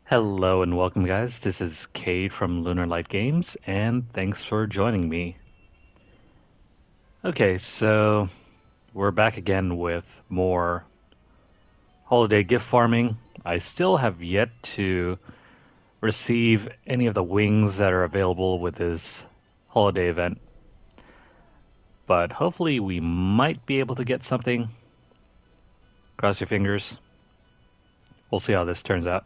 Hello and welcome, guys. This is Cade from Lunar Light Games, and thanks for joining me. Okay, so we're back again with more holiday gift farming. I still have yet to receive any of the wings that are available with this holiday event, but hopefully we might be able to get something. Cross your fingers. We'll see how this turns out.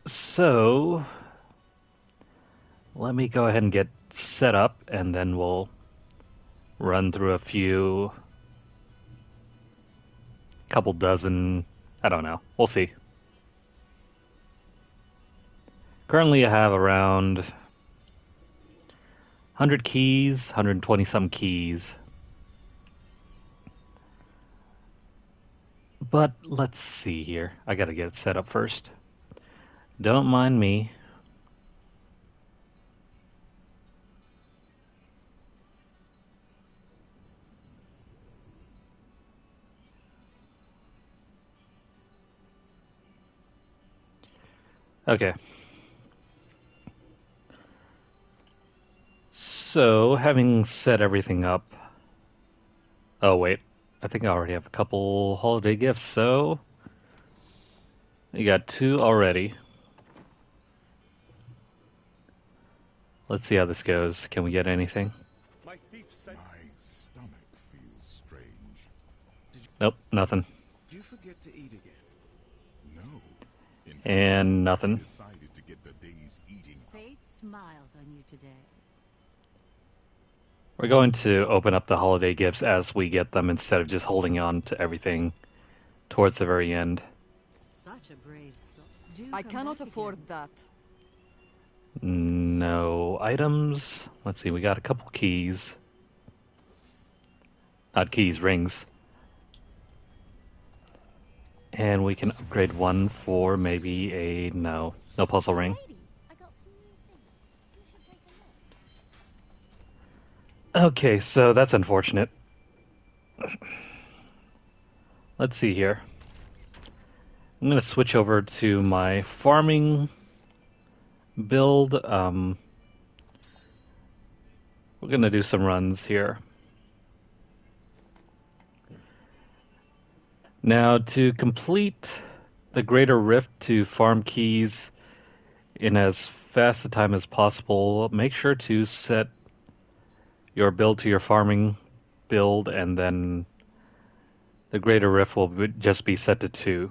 So, let me go ahead and get set up, and then we'll run through a couple dozen, I don't know. We'll see. Currently I have around 100 keys, 120 some keys. But let's see here. I gotta get it set up first. Don't mind me. Okay. So, having set everything up. Oh, wait. I think I already have a couple holiday gifts, so. You got two already. Let's see how this goes. Can we get anything? My stomach feels strange. Nope, nothing. Did you forget to eat again? No. In fact, And nothing. I decided to get the day's eating. Fate smiles on you today. We're going to open up the holiday gifts as we get them instead of just holding on to everything towards the very end. Such a brave soul. I cannot afford that. No items. Let's see, we got a couple keys. Not keys, rings. And we can upgrade one for maybe a no puzzle ring. Okay, so that's unfortunate. Let's see here. I'm going to switch over to my farming build. We're going to do some runs here. Now, to complete the Greater Rift to farm keys in as fast a time as possible, make sure to set your build to your farming build, and then the Greater Rift will just be set to 2.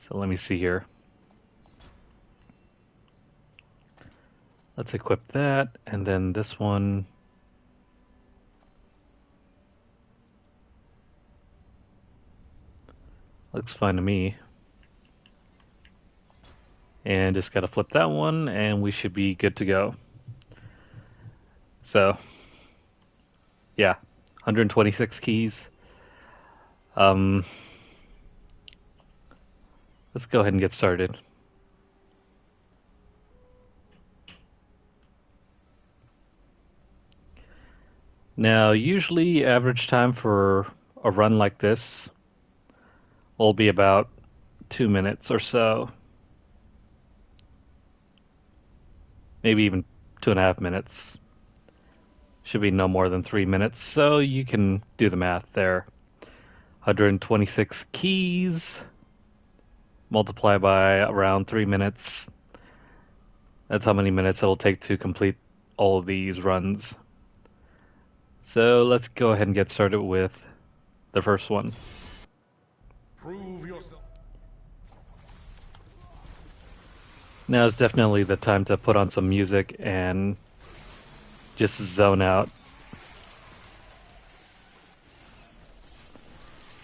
So let me see here. Let's equip that, and then this one. Looks fine to me. And just gotta flip that one, and we should be good to go. So, yeah, 126 keys. Let's go ahead and get started. Now, usually average time for a run like this will be about 2 minutes or so. Maybe even 2.5 minutes. Should be no more than 3 minutes, so you can do the math there. 126 keys, multiply by around 3 minutes. That's how many minutes it'll take to complete all of these runs. So let's go ahead and get started with the first one. Prove yourself. Now is definitely the time to put on some music and just zone out.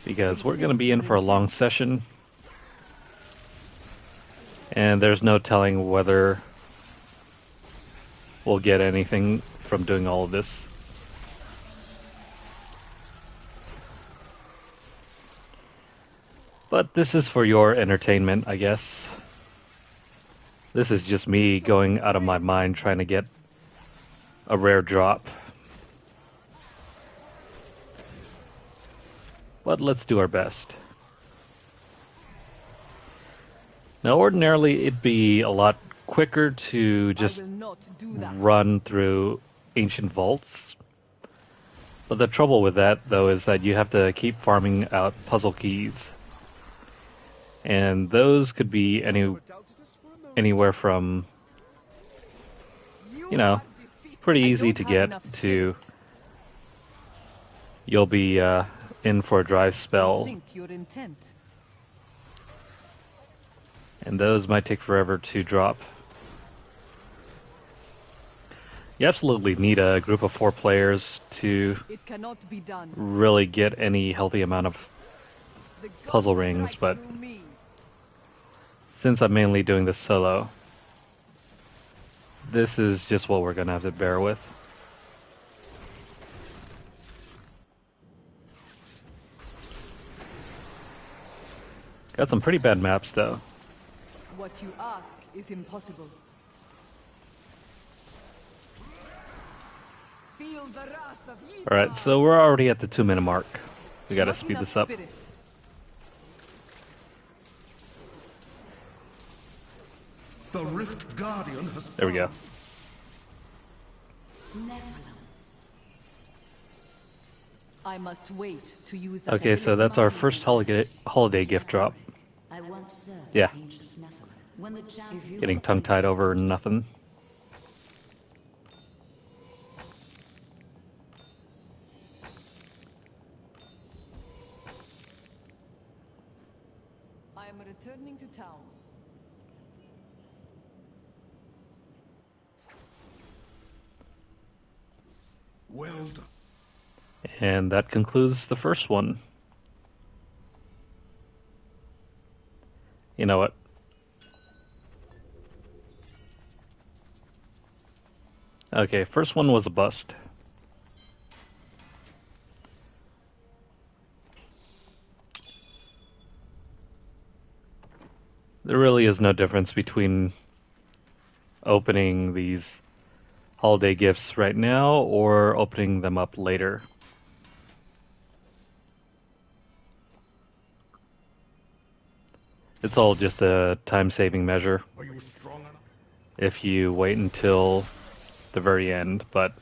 Because we're going to be in for a long session. And there's no telling whether we'll get anything from doing all of this. But this is for your entertainment, I guess. This is just me going out of my mind trying to get a rare drop. But let's do our best. Now, ordinarily, it'd be a lot quicker to I just will not do that. run through ancient vaults. But the trouble with that, though, is that you have to keep farming out puzzle keys. And those could be Never doubted us for a moment. anywhere from, you know, are defeated. pretty I easy don't to have get enough to spirit. you'll be in for a dry spell. Think your intent. And those might take forever to drop. You absolutely need a group of 4 players to It cannot be done. really get any healthy amount of The gods puzzle rings, strike but through me. since I'm mainly doing this solo, this is just what we're gonna have to bear with. Got some pretty bad maps though. What you ask is impossible. Feel the wrath of Yita. Alright, so we're already at the 2-minute mark. We gotta Not speed enough this up. spirit. The Rift Guardian has There we go. I must wait to use that Okay, so ability. that's our first holiday gift drop. I once served Yeah. ancient Nephilim. When the champion Getting tongue-tied over nothing. I am returning to town. well done. And that concludes the first one. You know what? Okay, first one was a bust. There really is no difference between opening these holiday gifts right now or opening them up later. It's all just a time-saving measure Are you strong enough? if you wait until the very end, but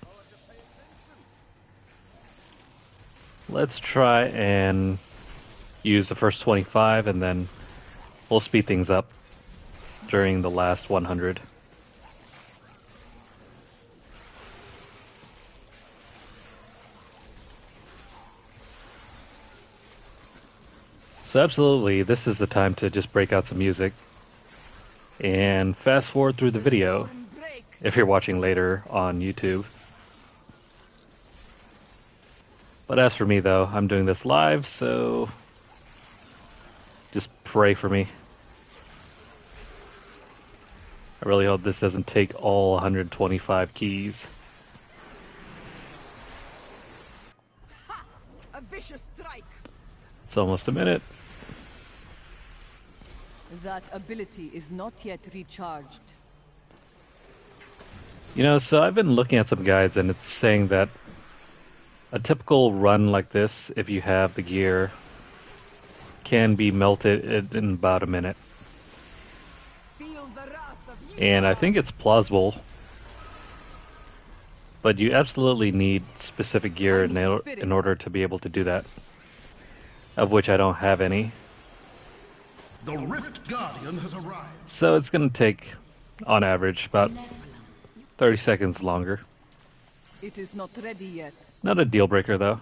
let's try and use the first 25 and then we'll speed things up during the last 100. So absolutely, this is the time to just break out some music and fast forward through the video Storm breaks. if you're watching later on YouTube. But as for me though, I'm doing this live, so just pray for me. I really hope this doesn't take all 125 keys. A vicious strike. It's almost a minute. That ability is not yet recharged. You know, so I've been looking at some guides and it's saying that a typical run like this, if you have the gear, can be melted in about a minute. Feel the wrath of Yita. And I think it's plausible. But you absolutely need specific gear in order to be able to do that. Of which I don't have any. The Rift Guardian has arrived. So it's going to take, on average, about 30 seconds longer. It is not ready yet. Not a deal breaker though.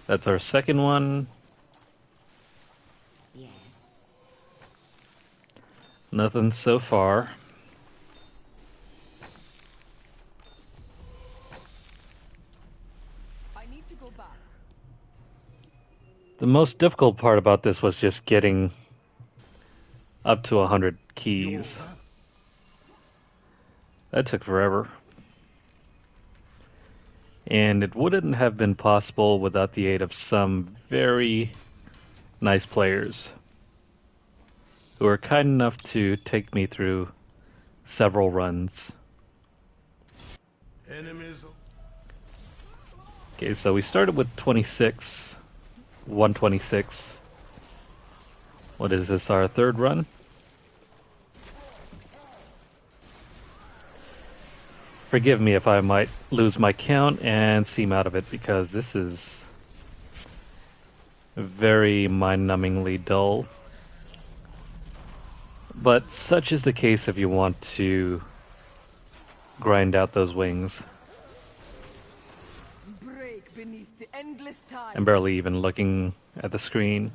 That's our second one. Yes. Nothing so far. I need to go back. The most difficult part about this was just getting up to 100 keys. That took forever. And it wouldn't have been possible without the aid of some very nice players who were kind enough to take me through several runs. Enemies. Okay, so we started with 26. 126. What is this, our third run? Forgive me if I might lose my count and seem out of it, because this is very mind-numbingly dull. But such is the case if you want to grind out those wings. Break beneath the endless tide. I'm barely even looking at the screen.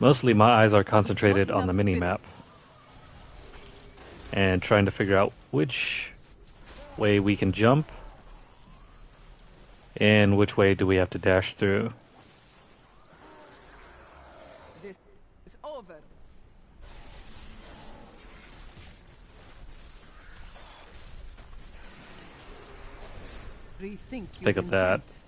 Mostly my eyes are concentrated on the mini-map and trying to figure out which way we can jump and which way do we have to dash through. This is over. Rethink your Pick up that. intent.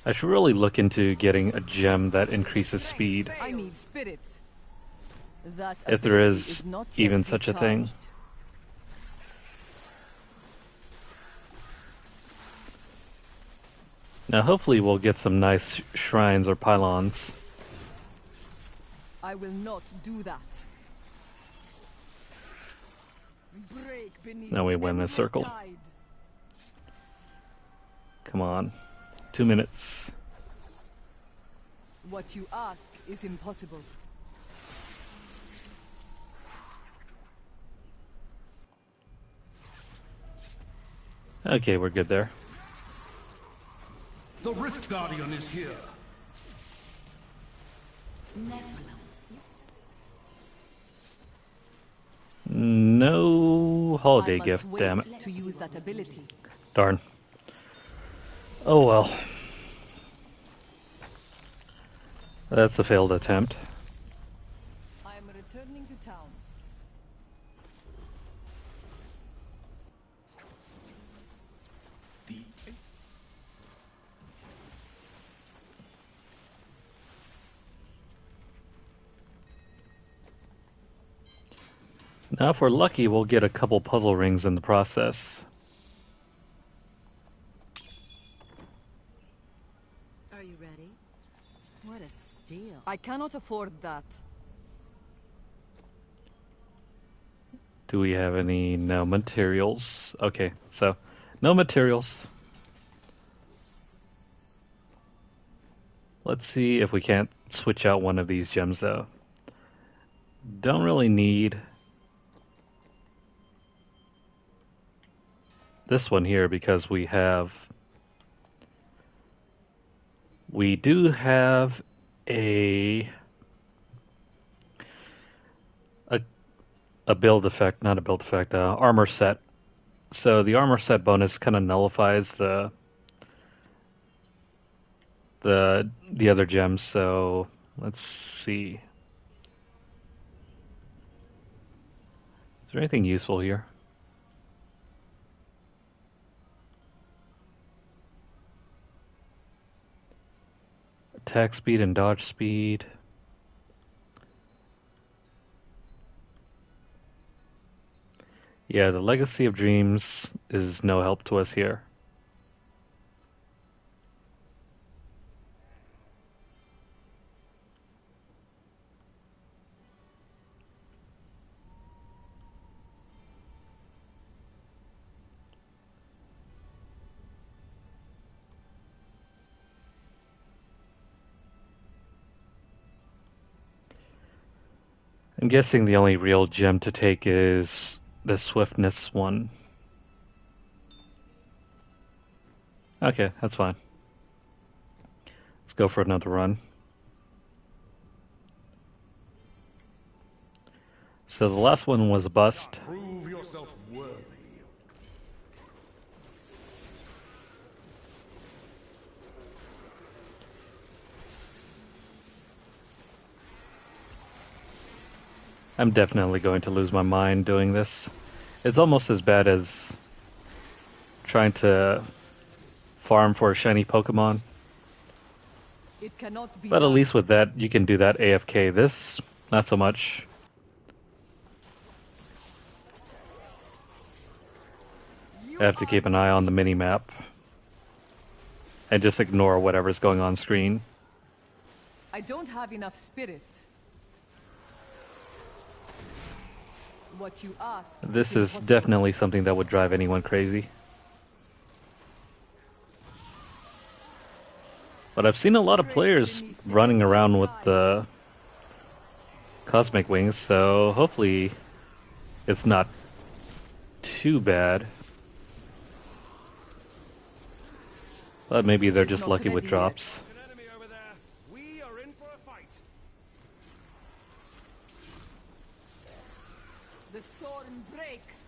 I should really look into getting a gem that increases speed, I need spirit. That if there ability is not yet even such a thing. recharged. Now hopefully we'll get some nice shrines or pylons. I will not do that. Break beneath Now we the win a endless circle. tide. Come on. 2 minutes. What you ask is impossible. Okay, we're good there. The Rift Guardian is here. Nephilim. No holiday I must gift, wait damn it. to use that ability. Darn. Oh well. That's a failed attempt. I am returning to town. The Now if we're lucky, we'll get a couple puzzle rings in the process. Are you ready? What a steal. I cannot afford that. Do we have any? No materials. Okay, so no materials. Let's see if we can't switch out one of these gems though. Don't really need this one here because we do have a build effect, not a build effect, armor set. So the armor set bonus kind of nullifies the other gems. So let's see. Is there anything useful here? Attack speed and dodge speed. Yeah, the Legacy of Dreams is no help to us here. I'm guessing the only real gem to take is the swiftness one. Okay, that's fine. Let's go for another run. So the last one was a bust. prove yourself worthy. I'm definitely going to lose my mind doing this. It's almost as bad as trying to farm for a shiny Pokemon. It cannot be But at done. least with that, you can do that AFK. This, not so much. I have to keep an eye on the mini-map and just ignore whatever's going on screen. I don't have enough spirit. What you ask This is impossible. definitely something that would drive anyone crazy. But I've seen a lot of players running around with the cosmic wings, so hopefully it's not too bad. But maybe they're just lucky with drops. An enemy over there. We are in for a fight. The storm breaks.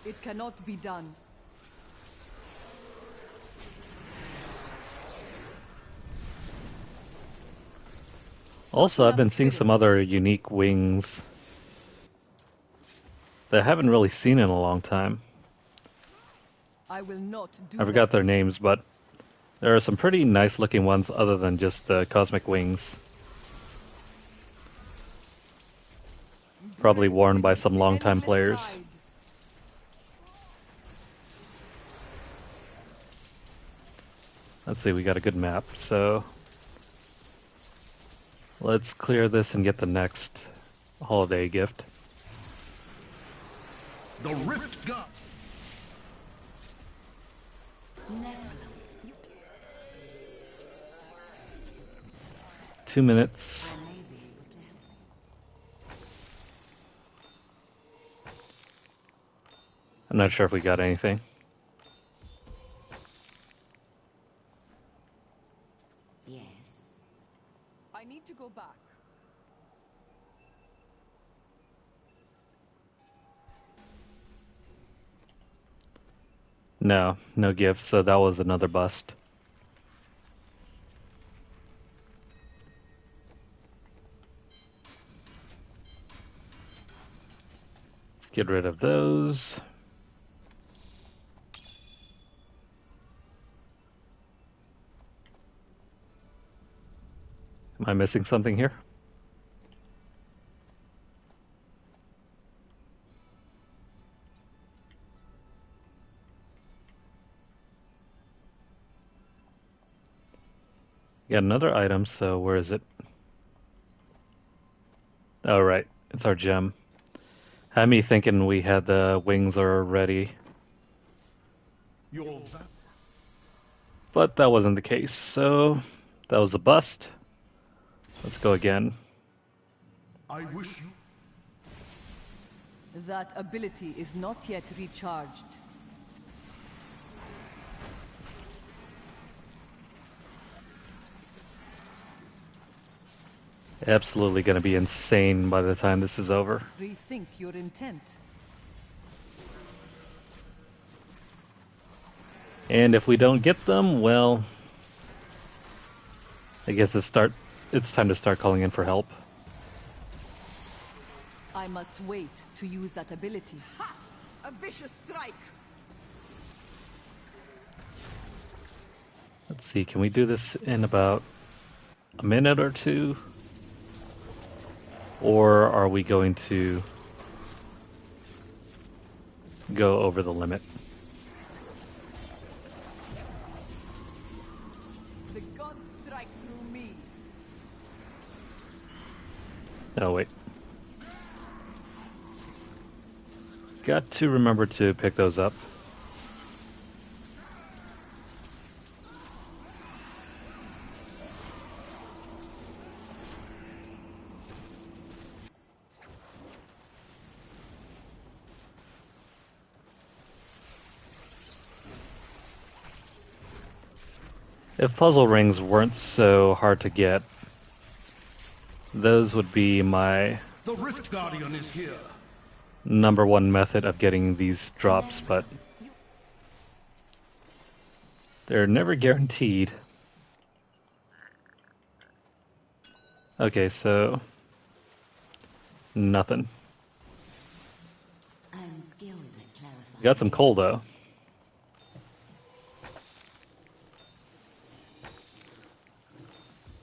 It cannot be done. Also, I've been seeing some other unique wings that I haven't really seen in a long time. I will not do I forgot that. their names, but there are some pretty nice looking ones other than just cosmic wings. Probably worn by some longtime players. Let's see, we got a good map, so let's clear this and get the next holiday gift. The Rift God. Nephilim. 2 minutes. I may be able to help. I'm not sure if we got anything. Yes. I need to go back. No, no gift, so that was another bust. Let's get rid of those. Am I missing something here? Got another item, so where is it? Oh, right. It's our gem. Had me thinking we had the wings already, Your but that wasn't the case, so that was a bust. Let's go again. I wish you. That ability is not yet recharged. Absolutely going to be insane by the time this is over. Rethink your intent. And if we don't get them, well, I guess it's time to start calling in for help. I must wait to use that ability. Ha! A vicious strike! Let's see, can we do this in about a minute or two? Or are we going to go over the limit? The gods strike through me. Oh, wait. Got to remember to pick those up. If puzzle rings weren't so hard to get, those would be my The Rift Guardian is here. #1 method of getting these drops, but they're never guaranteed. Okay, so nothing. I am skilled at clarifying. Got some coal though.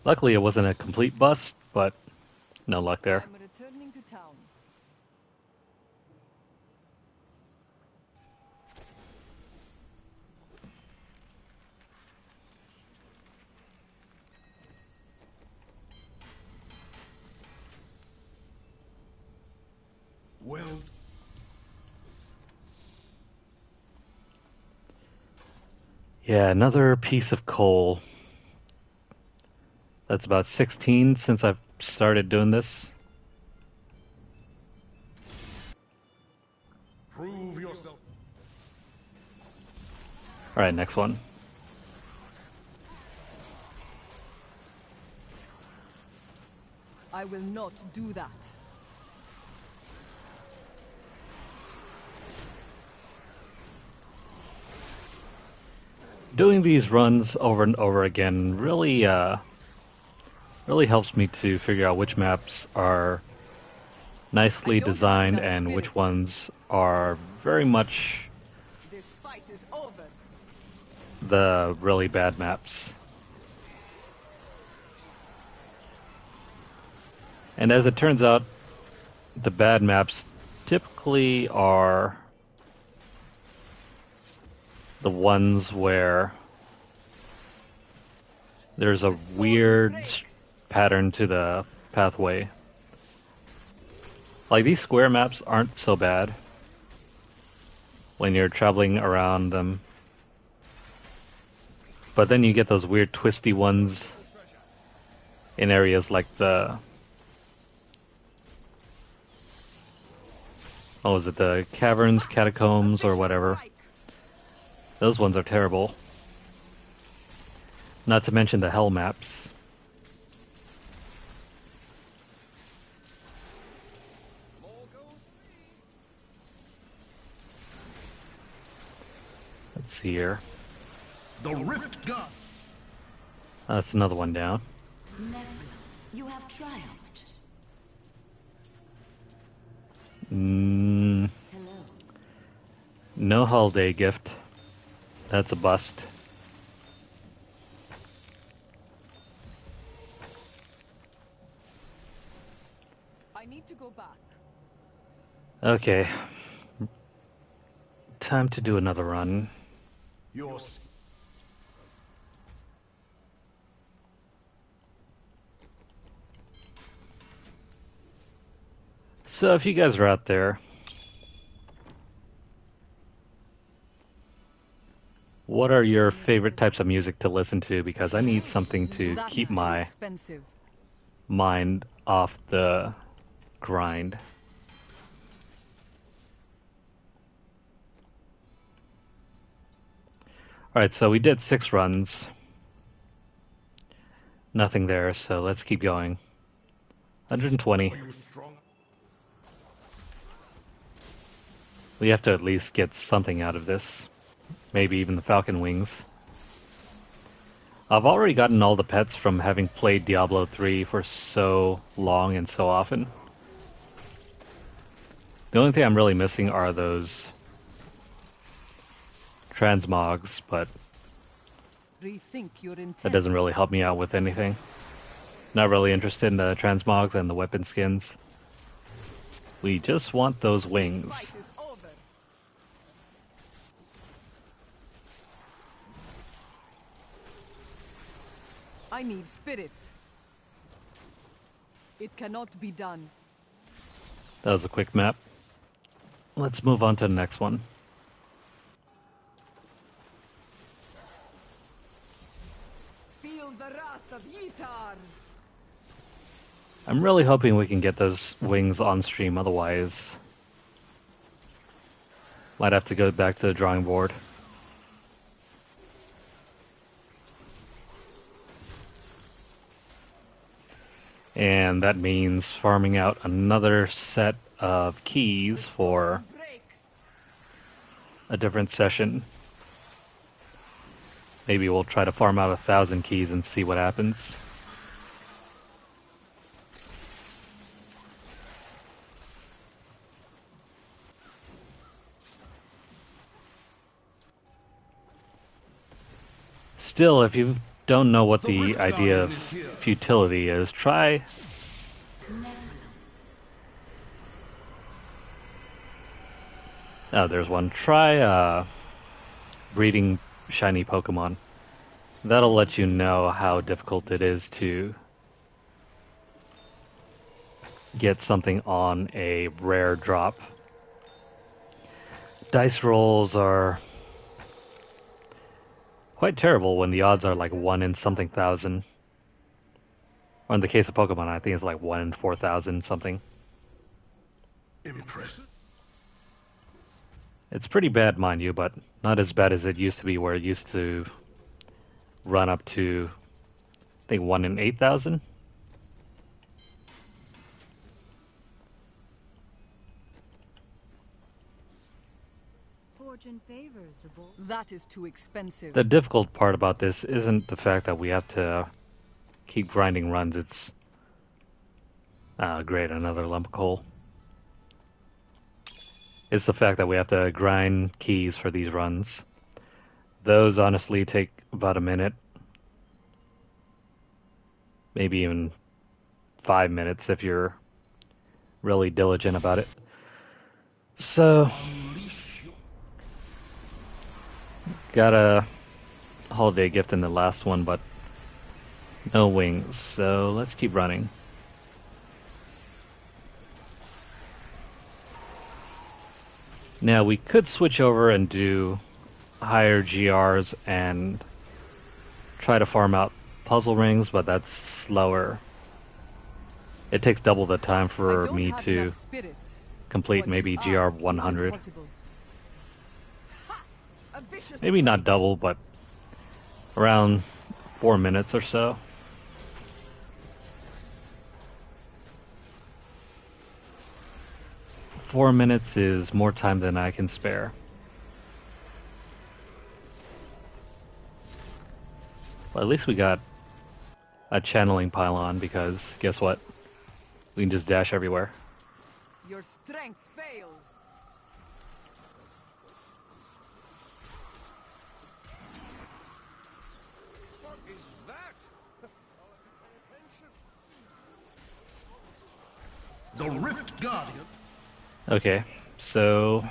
Luckily it wasn't a complete bust, but no luck there. I'm returning to town. Yeah, another piece of coal. That's about 16 since I've started doing this. Prove yourself. Alright, next one. I will not do that. Doing these runs over and over again really helps me to figure out which maps are nicely I don't have designed enough and spirit. which ones are very much This fight is over. the really bad maps. And as it turns out, the bad maps typically are the ones where there's a The storm weird breaks. pattern to the pathway. Like, these square maps aren't so bad when you're traveling around them. But then you get those weird twisty ones in areas like the... what was it? The caverns, catacombs, or whatever. Strike. Those ones are terrible. Not to mention the hell maps. Let's see here. The Rift God. That's another one down. Nephew, you have triumphed. Mm, Hello. no holiday gift. That's a bust. I need to go back. Okay. Time to do another run. Yours. So if you guys are out there, what are your favorite types of music to listen to? Because I need something to That keep is too my expensive. mind off the grind. Alright, so we did 6 runs. Nothing there, so let's keep going. 120. Are you strong? We have to at least get something out of this. Maybe even the Falcon Wings. I've already gotten all the pets from having played Diablo 3 for so long and so often. The only thing I'm really missing are those transmogs, but Rethink your intent. that doesn't really help me out with anything. Not really interested in the transmogs and the weapon skins. We just want those wings. Fight is over. I need spirit. It cannot be done. That was a quick map. Let's move on to the next one. Feel the wrath of Yitar. I'm really hoping we can get those wings on stream, otherwise might have to go back to the drawing board. And that means farming out another set of keys for Breaks. a different session. Maybe we'll try to farm out 1,000 keys and see what happens. Still, if you don't know what the idea of futility is, try... Oh, there's one. Try breeding shiny Pokemon. That'll let you know how difficult it is to get something on a rare drop. Dice rolls are quite terrible when the odds are like 1 in something thousand. Or in the case of Pokemon, I think it's like 1 in 4,000 something. Impressive. It's pretty bad, mind you, but not as bad as it used to be, where it used to run up to, I think, 1 in 8,000. Fortune favors the bold. That is too expensive. The difficult part about this isn't the fact that we have to keep grinding runs. It's great, another lump of coal. It's the fact that we have to grind keys for these runs. Those honestly take about a minute, maybe even 5 minutes if you're really diligent about it. So, got a holiday gift in the last one, but no wings, so let's keep running. Now, we could switch over and do higher GRs and try to farm out puzzle rings, but that's slower. It takes double the time for me to complete maybe GR 100. Maybe not double, but around 4 minutes or so. Four minutes is more time than I can spare. Well, at least we got a channeling pylon, because guess what? We can just dash everywhere. Your strength fails. What is that? The Rift Guardian. Okay, so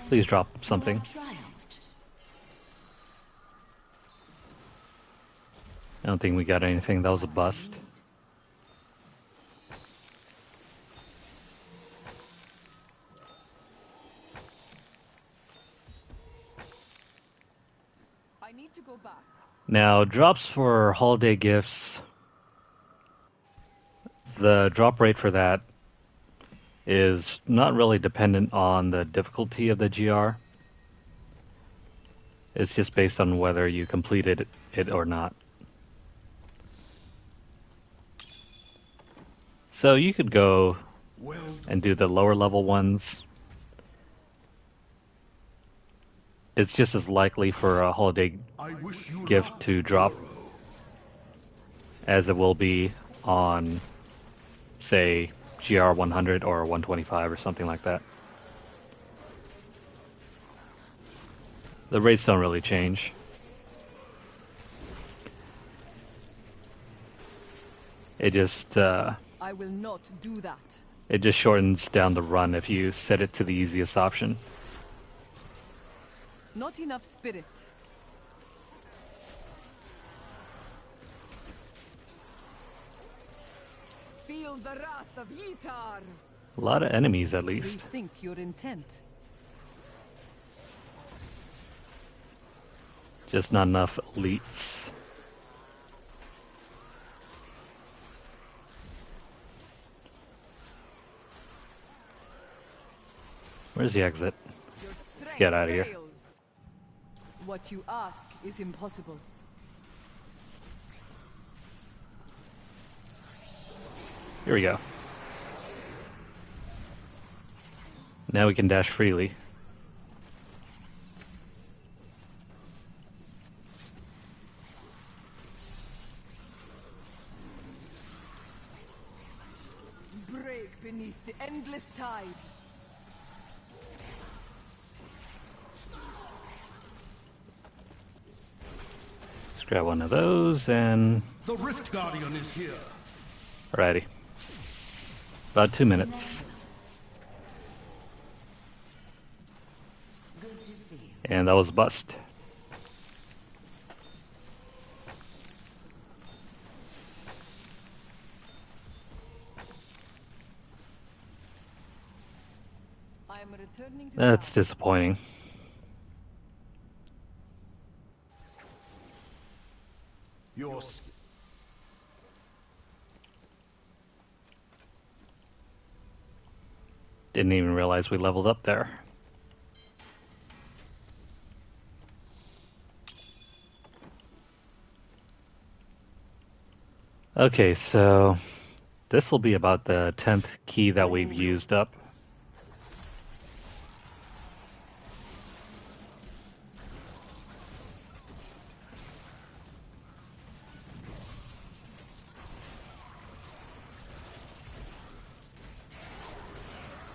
please drop You something. have triumphed. I don't think we got anything. That was a bust. I need to go back. Now, drops for holiday gifts. The drop rate for that is not really dependent on the difficulty of the GR. It's just based on whether you completed it or not. So you could go Well, and do the lower level ones. It's just as likely for a holiday I wish you gift luck, to drop hero. as it will be on, say, GR 100 or 125 or something like that. The rates don't really change. It just I will not do that. it just shortens down the run if you set it to the easiest option. Not enough spirit. Feel the wrath of Yitar. A lot of enemies, at least. Rethink your intent. Just not enough elites. Where's the exit? Your strength get outta here. fails. What you ask is impossible. Here we go. Now we can dash freely. Break beneath the endless tide. Let's grab one of those and... The Rift Guardian is here. Alrighty. About 2 minutes. Good to see you. And that was a bust. I am returning to That's town. disappointing. Your skill. Didn't even realize we leveled up there. Okay, so this will be about the 10th key that we've used up.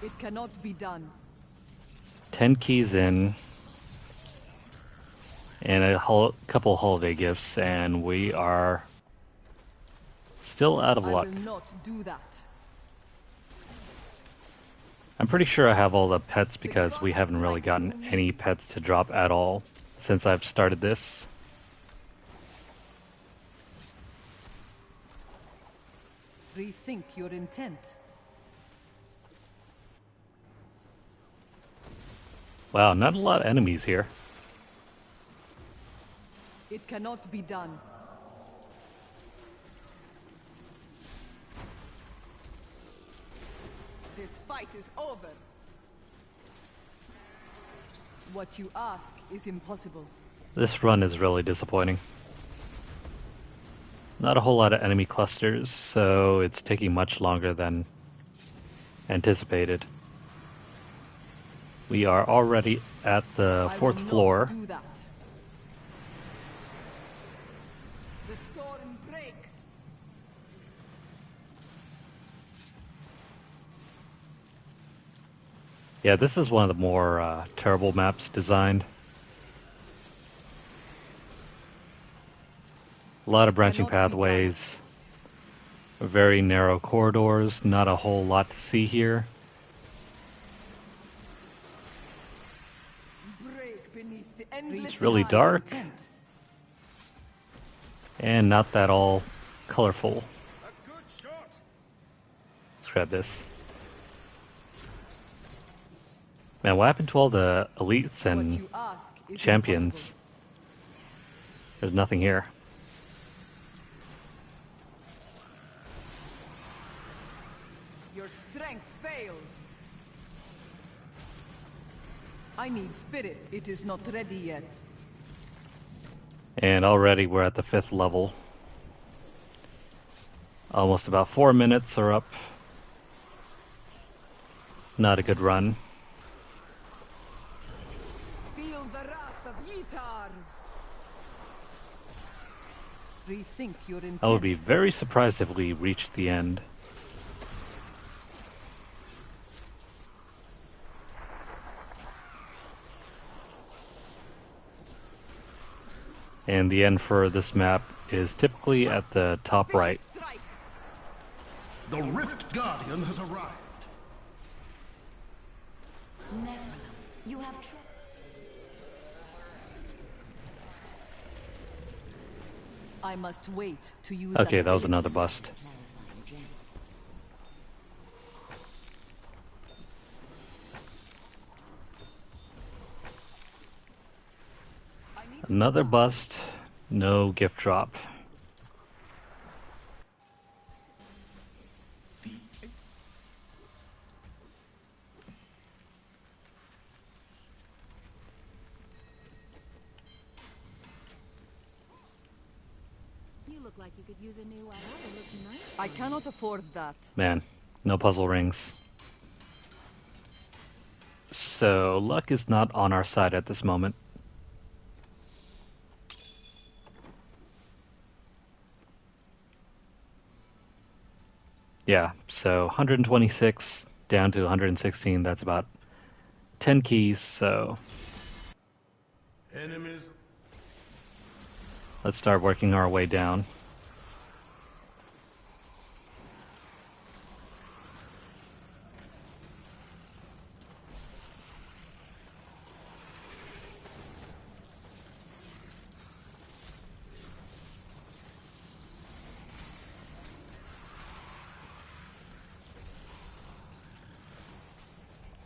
It cannot be done. 10 keys in, and a couple holiday gifts, and we are still out of I luck. will not do that. I'm pretty sure I have all the pets because we haven't really gotten any pets to drop at all since I've started this. Rethink your intent. Wow, not a lot of enemies here. It cannot be done. This fight is over. What you ask is impossible. This run is really disappointing. Not a whole lot of enemy clusters, so it's taking much longer than anticipated. We are already at the I 4th will not floor. do that. The storm breaks. Yeah, this is one of the more terrible maps designed. A lot of branching Cannot be done. pathways, very narrow corridors, not a whole lot to see here. Break beneath the endless It's really tide of dark. intent. And not that all colorful. A good shot. Let's grab this. Man, what happened to all the elites What and you ask is champions? impossible. There's nothing here. Your strength fails. I need spirit. It is not ready yet. And already we're at the 5th level. Almost about 4 minutes are up. Not a good run. Feel the wrath of Yitar. Rethink your intent. I would be very surprised if we reached the end. And the end for this map is typically at the top right. Strike. The Rift Guardian has arrived. Nephilim, you have I must wait to use Okay, that was ability. another bust. clarifying gems. Another bust, no gift drop. You look like you could use a new outfit. Look nice. I cannot afford that. Man, no puzzle rings. So, luck is not on our side at this moment. Yeah, so 126 down to 116, that's about 10 keys, so Enemies. let's start working our way down.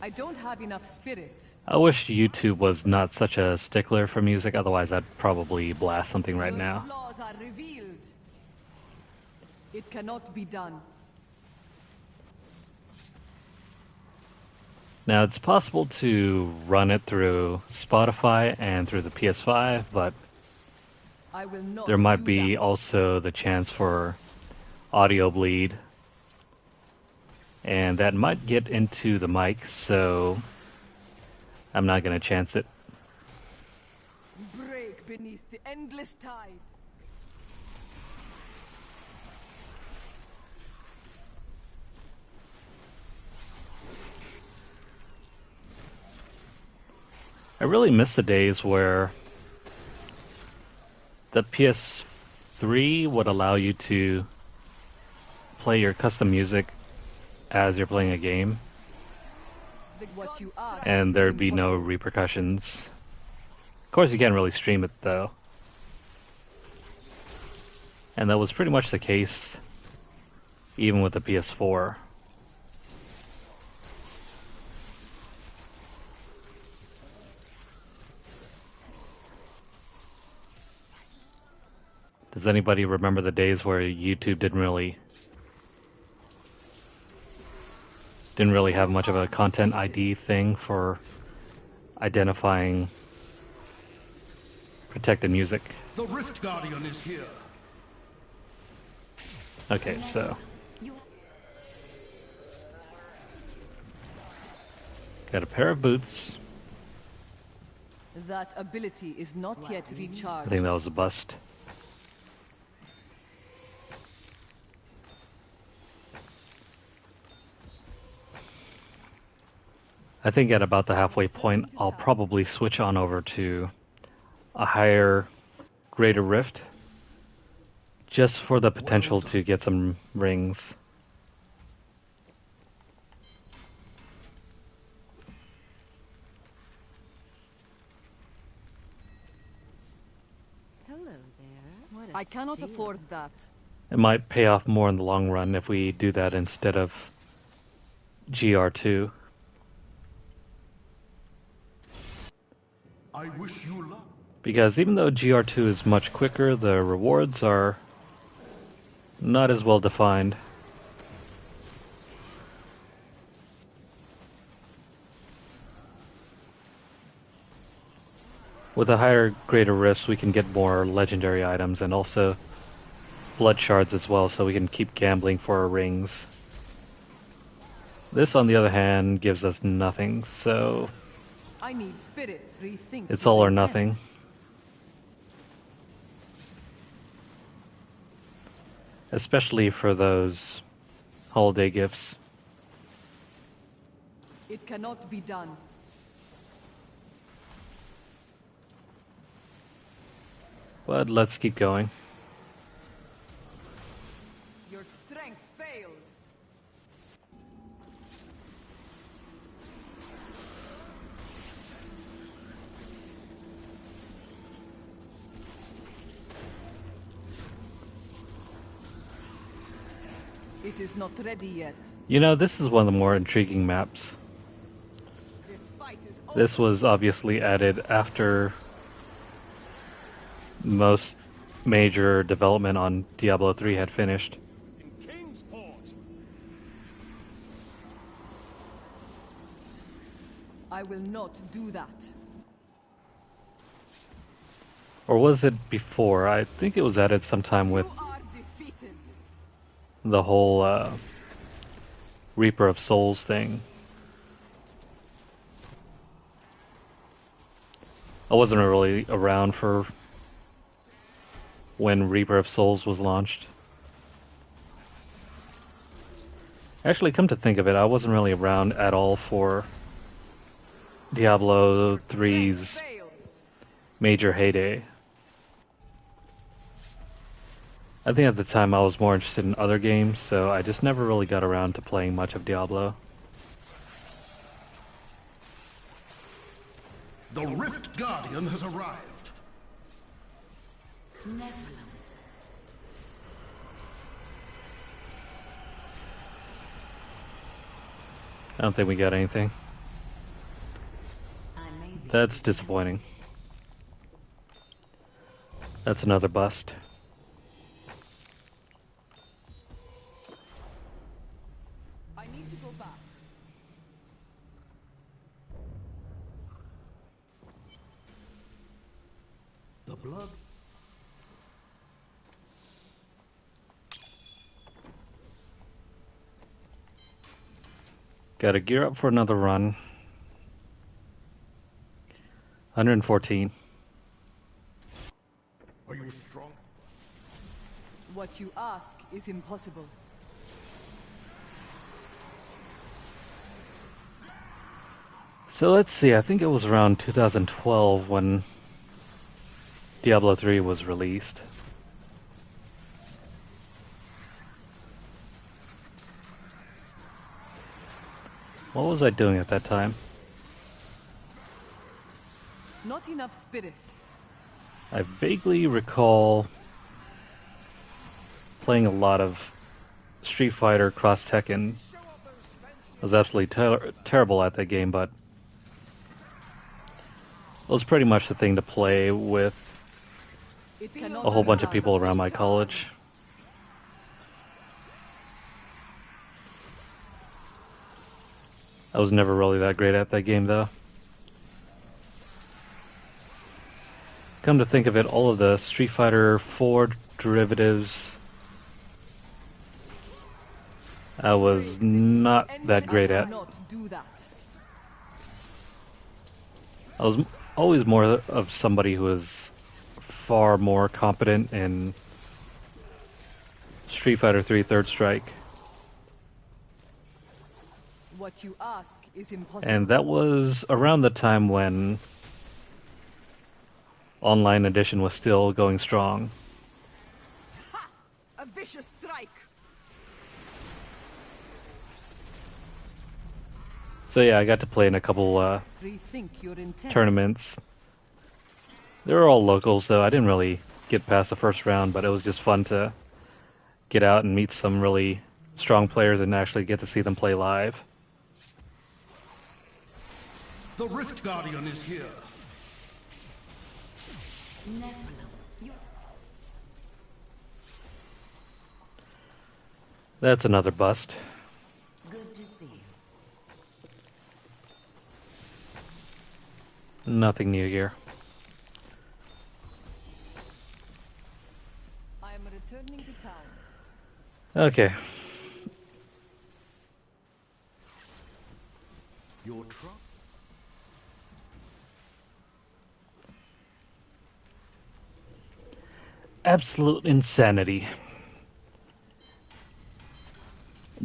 I don't have enough spirit. I wish YouTube was not such a stickler for music, otherwise I'd probably blast something right Your now. flaws are revealed. It cannot be done. Now, it's possible to run it through Spotify and through the PS5, but I will not there might do be that. also the chance for audio bleed, and that might get into the mic, so I'm not going to chance it. Break beneath the endless tide. I really miss the days where the PS3 would allow you to play your custom music as you're playing a game, What you ask and is there'd be no impossible. repercussions. Of course, you can't really stream it, though. And that was pretty much the case even with the PS4. Does anybody remember the days where YouTube didn't really have much of a content ID thing for identifying protected music? The Rift Guardian is here. Okay, so You got a pair of boots. That ability is not yet I recharged. think that was a bust. I think at about the halfway point, I'll probably switch on over to a higher, greater rift, just for the potential to get some rings. Hello there. What a I cannot steal. afford that. It might pay off more in the long run if we do that instead of GR2. I wish you luck. Because even though GR2 is much quicker, the rewards are not as well defined. With a higher, greater rifts, we can get more legendary items and also blood shards as well, so we can keep gambling for our rings. This, on the other hand, gives us nothing, so I need spirits rethink. it's your all or intent. nothing. Especially for those holiday gifts. It cannot be done. But let's keep going. Your strength fails. It is not ready yet. You know, this is one of the more intriguing maps. This fight is over. This was obviously added after most major development on Diablo 3 had finished. In Kingsport. I will not do that. Or was it before? I think it was added sometime with You are defeated. the whole Reaper of Souls thing. I wasn't really around for when Reaper of Souls was launched. Actually, come to think of it, I wasn't really around at all for Diablo 3's Strength fails. major heyday. I think at the time I was more interested in other games, so I just never really got around to playing much of Diablo. The Rift Guardian has arrived. Nephilim. I don't think we got anything. I may be That's disappointing. That's another bust. blood. Gotta gear up for another run. 114. Are you strong? What you ask is impossible. So let's see, I think it was around 2012 when Diablo 3 was released. What was I doing at that time? Not enough spirit. I vaguely recall playing a lot of Street Fighter Cross Tekken. I was absolutely terrible at that game, but it was pretty much the thing to play with It a cannot whole be bunch of done. people around my college. I was never really that great at that game, though. Come to think of it, all of the Street Fighter 4 derivatives, I was not that great at. Not do that. I was always more of somebody who was far more competent in Street Fighter 3 Third Strike. What you ask is impossible. And that was around the time when Online Edition was still going strong. Ha! A vicious strike. So yeah, I got to play in a couple Rethink your intent. tournaments. They were all locals, though. I didn't really get past the first round, but it was just fun to get out and meet some really strong players and actually get to see them play live. The Rift Guardian is here. Nephilim, you... That's another bust. Good to see you. Nothing new here. I am returning to town. Okay. Your trust? Absolute insanity.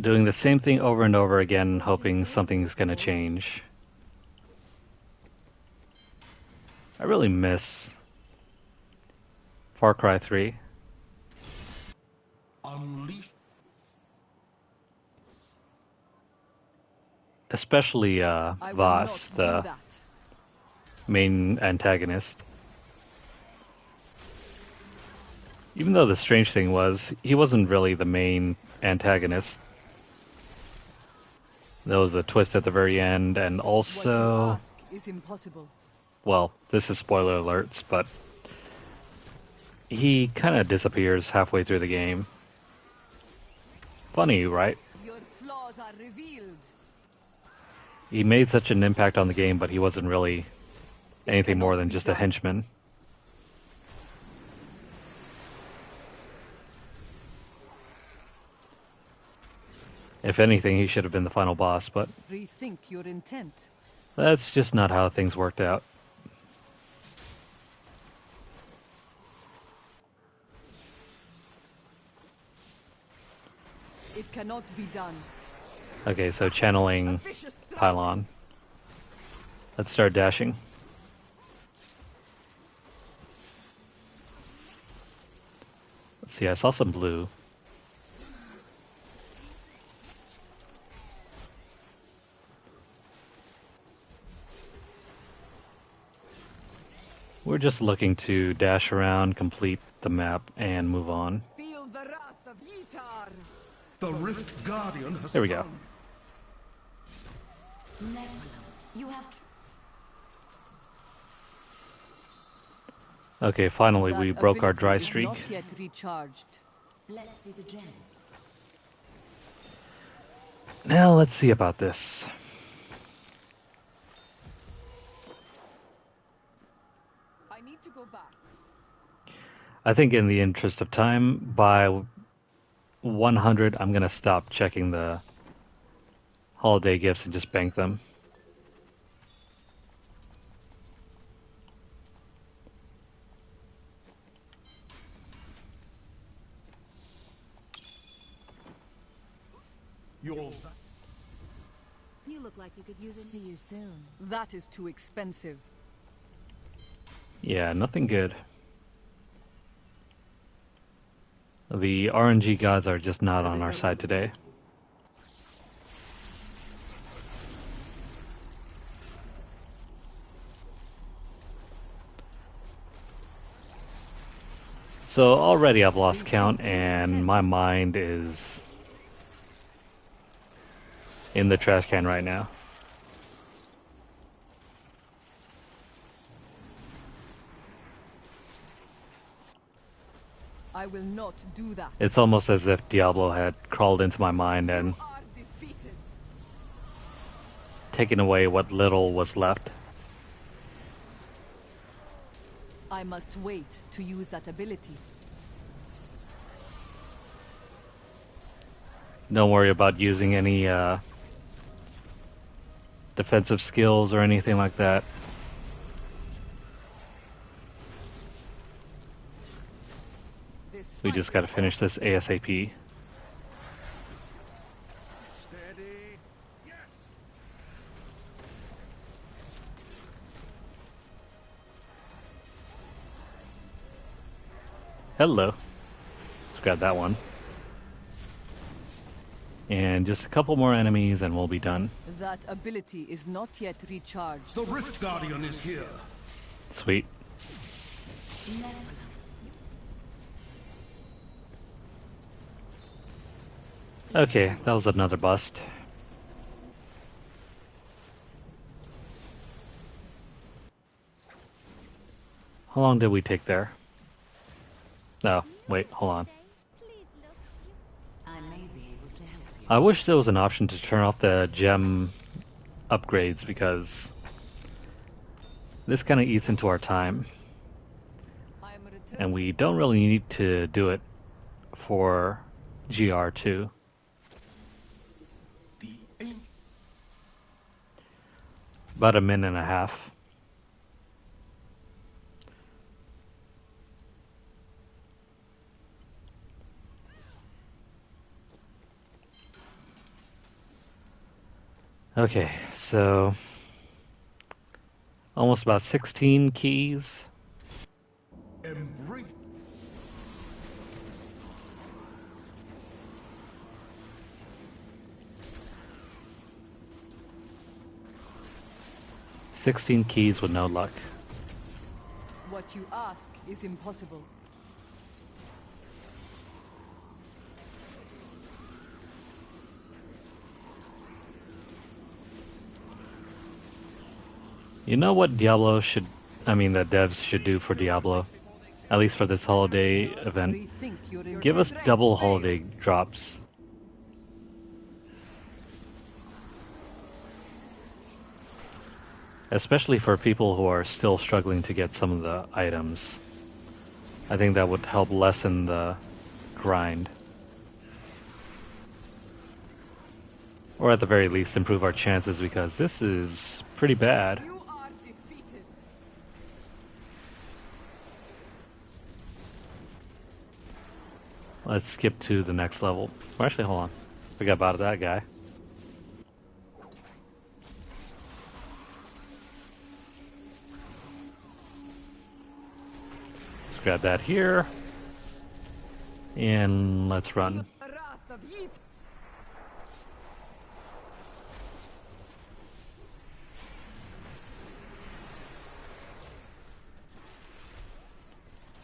Doing the same thing over and over again, hoping something's gonna change. I really miss Far Cry 3. Unleash. Especially I will Voss, not the do that. main antagonist. Even though the strange thing was, he wasn't really the main antagonist. There was a twist at the very end, and What you also, ask is impossible. well, this is spoiler alerts, but he kind of disappears halfway through the game. Funny, right? Your flaws are revealed. He made such an impact on the game, but he wasn't really anything more than just a henchman. If anything, he should have been the final boss, but Rethink your intent. that's just not how things worked out. It cannot be done. Okay, so channeling Vicious strike. Pylon. Let's start dashing. Let's see, I saw some blue. We're just looking to dash around, complete the map, and move on. Feel the wrath of Yitar. The Rift Guardian has There we go. found. Nephilim, you have... Okay, finally we That broke our ability dry is streak. Not yet recharged. Let's see the gem. Now let's see about this. I need to go back. I think in the interest of time, by 100, I'm gonna stop checking the holiday gifts and just bank them. You're You look like you could use it. See you soon. That is too expensive. Yeah, nothing good. The RNG gods are just not on our side today. So already I've lost count and my mind is in the trash can right now. I will not do that. It's almost as if Diablo had crawled into my mind and You are defeated. taken away what little was left. I must wait to use that ability. Don't worry about using any defensive skills or anything like that. This We fight just is gotta finish this ASAP. steady. Yes. Hello. Let's grab that one. And just a couple more enemies and we'll be done. That ability is not yet recharged. The Rift Guardian is here. Sweet. Nephilim. Okay, that was another bust. How long did we take there? No, wait, hold on. I may be able to help you. I wish there was an option to turn off the gem upgrades because this kind of eats into our time. I am returning. And we don't really need to do it for GR2. The ancient. About a minute and a half. Okay, so almost about 16 keys. Embrace. 16 keys with no luck. What you ask is impossible. You know what Diablo should, the devs should do for Diablo? At least for this holiday event. Rethink your Give us double holiday drops. Especially for people who are still struggling to get some of the items. I think that would help lessen the grind. Or at the very least improve our chances because this is pretty bad. You are defeated. Let's skip to the next level. Or actually, hold on. Forgot about that guy. Let's grab that here. And let's run. The wrath of Yeet.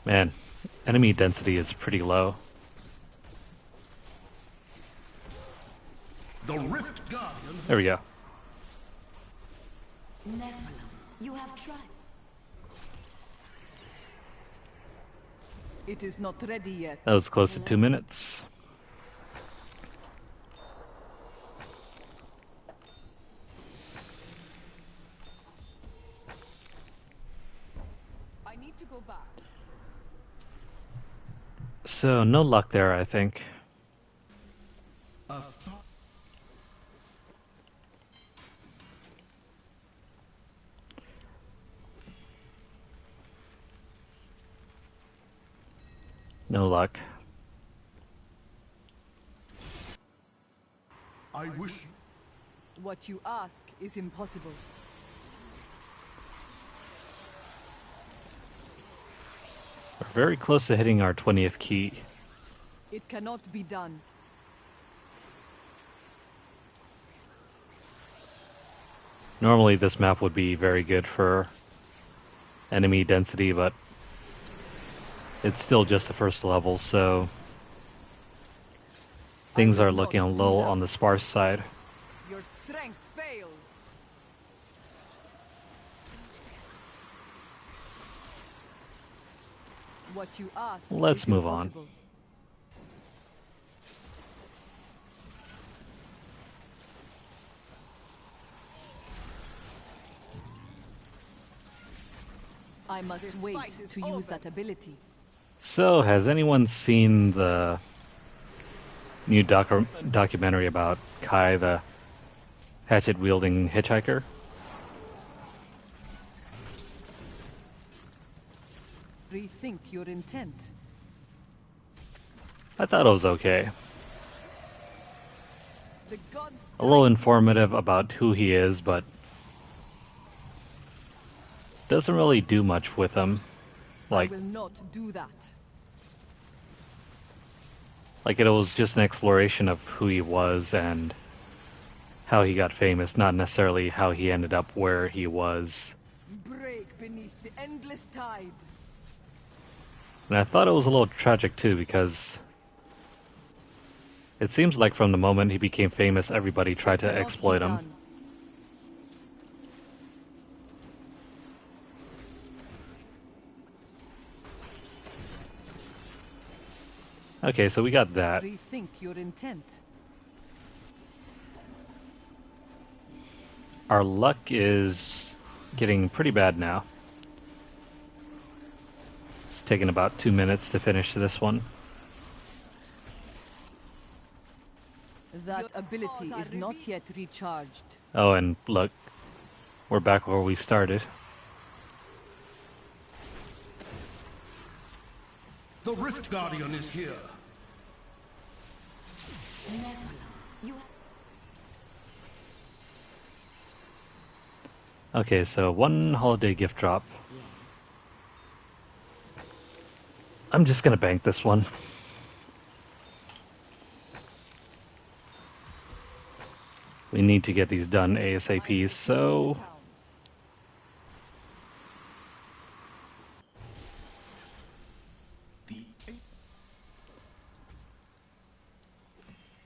Man, enemy density is pretty low. The Rift Guardian. There we go. Nephilim. You have tried. It is not ready yet. That was close to 2 minutes. I need to go back. So no luck there, I think. A thought. No luck. I wish. What you ask is impossible. We're very close to hitting our 20th key. It cannot be done. Normally this map would be very good for enemy density, but it's still just the first level, so things will are not looking a do little that. on the sparse side. Your strength fails. What you ask Let's is move on. impossible. I must wait to use that ability. So, has anyone seen the new documentary about Kai, the hatchet-wielding hitchhiker? Rethink your intent. I thought it was okay. The gods A little strike informative about who he is, but doesn't really do much with him. I will not do that. Like it was just an exploration of who he was and how he got famous, not necessarily how he ended up where he was. Break beneath the endless tide. And I thought it was a little tragic too, because it seems like from the moment he became famous, everybody tried to Cannot be exploit him. done. Okay, so we got that. Rethink your intent. Our luck is getting pretty bad now. It's taken about 2 minutes to finish this one. That ability is not yet recharged. Oh, and look, we're back where we started. The Rift Guardian is here. You Okay, so one holiday gift drop. yes. I'm just gonna bank this one. We need to get these done ASAP, so The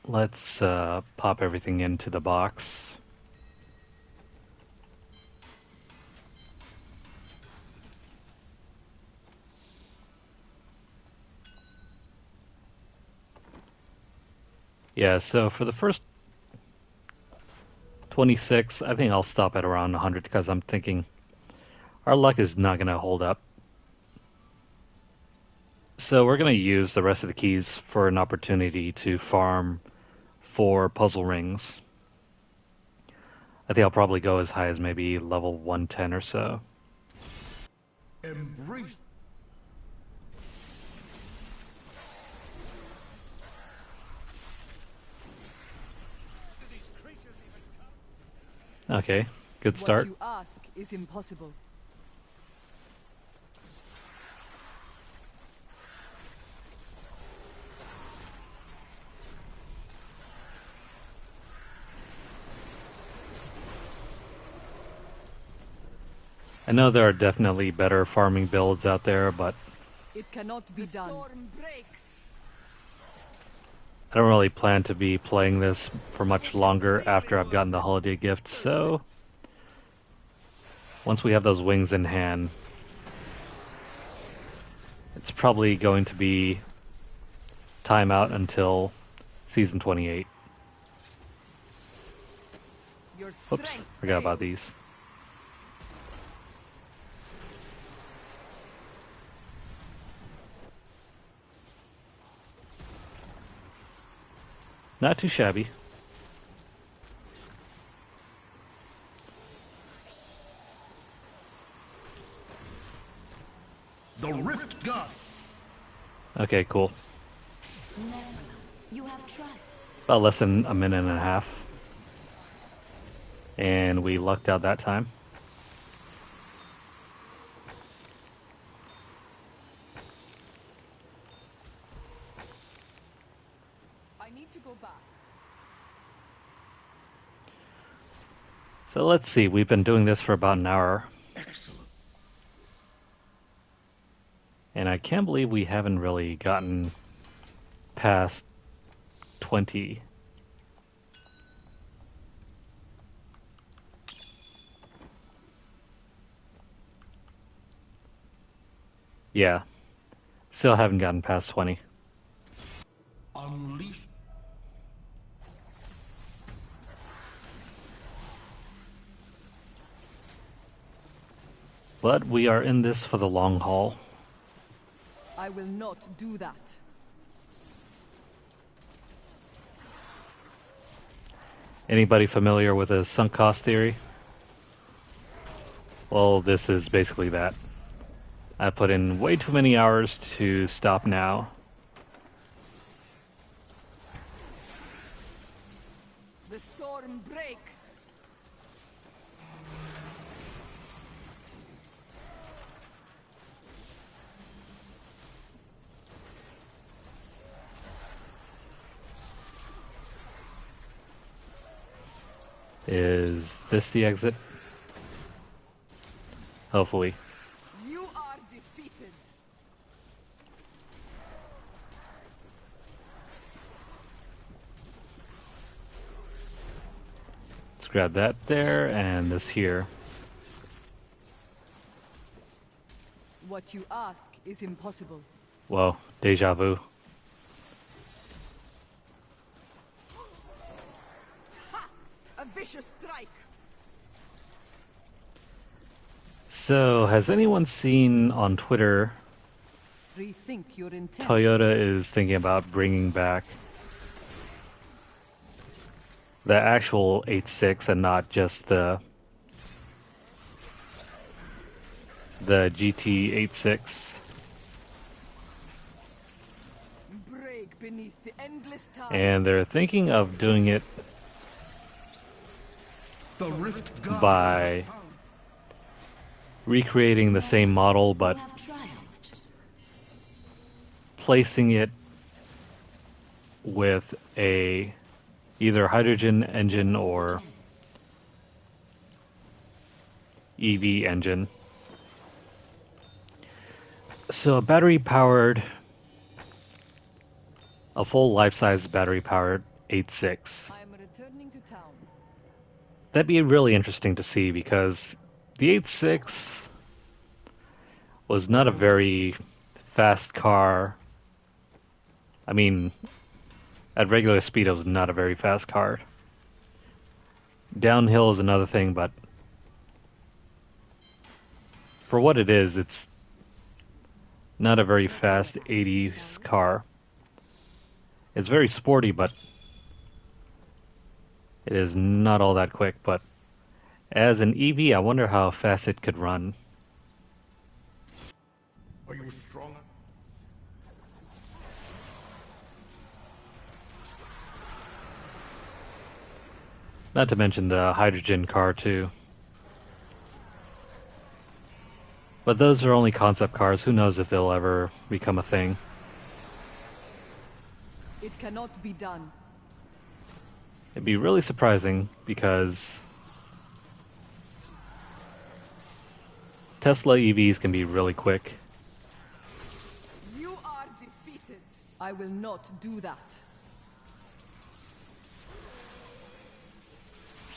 let's pop everything into the box. Yeah, so for the first 26, I think I'll stop at around 100 because I'm thinking our luck is not going to hold up. So we're going to use the rest of the keys for an opportunity to farm for puzzle rings. I think I'll probably go as high as maybe level 110 or so. embrace. Okay, good What start. you ask is impossible. I know there are definitely better farming builds out there, but It cannot be done. Storm breaks. I don't really plan to be playing this for much longer after I've gotten the holiday gift, so once we have those wings in hand, it's probably going to be time out until Season 28. Your Oops, strength forgot about fails. these. Not too shabby. The Rift God. Okay, cool. Nephilim, you have tried. About less than a minute and a half. And we lucked out that time. I need to go back. So let's see, we've been doing this for about an hour. Excellent. And I can't believe we haven't really gotten past 20. Yeah, still haven't gotten past 20. Unleash. But we are in this for the long haul. I will not do that. Anybody familiar with the sunk cost theory? Well, this is basically that. I put in way too many hours to stop now. The storm breaks. Is this the exit? Hopefully. You are defeated. Let's grab that there and this here. What you ask is impossible. Whoa, deja vu. A vicious strike. So, has anyone seen on Twitter Rethink your intent. Toyota is thinking about bringing back the actual 8.6 and not just the GT 8.6? Break beneath the endless time. And they're thinking of doing it The Rift God. by recreating the same model but You have triumphed. placing it with a either hydrogen engine or EV engine. So a full life-size battery-powered 8.6. I am returning to town. That'd be really interesting to see because the 8.6 was not a very fast car. I mean, at regular speed, it was not a very fast car. Downhill is another thing, but for what it is, it's not a very fast 80s car. It's very sporty, but it is not all that quick. But as an EV, I wonder how fast it could run. Are you strong? Not to mention the hydrogen car, too. But those are only concept cars. Who knows if they'll ever become a thing. It cannot be done. It'd be really surprising because Tesla EVs can be really quick. You are defeated. I will not do that.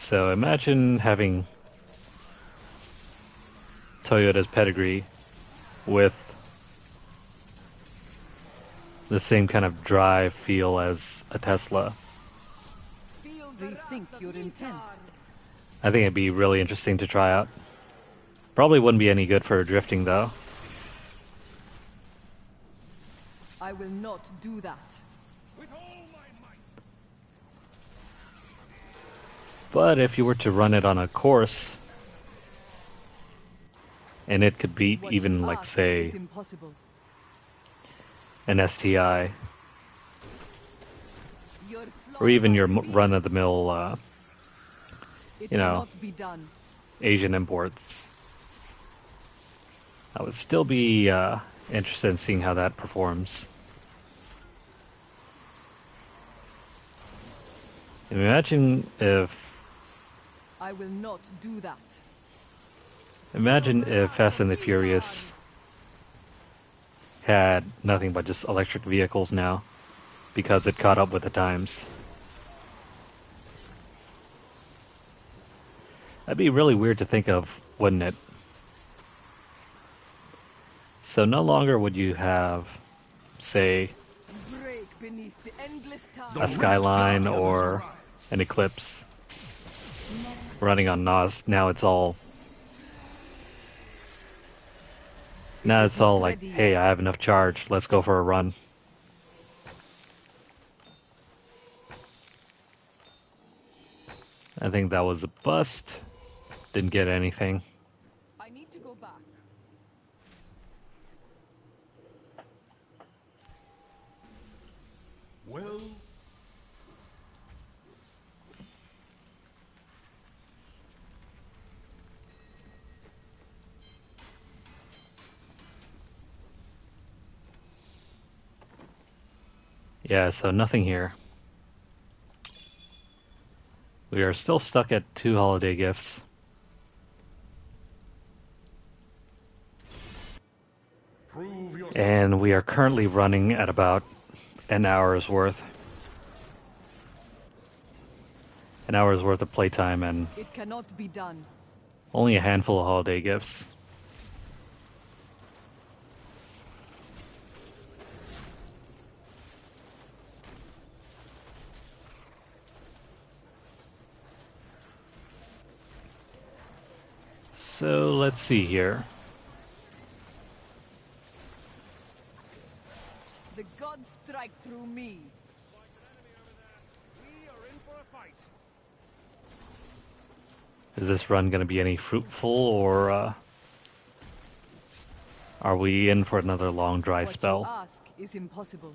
So imagine having Toyota's pedigree with the same kind of drive feel as a Tesla. Feel the Rethink your intent. I think it'd be really interesting to try out. Probably wouldn't be any good for drifting though. I will not do that. But if you were to run it on a course, and it could beat What even, you like, ask say, is impossible. an STI, Your or flaws even are your real. run-of-the-mill, It you know, cannot be done. Asian imports, I would still be interested in seeing how that performs. I will not do that. Imagine if Fast and the Furious had nothing but just electric vehicles now, because it caught up with the times. That'd be really weird to think of, wouldn't it? So no longer would you have, say, Break beneath the endless The a time. Rift Skyline Guardian has or arrived. an Eclipse running on NOS. Now it's all Is not like, ready hey, yet. I have enough charge. Let's go for a run. I think that was a bust. Didn't get anything. I need to go back. Well, Yeah, so nothing here. We are still stuck at 2 holiday gifts. prove yourself. And we are currently running at about an hour's worth. An hour's worth of playtime and It cannot be done. only a handful of holiday gifts. So let's see here. The gods strike through me. Is this run going to be any fruitful, or are we in for another long dry What you spell? ask is impossible.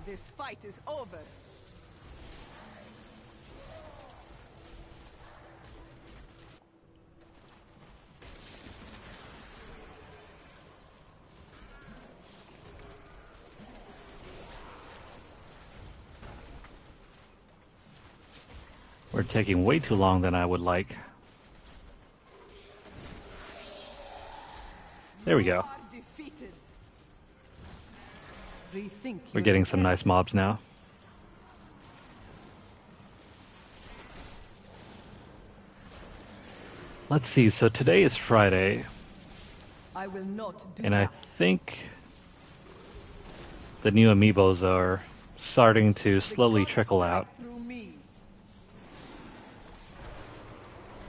This fight is over. We're taking way too long than I would like. There we You go. are defeated. Rethink We're your getting some intent. nice mobs now. Let's see, so today is Friday, I will not do and I that. think the new amiibos are starting to The slowly gods trickle strike out. through me.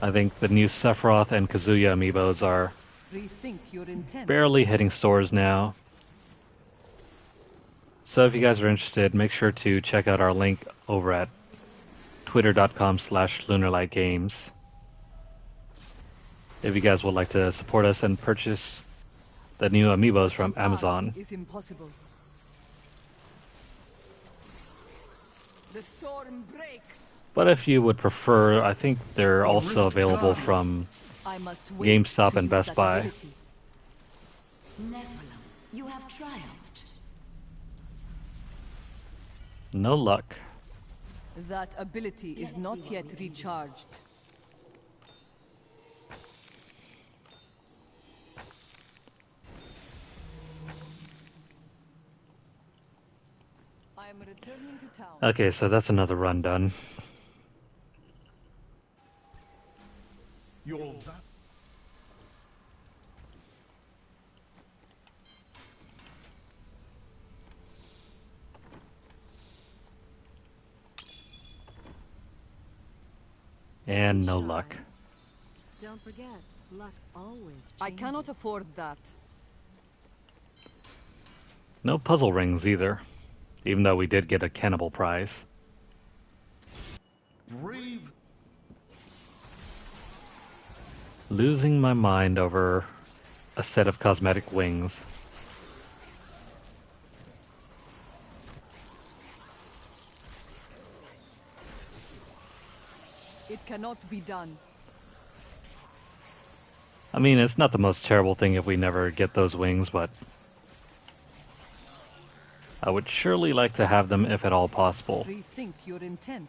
I think the new Sephiroth and Kazuya amiibos are Rethink your intent. barely hitting stores now. So if you guys are interested, make sure to check out our link over at twitter.com/lunarlightgames. If you guys would like to support us and purchase the new amiibos from To ask Amazon. is impossible. The storm breaks. But if you would prefer, I think they're The also Rift available Guardian. from I must wait GameStop to and use Best that Buy. ability. Nephilim, you have triumphed. No luck. That ability is Let's not see what yet we can do. recharged. I am returning to town. Okay, so that's another run done. You're that. And no Shine. luck. Don't forget, luck always changes. I cannot afford that. No puzzle rings either, even though we did get a cannibal prize. Brave. Losing my mind over a set of cosmetic wings. It cannot be done. I mean, it's not the most terrible thing if we never get those wings, but I would surely like to have them if at all possible. Rethink your intent.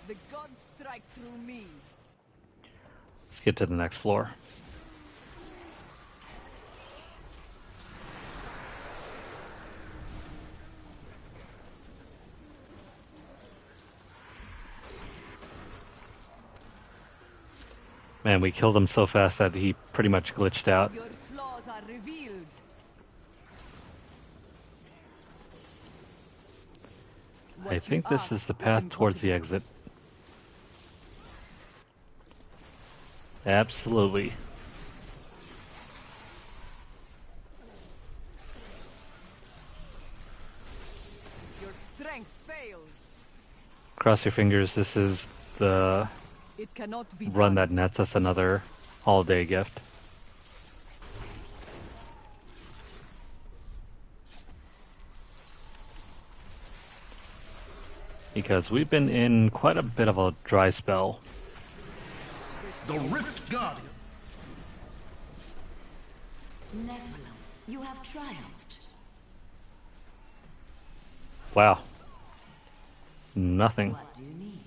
The gods strike through me. Let's get to the next floor. Man, we killed him so fast that he pretty much glitched out. Your flaws are revealed. I What think you this is ask the path towards the impossible. exit. Absolutely. Your strength fails. Cross your fingers, this is the It cannot be run done. that nets us another holiday gift. Because we've been in quite a bit of a dry spell. The Rift Guardian. Nephilim, you have triumphed. Wow. Nothing. What do you need?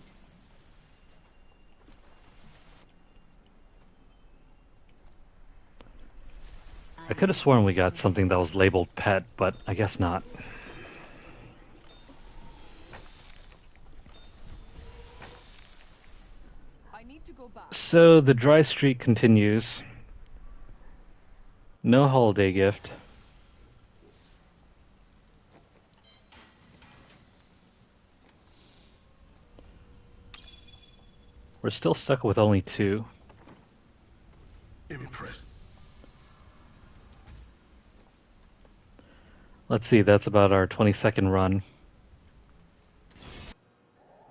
I could have sworn we got something that was labeled pet, but I guess not. I need to go back. So the dry streak continues. No holiday gift. We're still stuck with only 2. Impressed. Let's see, that's about our 22nd run.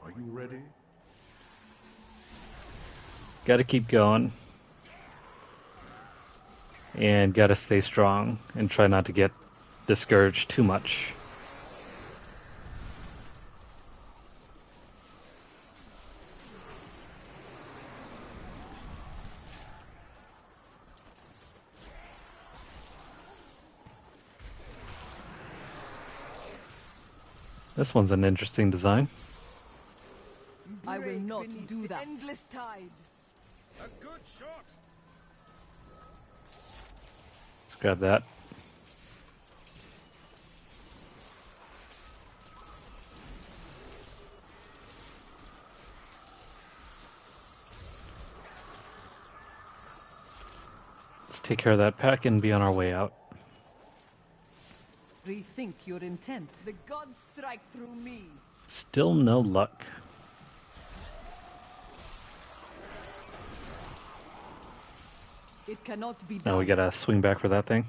Are you ready? Gotta keep going. And gotta stay strong and try not to get discouraged too much. This one's an interesting design. I will Break not beneath do the that. endless tide. A good shot. Let's grab that. Let's take care of that pack and be on our way out. Rethink your intent. The gods strike through me. Still no luck. It cannot be done. Now we gotta swing back for that thing.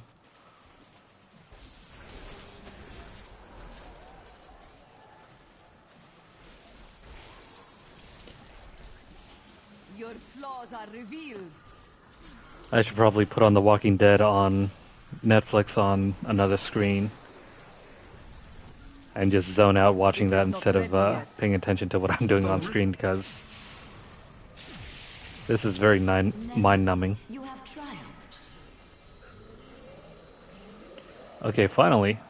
Your flaws are revealed. I should probably put on The Walking Dead on Netflix on another screen and just zone out watching It that is not instead of ready yet. paying attention to what I'm doing on screen, because this is very mind-numbing. You have triumphed. Okay, finally,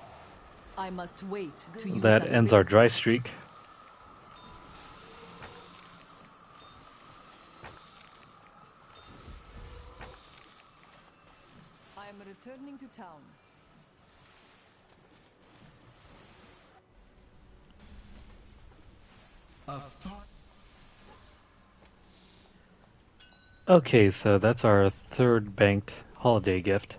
I must wait to use that ends our dry streak. I am returning to town. A thought. Okay, so that's our 3rd banked holiday gift.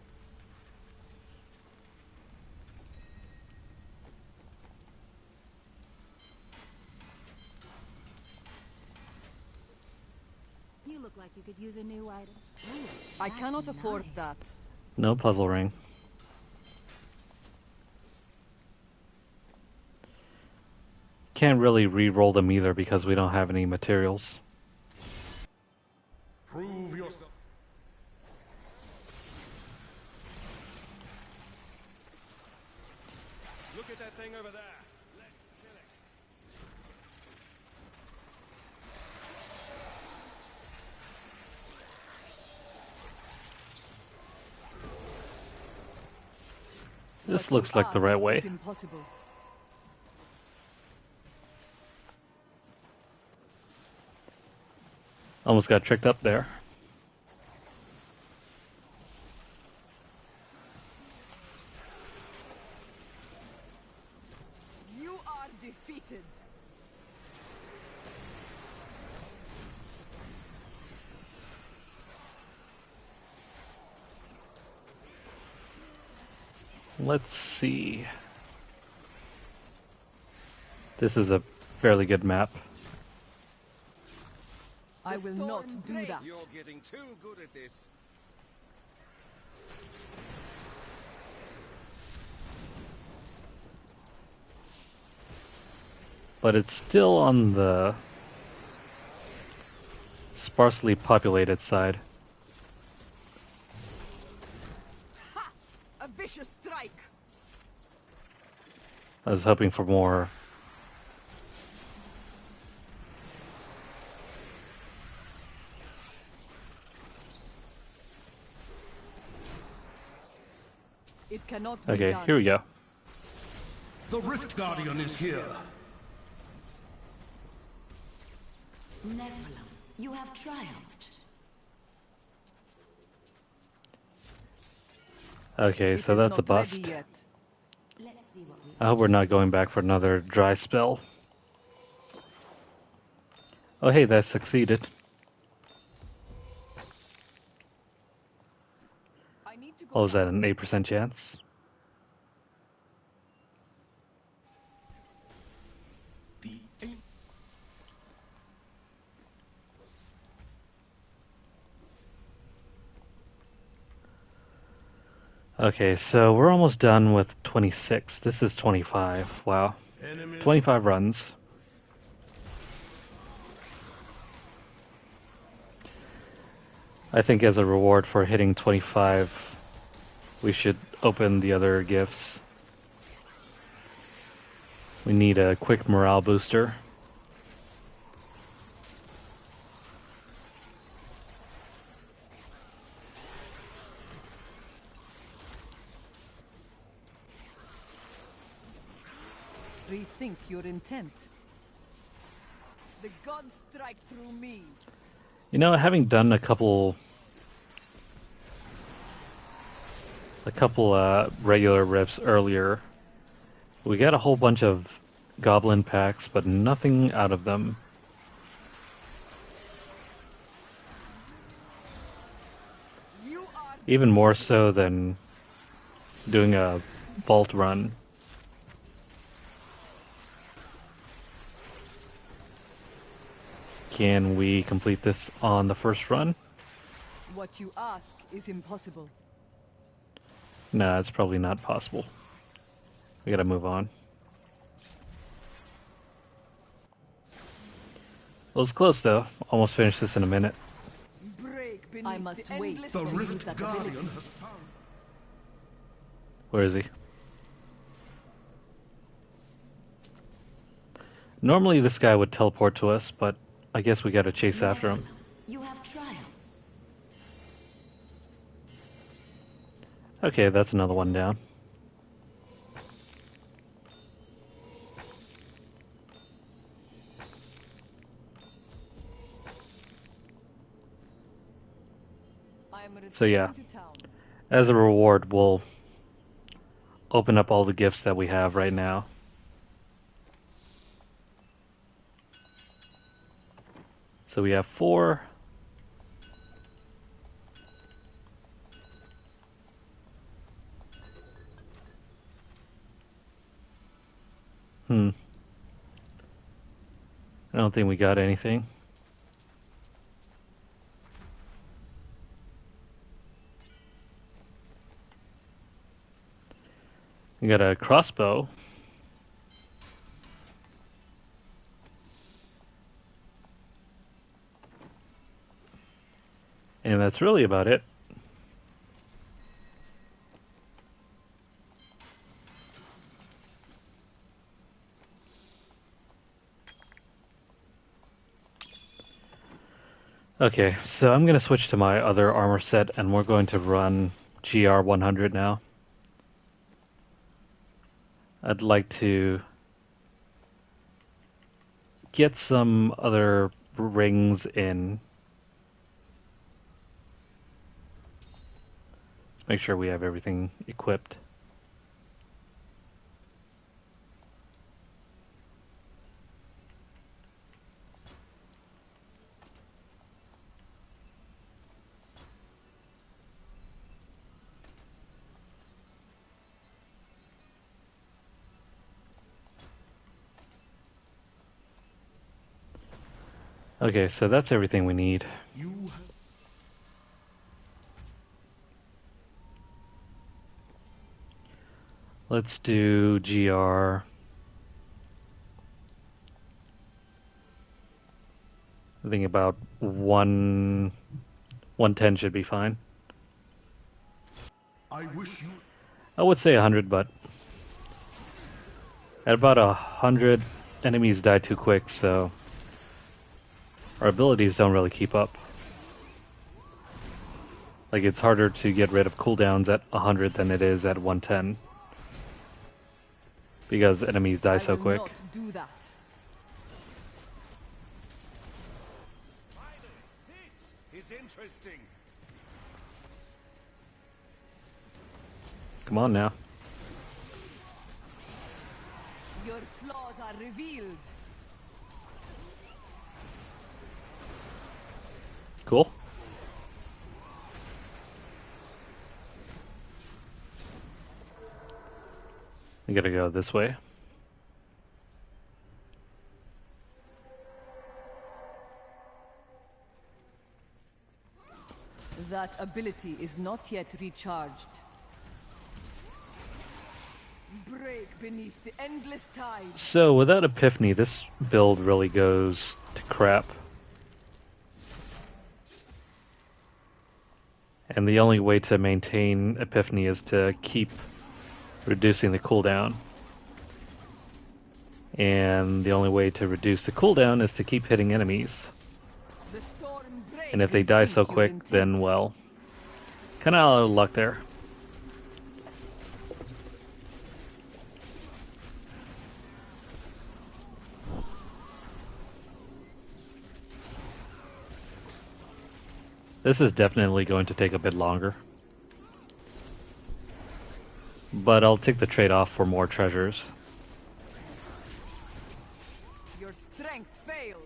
You look like you could use a new item. I That's cannot afford nice. that. No puzzle ring. can't really re-roll them either because we don't have any materials. Prove yourself. Look at that thing over there. Let's kill it. This What looks you like the right ask way. is impossible. Almost got tricked up there. You are defeated. Let's see. This is a fairly good map. I will not do that. You're getting too good at this. But it's still on the sparsely populated side. Ha! A vicious strike. I was hoping for more. It cannot be Okay, done. here we go. The Rift Guardian is here. Nephilim, you have triumphed. Okay, It so is that's a not ready bust. yet. Let's see what we I hope we're not going back for another dry spell. Oh hey, that succeeded. I need to go Oh, is now. that an 8% chance? The ancient. Okay, so we're almost done with 26. This is 25. Wow. Enemies 25 runs. I think as a reward for hitting 25, we should open the other gifts. We need a quick morale booster. Rethink your intent. The gods strike through me. You know, having done a couple regular rifts earlier, we got a whole bunch of goblin packs, but nothing out of them. You are Even more so than doing a vault run. Can we complete this on the first run? what you ask is impossible. Nah, it's probably not possible. We gotta move on. It was close though. Almost finished this in a minute. Break beneath I must the wait. endless The to use Rift that Guardian ability. has found. Where is he? Normally this guy would teleport to us, but I guess we gotta chase after him. You have triumphed. Okay, that's another one down. I am So yeah. returning to town. As a reward, we'll open up all the gifts that we have right now. So we have 4. I don't think we got anything. We got a crossbow. And that's really about it. Okay, so I'm going to switch to my other armor set, and we're going to run GR 100 now. I'd like to get some other rings in. Let's make sure we have everything equipped. Okay, so that's everything we need. You have Let's do GR. I think about 110 should be fine. I wish you I would say 100, but at about 100, enemies die too quick, so our abilities don't really keep up. Like, it's harder to get rid of cooldowns at 100 than it is at 110. Because enemies die so quick. I will not do that. This is interesting. Come on now. Your flaws are revealed. Cool. We gotta go this way. That ability is not yet recharged. Break beneath the endless tide. So, without Epiphany, this build really goes to crap. And the only way to maintain Epiphany is to keep reducing the cooldown. And the only way to reduce the cooldown is to keep hitting enemies. The storm breaks. And if they die so quick, then, well, kinda out of luck there. This is definitely going to take a bit longer. But I'll take the trade-off for more treasures. Your strength fails.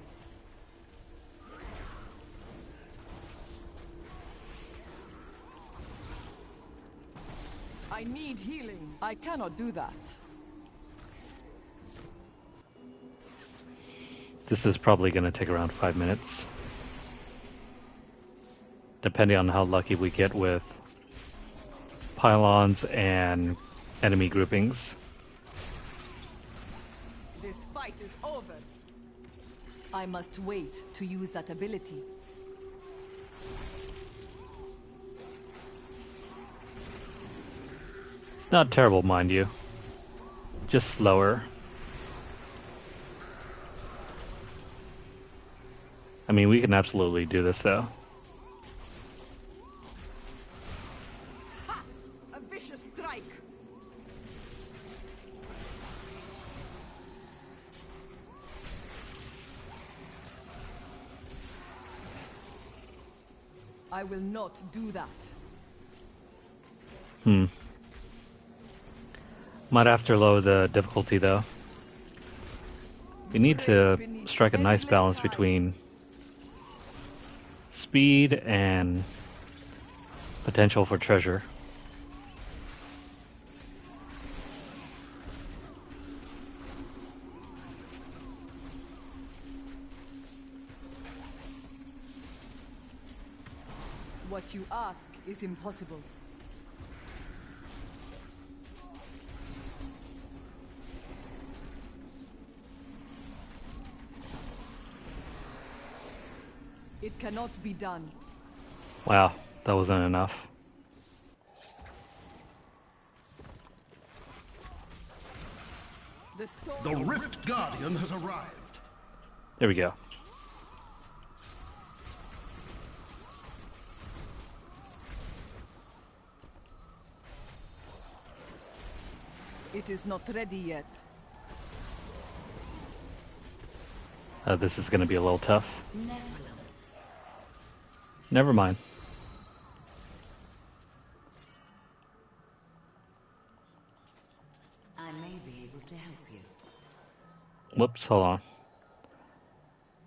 I need healing. I cannot do that. This is probably going to take around 5 minutes. Depending on how lucky we get with pylons and enemy groupings. This fight is over. I must wait to use that ability. It's not terrible, mind you. Just slower. I mean, we can absolutely do this, though. Ha! A vicious strike. I will not do that. Might have to lower the difficulty, though. We need to strike a nice balance between speed and potential for treasure. What you ask is impossible. It cannot be done. Wow, that wasn't enough. The storm. The Rift Guardian has arrived. There we go. It is not ready yet. This is going to be a little tough. Nephilim. Never mind. I may be able to help you. Whoops, hold on.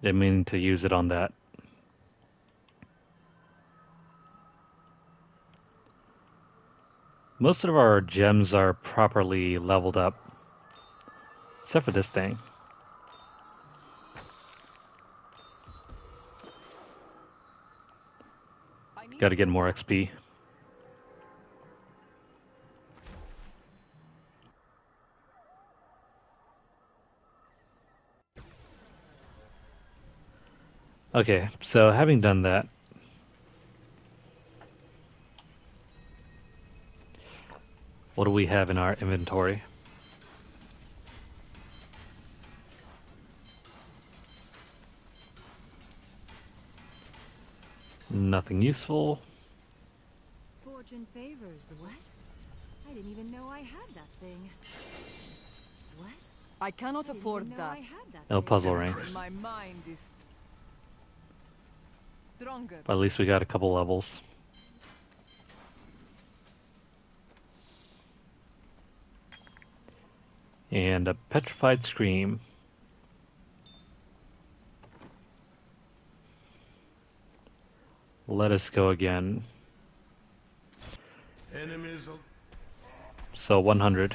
Didn't mean to use it on that. Most of our gems are properly leveled up. Except for this thing. Gotta get more XP. Okay, so having done that, what do we have in our inventory? Nothing useful. Fortune favors the what? I didn't even know I had that thing. What? I cannot Didn't afford even know I that. had that No thing. puzzle ring. My mind is stronger. But at least we got a couple levels. And a petrified scream. Let us go again. Enemies are... So 100.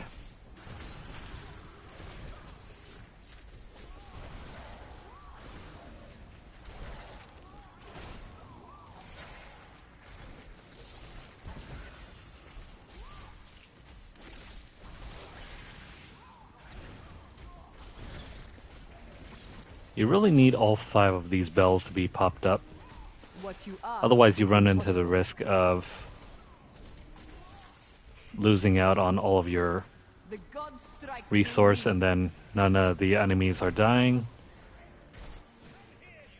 You really need all 5 of these bells to be popped up. What you ask Otherwise you is run into the impossible. risk of losing out on all of your The gods strike resource me. and then none of the enemies are dying.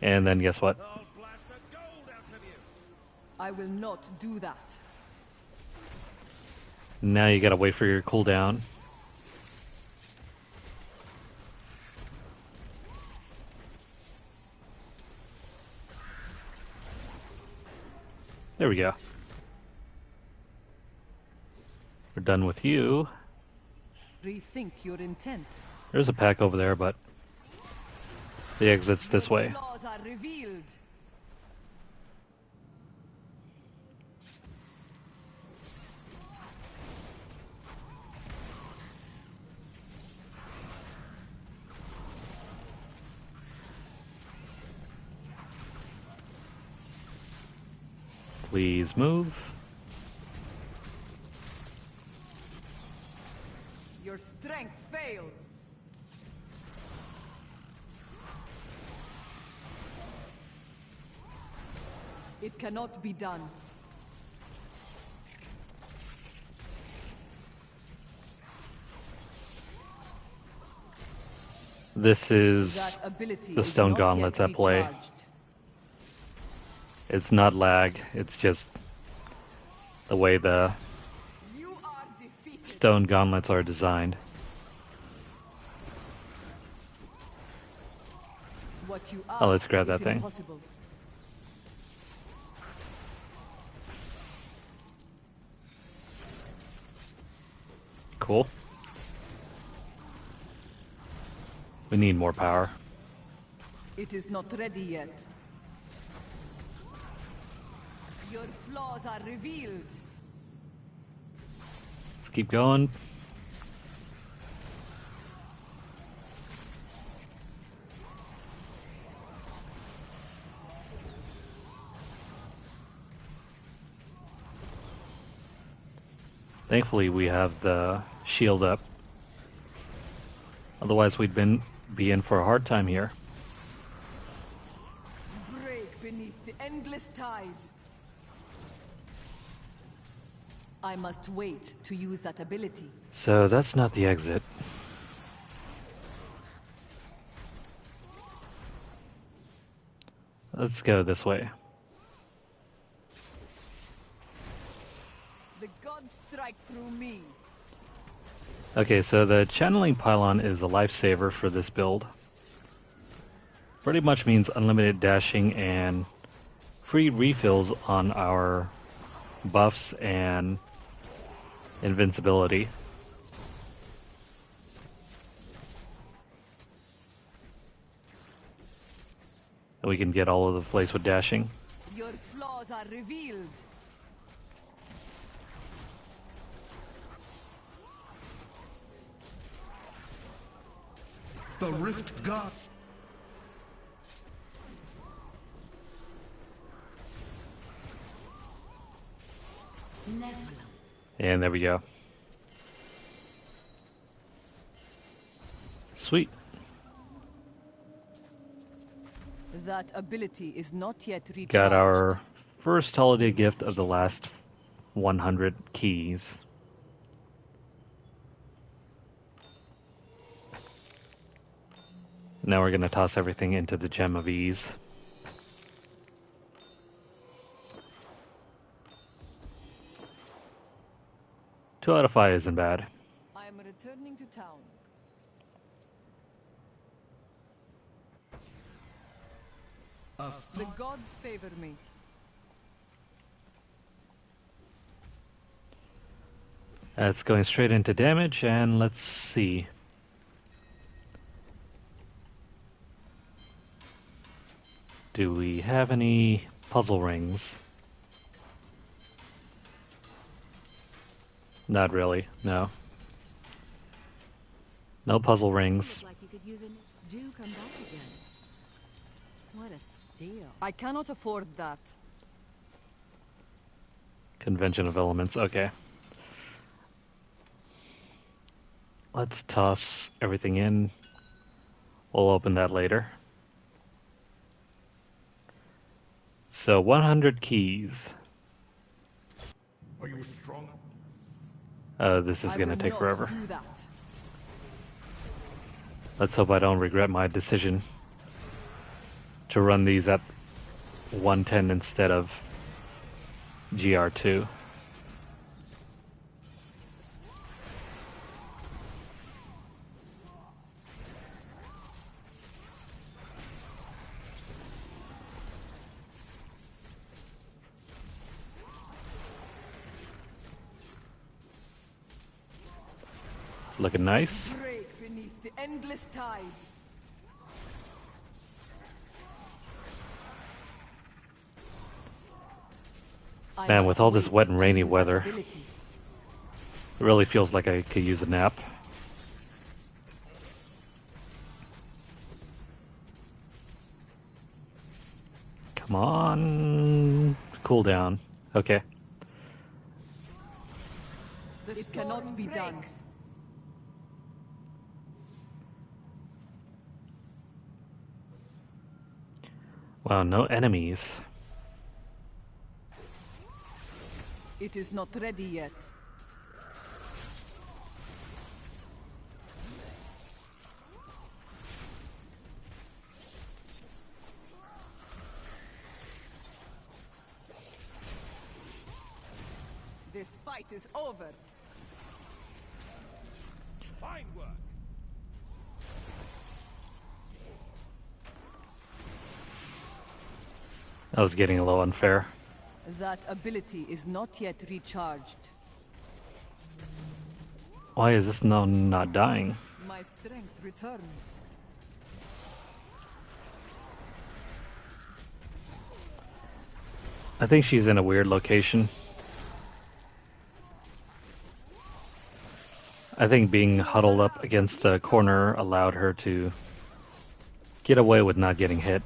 And then guess what? I'll blast the gold out of you. I will not do that. Now you gotta wait for your cooldown. There we go. We're done with you. Rethink your intent. There's a pack over there, but the exit's this way. Flaws are revealed. Please move. Your strength fails. It cannot be done. This is That ability the is stone not gauntlets yet at play. recharged. It's not lag, it's just the way the You are defeated. stone gauntlets are designed. What you Oh, let's ask grab that is thing. impossible. Cool. We need more power. It is not ready yet. Your flaws are revealed. Let's keep going. Thankfully we have the shield up. Otherwise we'd be in for a hard time here. Break beneath the endless tide. I must wait to use that ability. So that's not the exit. Let's go this way. The gods strike through me. Okay, so the channeling pylon is a lifesaver for this build. Pretty much means unlimited dashing and free refills on our buffs and invincibility. And we can get all over the place with dashing. Your flaws are revealed. The Rift God. Nephilim. And there we go. Sweet. That ability is not yet recharged. Got our first holiday gift of the last 100 keys. Now we're going to toss everything into the Gem of Ease. Two out of 5 isn't bad. I am returning to town. The gods favor me. That's going straight into damage, and let's see. Do we have any puzzle rings? Not really, no. No puzzle rings. Look like you could use a do come back again. What a steal. I cannot afford that. Convention of Elements, okay. Let's toss everything in. We'll open that later. So 100 keys. Are you strong? This is I going to will take not forever. do that. Let's hope I don't regret my decision to run these at 110 instead of GR2. It's looking nice. Break beneath the endless tide. I Man, must with all this wait wet and to rainy use that weather, ability. it really feels like I could use a nap. Come on. Cool down. Okay. It cannot be done. Wow, no enemies. It is not ready yet. This fight is over. Fine work. That was getting a little unfair. That ability is not yet recharged. Why is this no not dying? My strength returns. I think she's in a weird location. I think being huddled up against the corner allowed her to get away with not getting hit.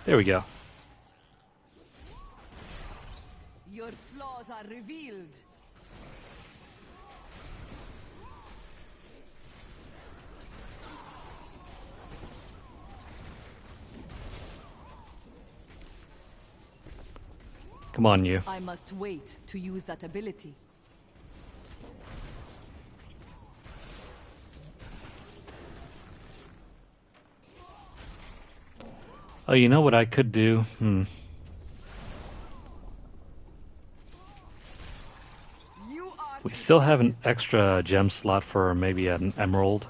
There we go. Your flaws are revealed. Come on, you. I must wait to use that ability. Oh, you know what I could do? You are We still have defeated. an extra gem slot for maybe an emerald.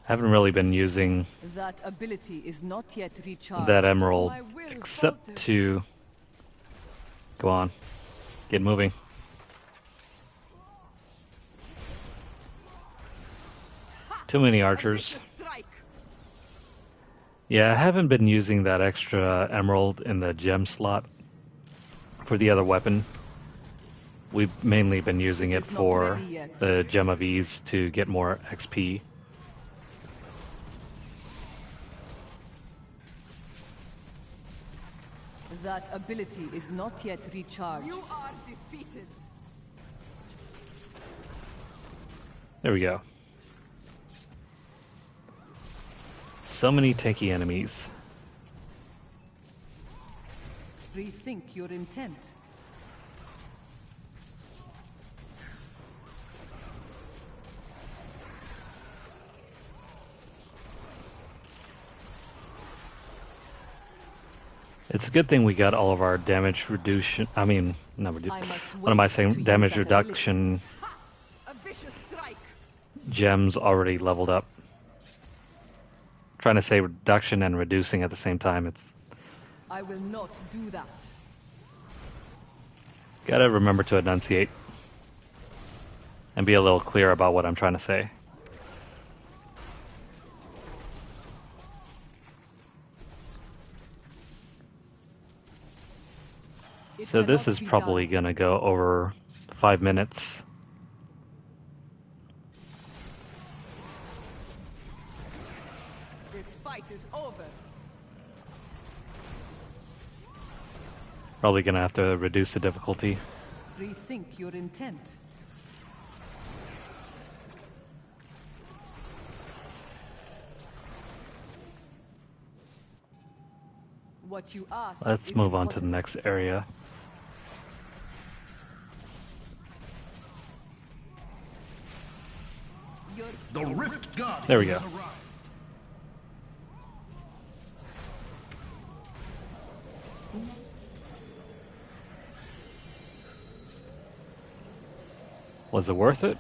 Haven't really been using That ability is not yet recharged. that emerald My will except falters. to... Go on. Get moving. Too many A archers. vicious strike. Yeah, I haven't been using that extra emerald in the gem slot for the other weapon. We've mainly been using It it is not for ready yet. the Gem of Ease to get more XP. That ability is not yet recharged. You are defeated. There we go. So many tanky enemies. Rethink your intent. It's a good thing we got all of our damage reduction. I mean, not redu- I must What am I wait to saying? use Damage that reduction A vicious strike. gems already leveled up. Trying to say reduction and reducing at the same time. It's I will not do that. gotta remember to enunciate and be a little clear about what I'm trying to say. It So this cannot is be probably done. gonna go over 5 minutes. This fight is over. Probably gonna have to reduce the difficulty. Rethink your intent. What you ask Let's is move on to the impossible. next area. Your The Rift God There we go. has arrived. Was it worth it? It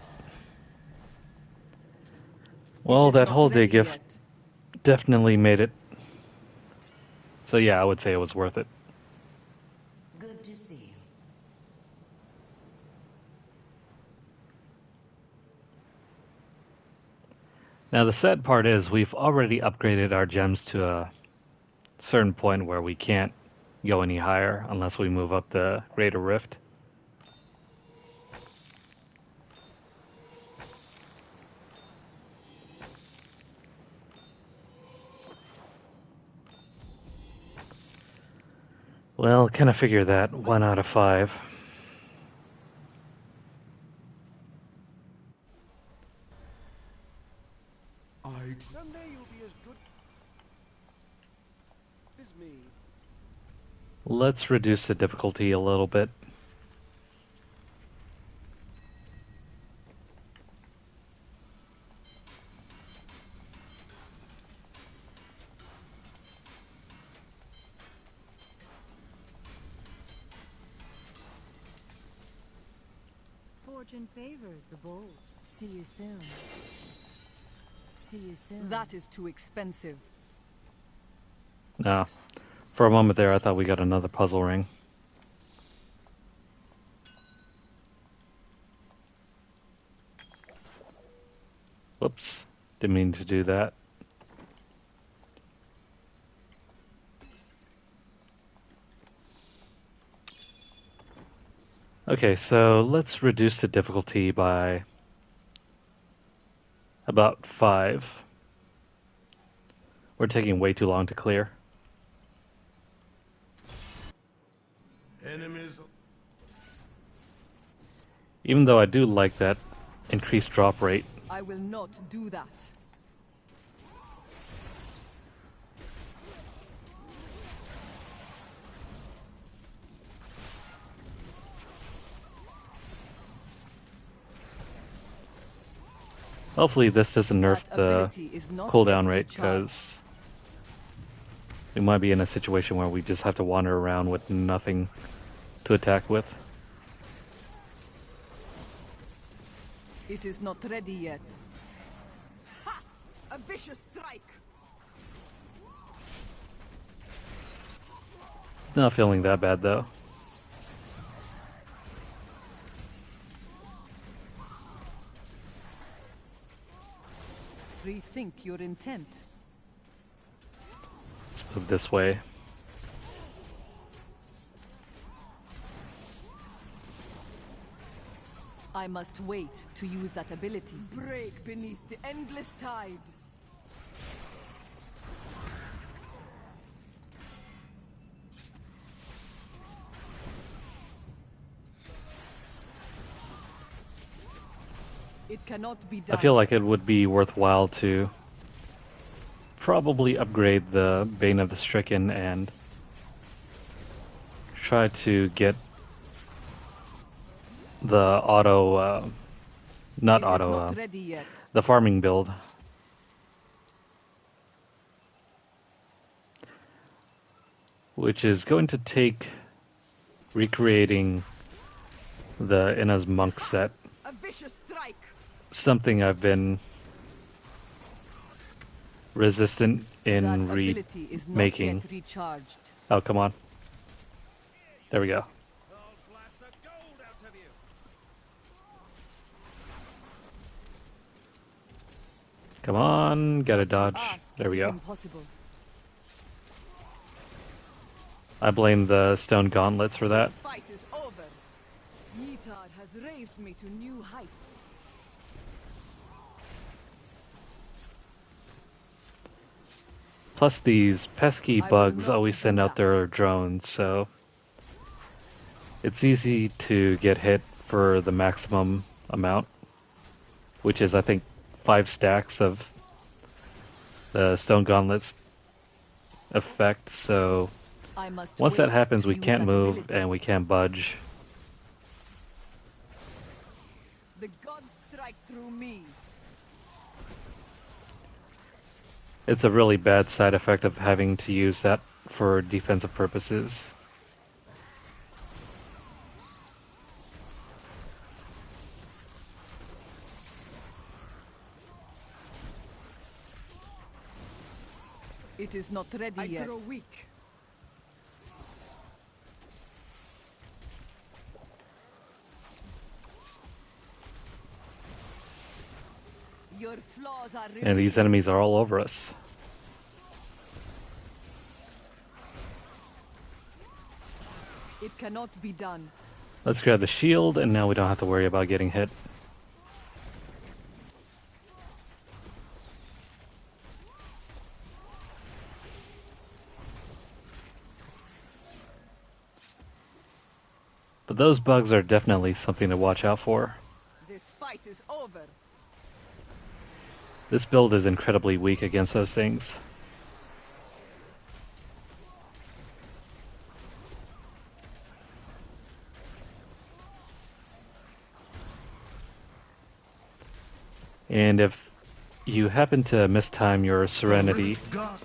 Well, is that not holiday ready gift yet. definitely made it. So yeah, I would say it was worth it. Good to see you. Now the sad part is we've already upgraded our gems to a certain point where we can't go any higher unless we move up the Greater Rift. Well, kind of figure that 1 out of 5. Someday you'll be as good as me. Let's reduce the difficulty a little bit. Fortune favors the bold. See you soon. See you soon. That is too expensive. No. For a moment there, I thought we got another puzzle ring. Whoops. Didn't mean to do that. Okay, so let's reduce the difficulty by about 5. We're taking way too long to clear. Enemies. Even though I do like that increased drop rate. I will not do that. Hopefully this doesn't nerf That the ability is not cooldown yet rate, recharged. because we might be in a situation where we just have to wander around with nothing to attack with. It is not ready yet. Ha! A vicious strike! Not feeling that bad though. Rethink your intent. Let's move this way. I must wait to use that ability. Break beneath the endless tide. It cannot be done. I feel like it would be worthwhile to probably upgrade the Bane of the Stricken and try to get the auto, not It is auto, not ready yet. the farming build. Which is going to take recreating the Inna's Monk set. A vicious strike. Something I've been resistant in That ability is not remaking. yet recharged. Oh, come on. There we go. I'll blast the gold out of you. Come on, gotta dodge. Ask There we is go. impossible. I blame the stone gauntlets for that. This fight is over. Yetard has raised me to new heights. Plus these pesky I will bugs not always do send out that. their drones, so it's easy to get hit for the maximum amount, which is I think 5 stacks of the stone gauntlets effect, so I must once that wait happens to we use can't that move ability. and we can't budge. The gods strike through me. It's a really bad side effect of having to use that for defensive purposes. It is not ready yet. grow weak. Your flaws are And these enemies are all over us. It cannot be done. Let's grab the shield, and now we don't have to worry about getting hit. But those bugs are definitely something to watch out for. This fight is over. This build is incredibly weak against those things. And if you happen to mistime your Serenity, God.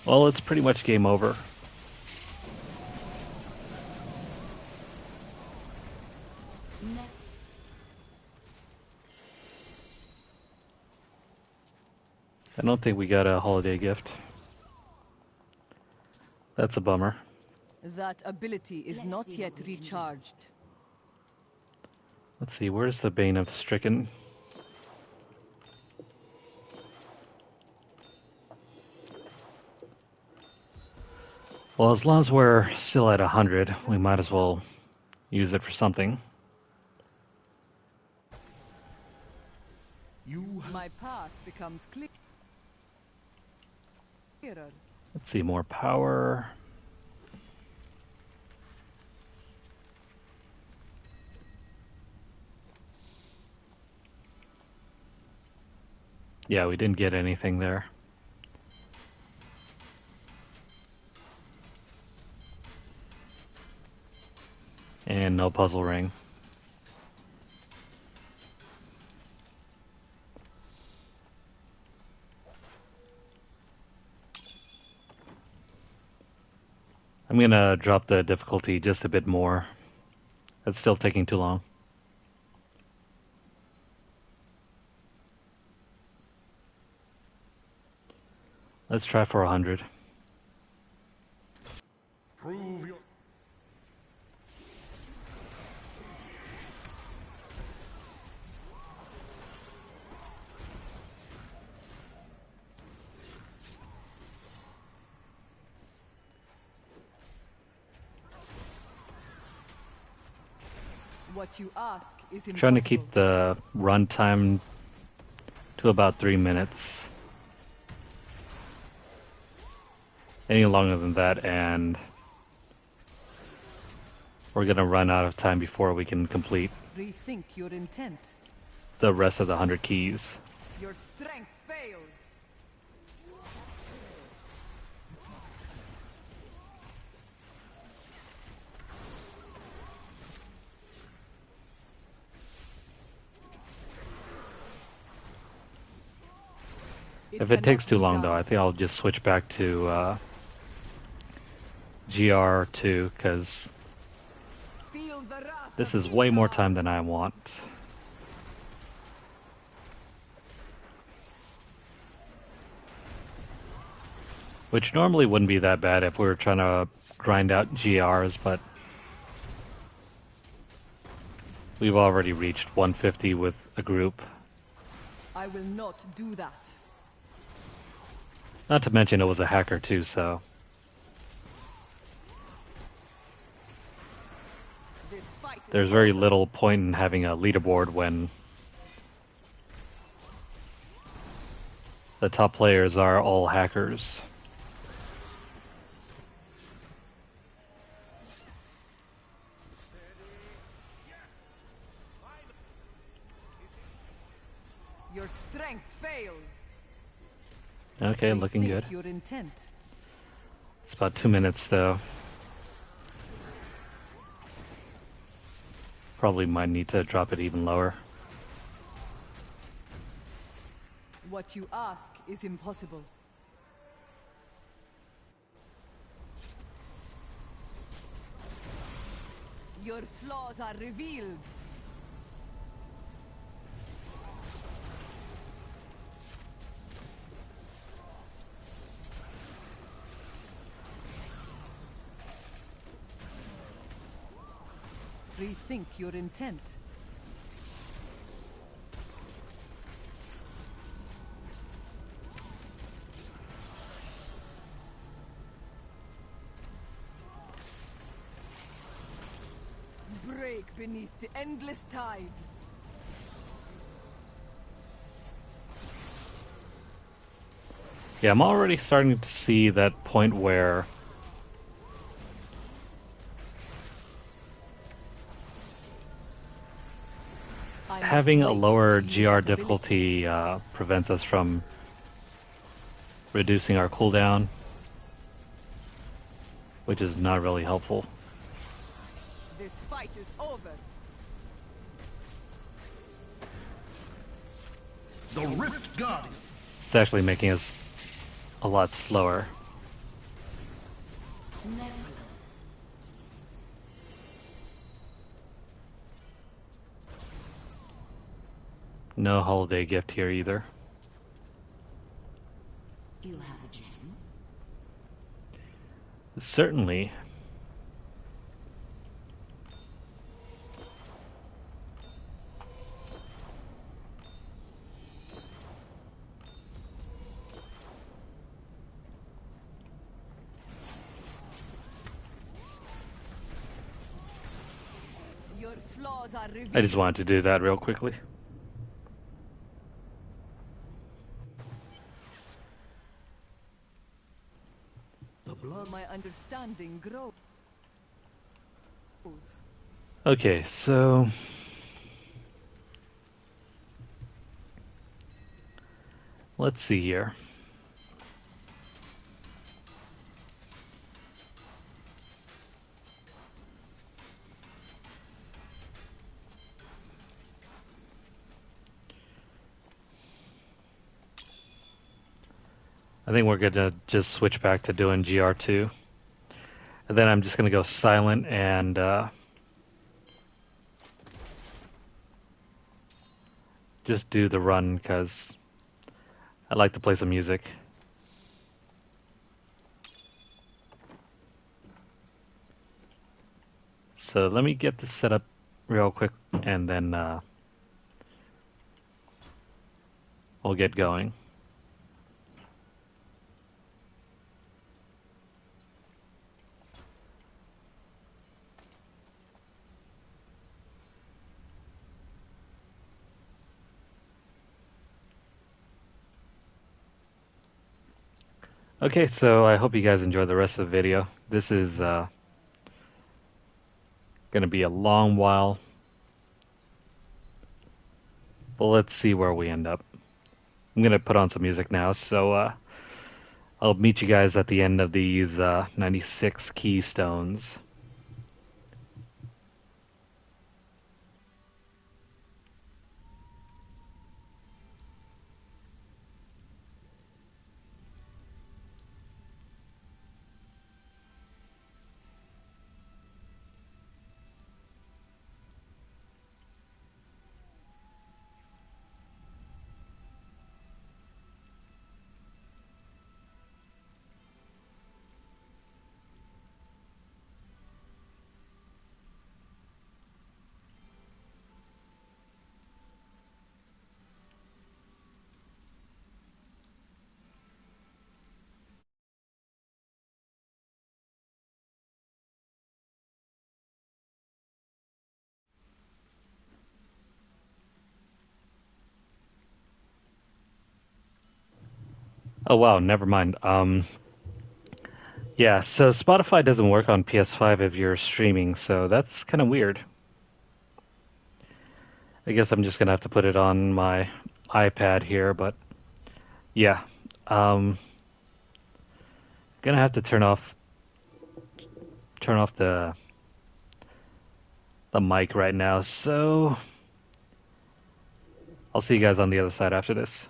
well, it's pretty much game over. I don't think we got a holiday gift. That's a bummer. That ability is not yet recharged. Let's see, where's the Bane of the Stricken? Well, as long as we're still at 100, we might as well use it for something. You My path becomes clearer. Let's see, more power. Yeah, we didn't get anything there. And no puzzle ring. I'm gonna drop the difficulty just a bit more. It's still taking too long. Let's try for 100. Prove your... What you ask is impossible. Trying to keep the run time to about 3 minutes. Any longer than that, and we're gonna run out of time before we can complete Rethink your intent. the rest of the 100 keys. Your strength fails. If it takes cannot too be long, done. though, I think I'll just switch back to GR2, because Feel the wrath this of is way more Utah. time than I want. Which normally wouldn't be that bad if we were trying to grind out GRs, but we've already reached 150 with a group. I will not do that. Not to mention it was a hacker too, so This fight is there's very over. little point in having a leaderboard when the top players are all hackers. Your strength fails. Okay, looking Rethink good. Your intent. It's about 2 minutes though. Probably might need to drop it even lower. What you ask is impossible. Your flaws are revealed. Rethink your intent. Break beneath the endless tide. Yeah, I'm already starting to see that point where I must having a wait lower to use GR that ability. difficulty prevents us from reducing our cooldown, which is not really helpful. This fight is over. The Rift Guardian. It's actually making us a lot slower. Never. No holiday gift here either. You have a gem? Certainly. Your flaws are revealed. I just wanted to do that real quickly. The blood. My understanding grows. Okay, so let's see here. I think we're gonna just switch back to doing GR2. And then I'm just gonna go silent and just do the run because I like to play some music. So let me get this set up real quick and then we'll get going. Okay, so I hope you guys enjoy the rest of the video. This is going to be a long while, but let's see where we end up. I'm going to put on some music now, so I'll meet you guys at the end of these 96 keystones. Oh wow, never mind. Yeah, so Spotify doesn't work on PS5 if you're streaming, so that's kind of weird. I guess I'm just gonna have to put it on my iPad here, but yeah, um, gonna have to turn off the mic right now. So I'll see you guys on the other side after this.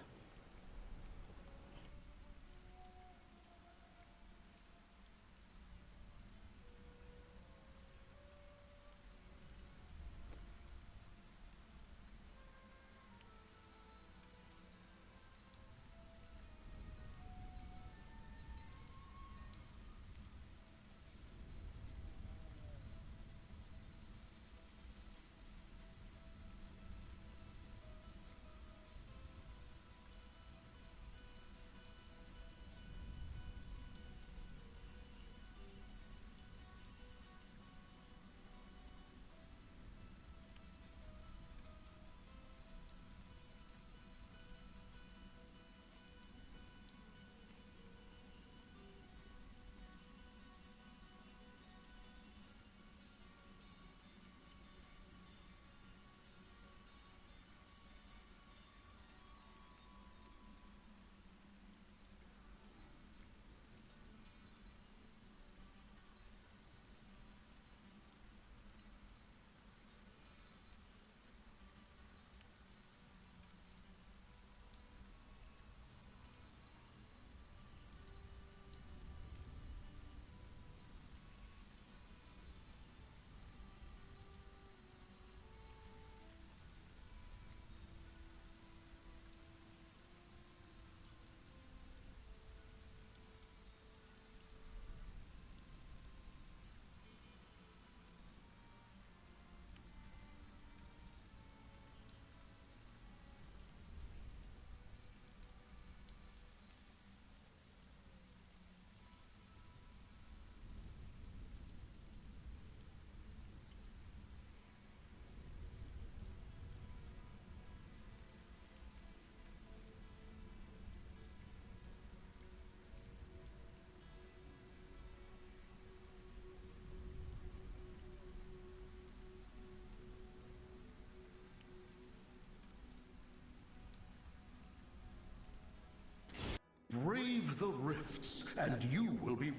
Brave the rifts, and you will be...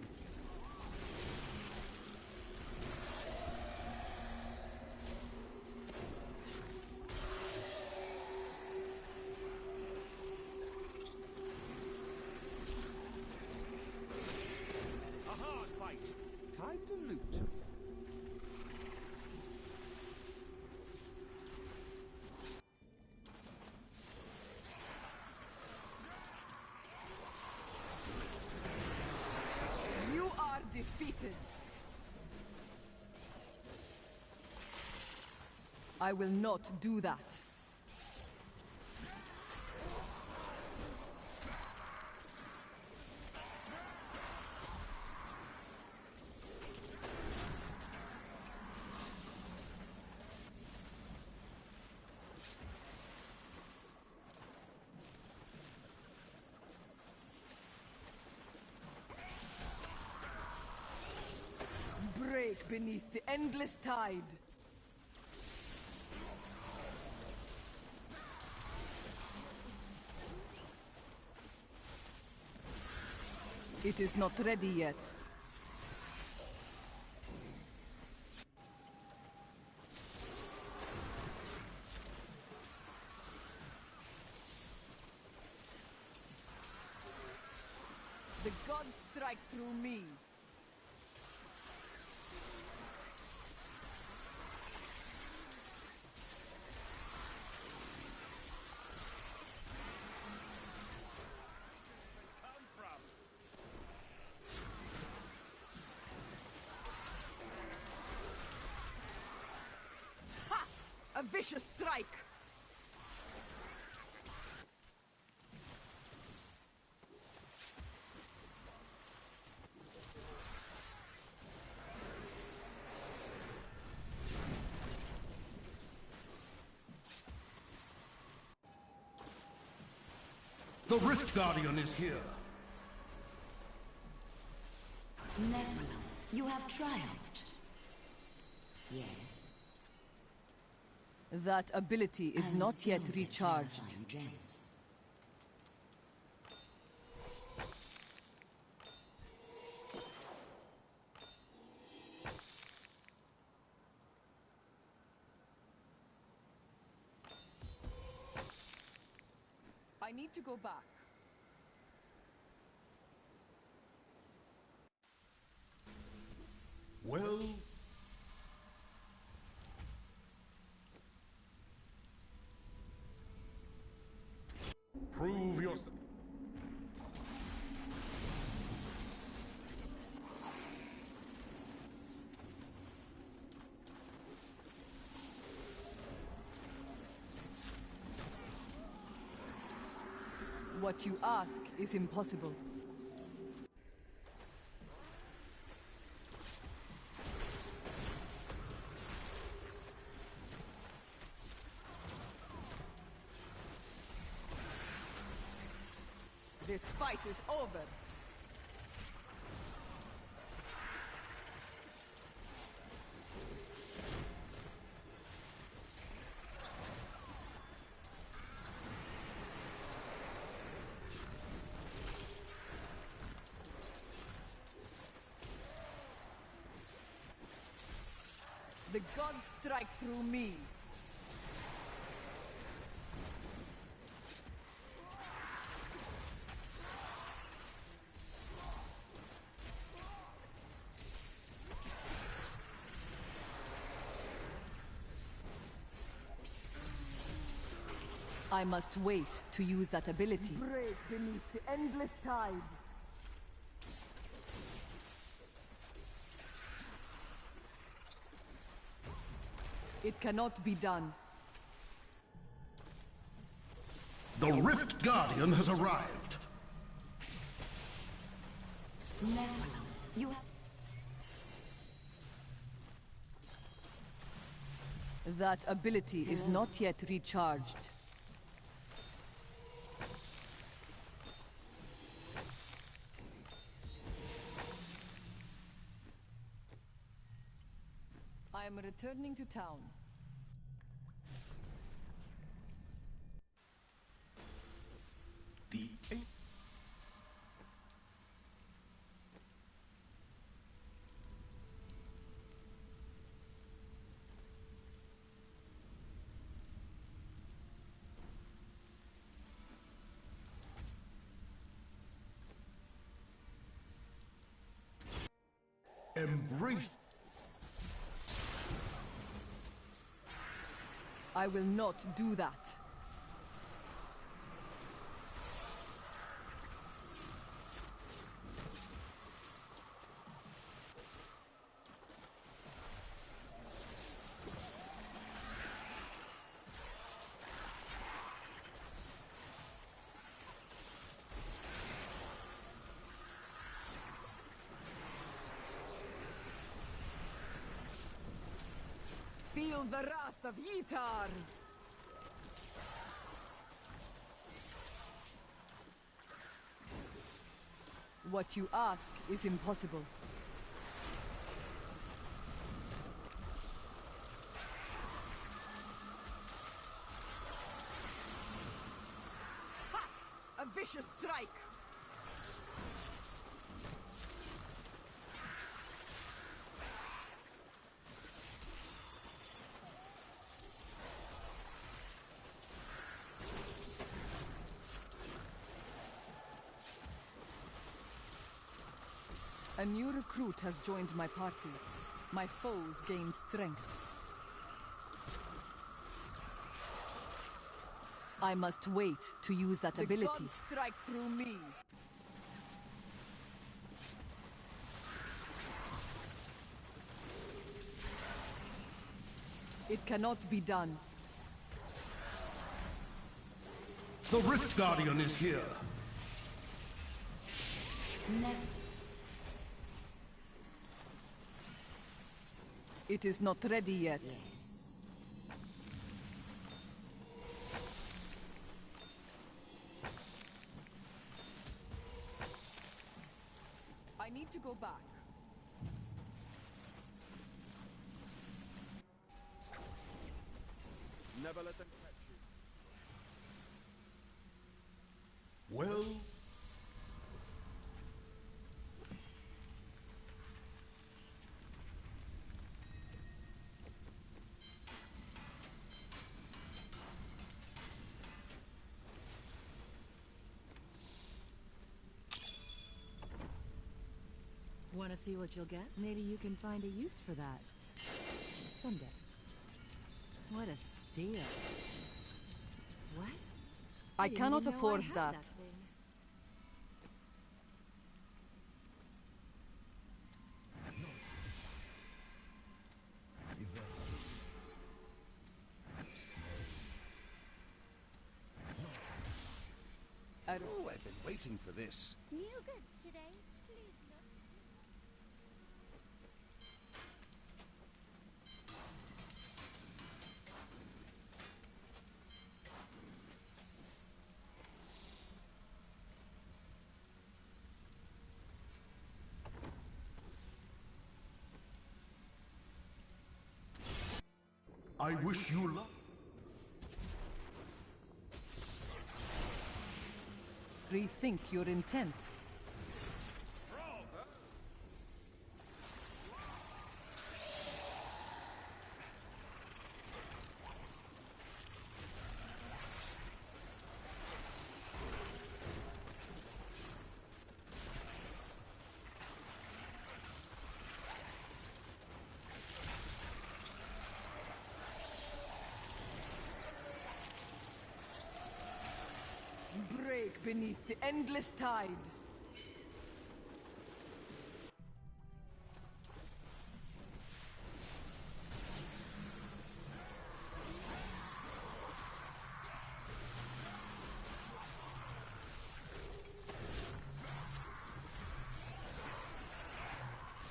A hard fight. Time to I will not do that. Break beneath the endless tide. It is not ready yet. The gods strike through me. Ha! A vicious strike! The Rift Guardian is here. Nephilim, you have triumphed. Yes. That ability is And not yet silver recharged. clarifying gems. I need to go back. Well, prove yourself. What you ask is impossible. This fight is over. The gods strike through me. I must wait to use that ability. Break beneath the endless tide. It cannot be done. The Rift Guardian has arrived. Nephilim, you have... That ability is not yet recharged. I am returning to town. The embrace. I will not do that. Feel the wrath of Yitar! What you ask is impossible. Ha! A vicious strike! A new recruit has joined my party. My foes gain strength. I must wait to use that ability. The gods strike through me. It cannot be done. The Rift Guardian is here. Never. It is not ready yet. Yes. I need to go back. Never let them catch you. Well, Want to see what you'll get? Maybe you can find a use for that. Someday. What a steal. What? I didn't cannot even know afford I had that. thing. oh, I've been waiting for this. New goods today. Please look. I wish you luck. Rethink your intent. Break beneath the endless tide.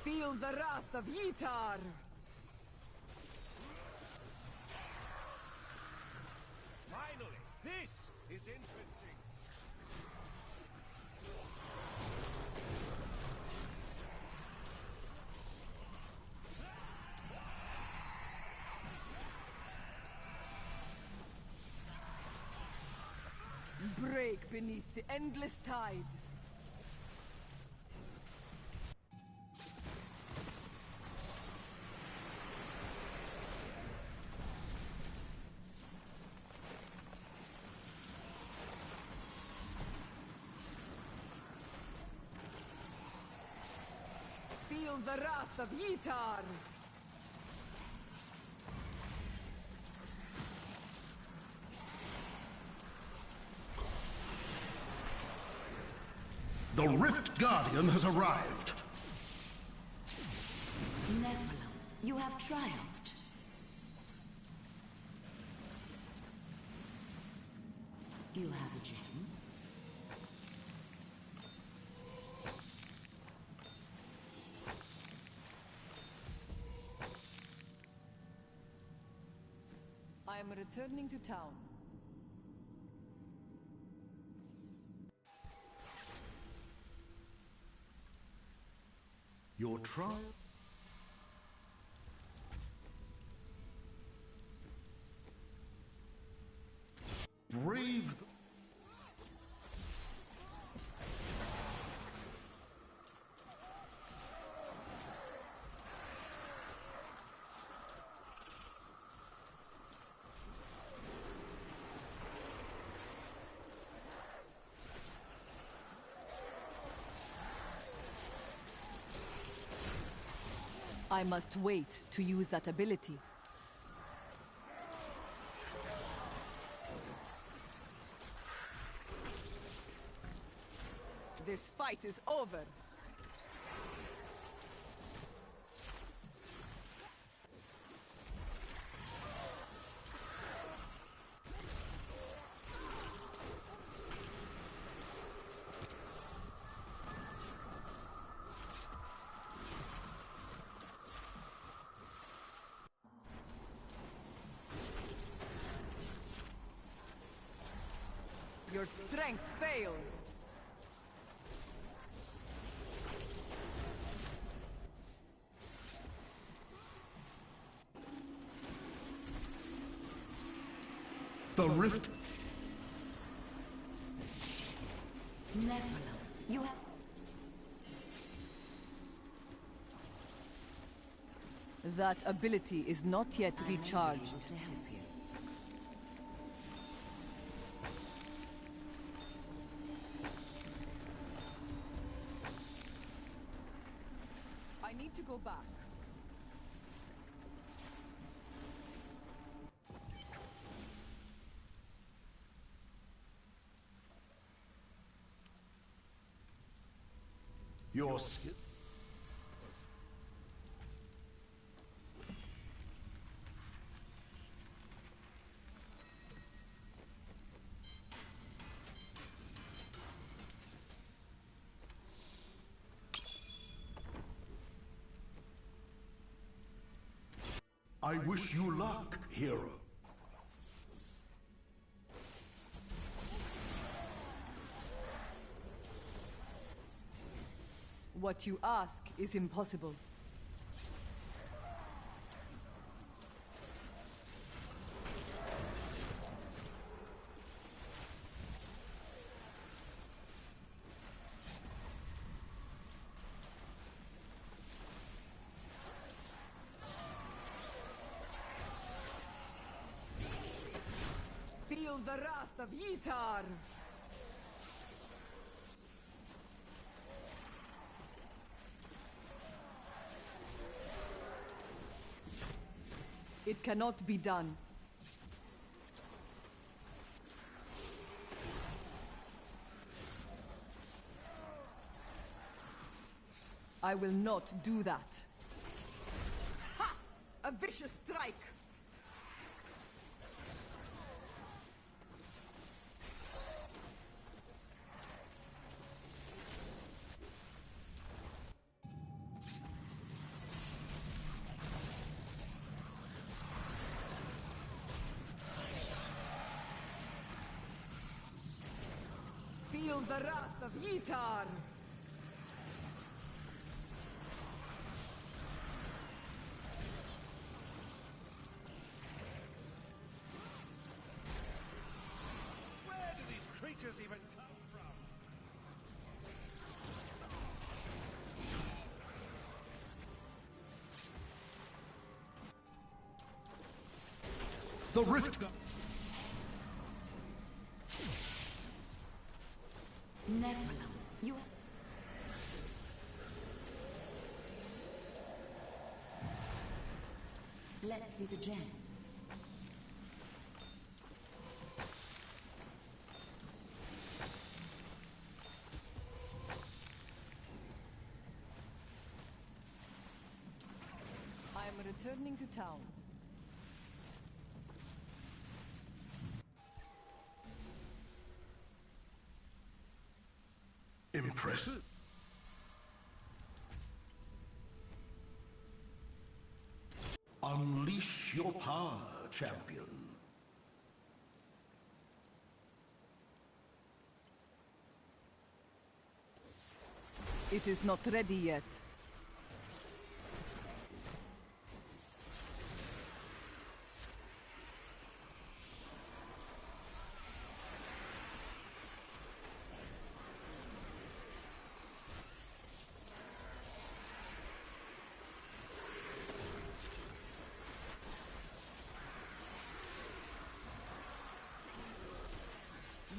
Feel the wrath of Yitar! Finally, this is interesting. Break beneath the endless tide. Feel the wrath of Yitar! The Rift Guardian has arrived. Nephilim, you have triumphed. You have a gem. I am returning to town. Your trial. Brave. I must wait to use that ability. This fight is over. Your strength fails. The rift. Nephilim, you have... That ability is not yet I may be recharged. able to help you. I need to go back. Your skill. I wish you luck, hero. What you ask is impossible. Feel the wrath of Yitar! It cannot be done. I will not do that. Ha! A vicious strike! Feel the wrath of Yitar! Where do these creatures even come from? The rift. Nephilim, you... Let's see the gem. I am returning to town. Impressive. Unleash your power, champion. It is not ready yet.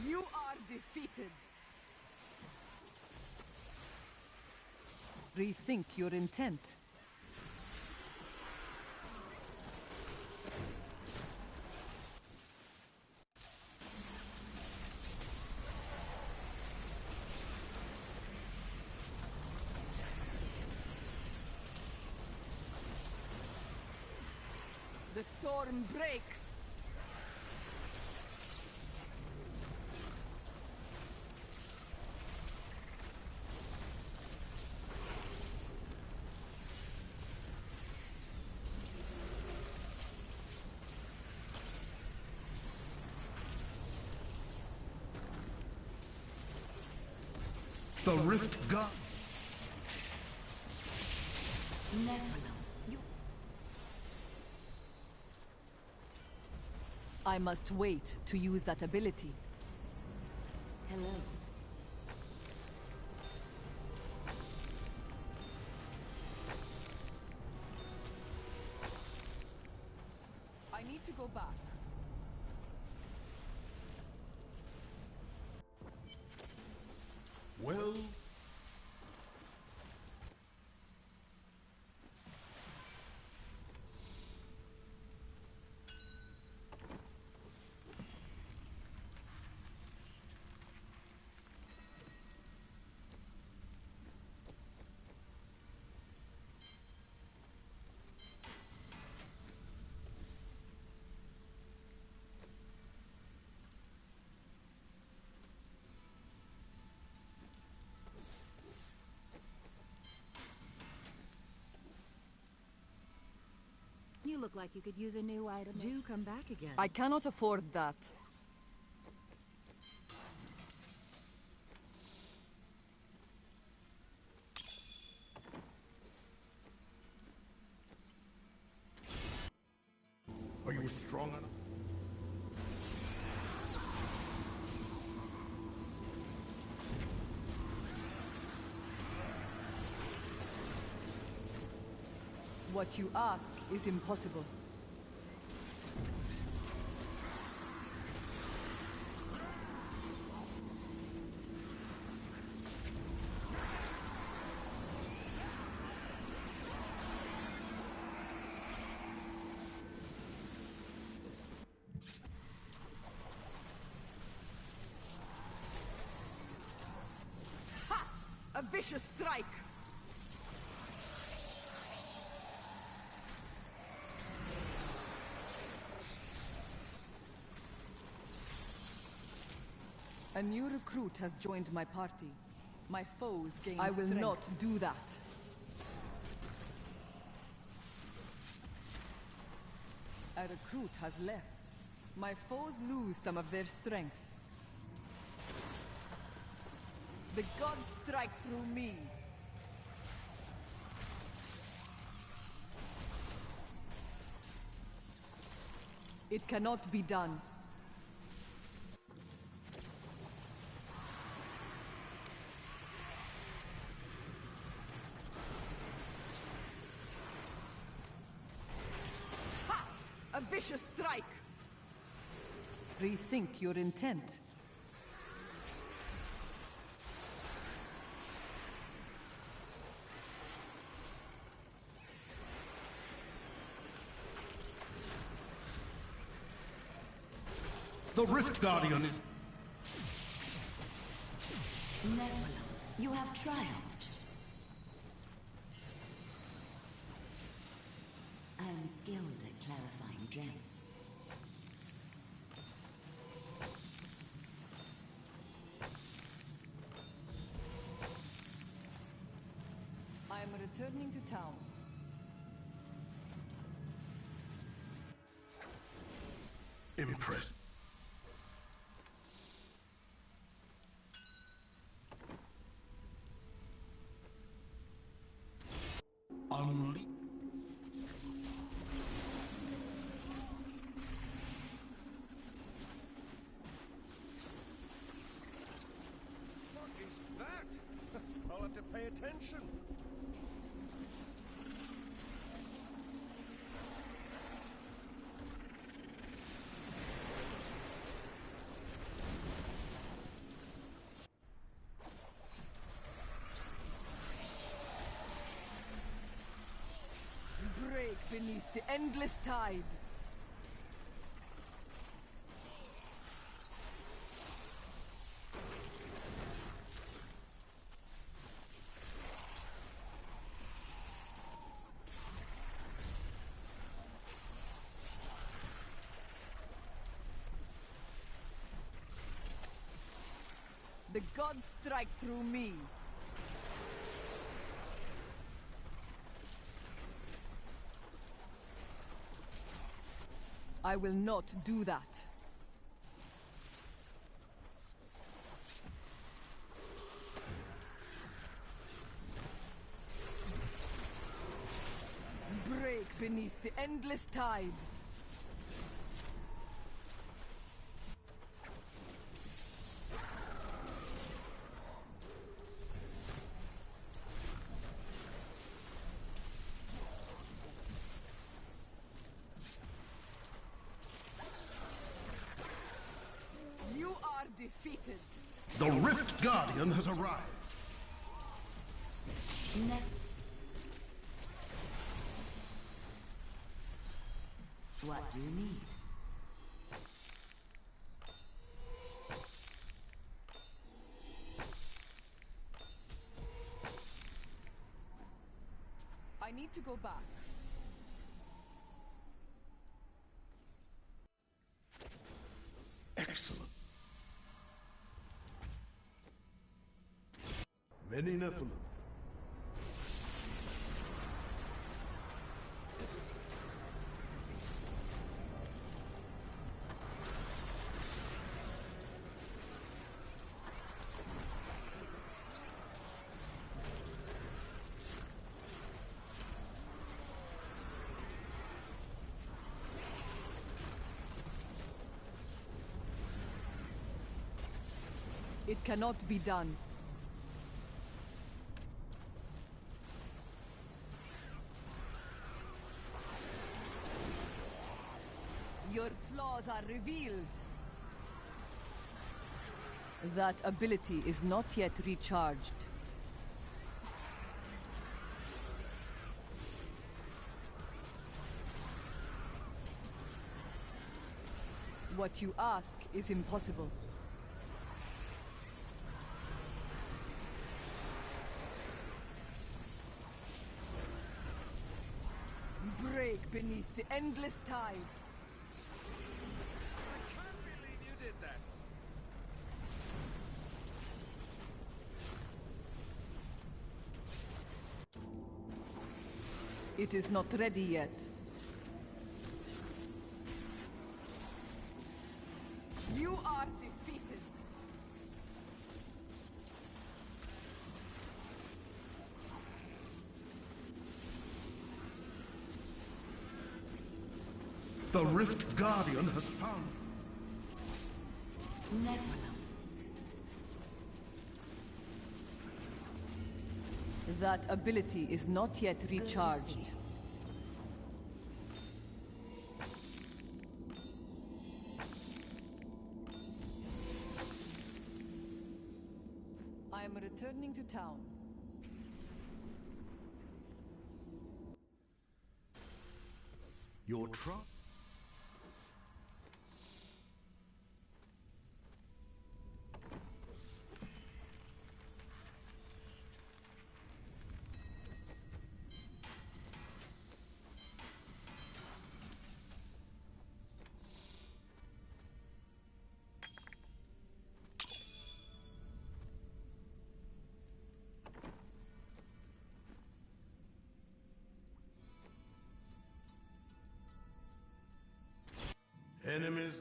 You are defeated. Rethink your intent. The storm breaks. The Rift God. Nephilim, you I must wait to use that ability. hello. I need to go back. Well, You look like you could use a new item. Do come back again. I cannot afford that. are you strong enough? What you ask is impossible. Ha! A vicious strike! A new recruit has joined my party. My foes gain I will not do that. A recruit has left. My foes lose some of their strength. The gods strike through me. It cannot be done. A vicious strike! Rethink your intent. The Rift Guardian is... Nephilim, you have triumphed. I am skilled at clarifying gems. I am returning to town. impressed. I'll have to pay attention. Break beneath the endless tide. The gods strike through me. I will not do that. Break beneath the endless tide. You are defeated. The Rift Guardian has arrived. What do you need? I need to go back. Excellent. Many Nephilim. It cannot be done. Your flaws are revealed. That ability is not yet recharged. What you ask is impossible. Break beneath the endless tide. I can't believe you did that. It is not ready yet. You are defeated. The Rift Guardian has found. Nephilim. That ability is not yet recharged. I am returning to town. Your trust. Enemies.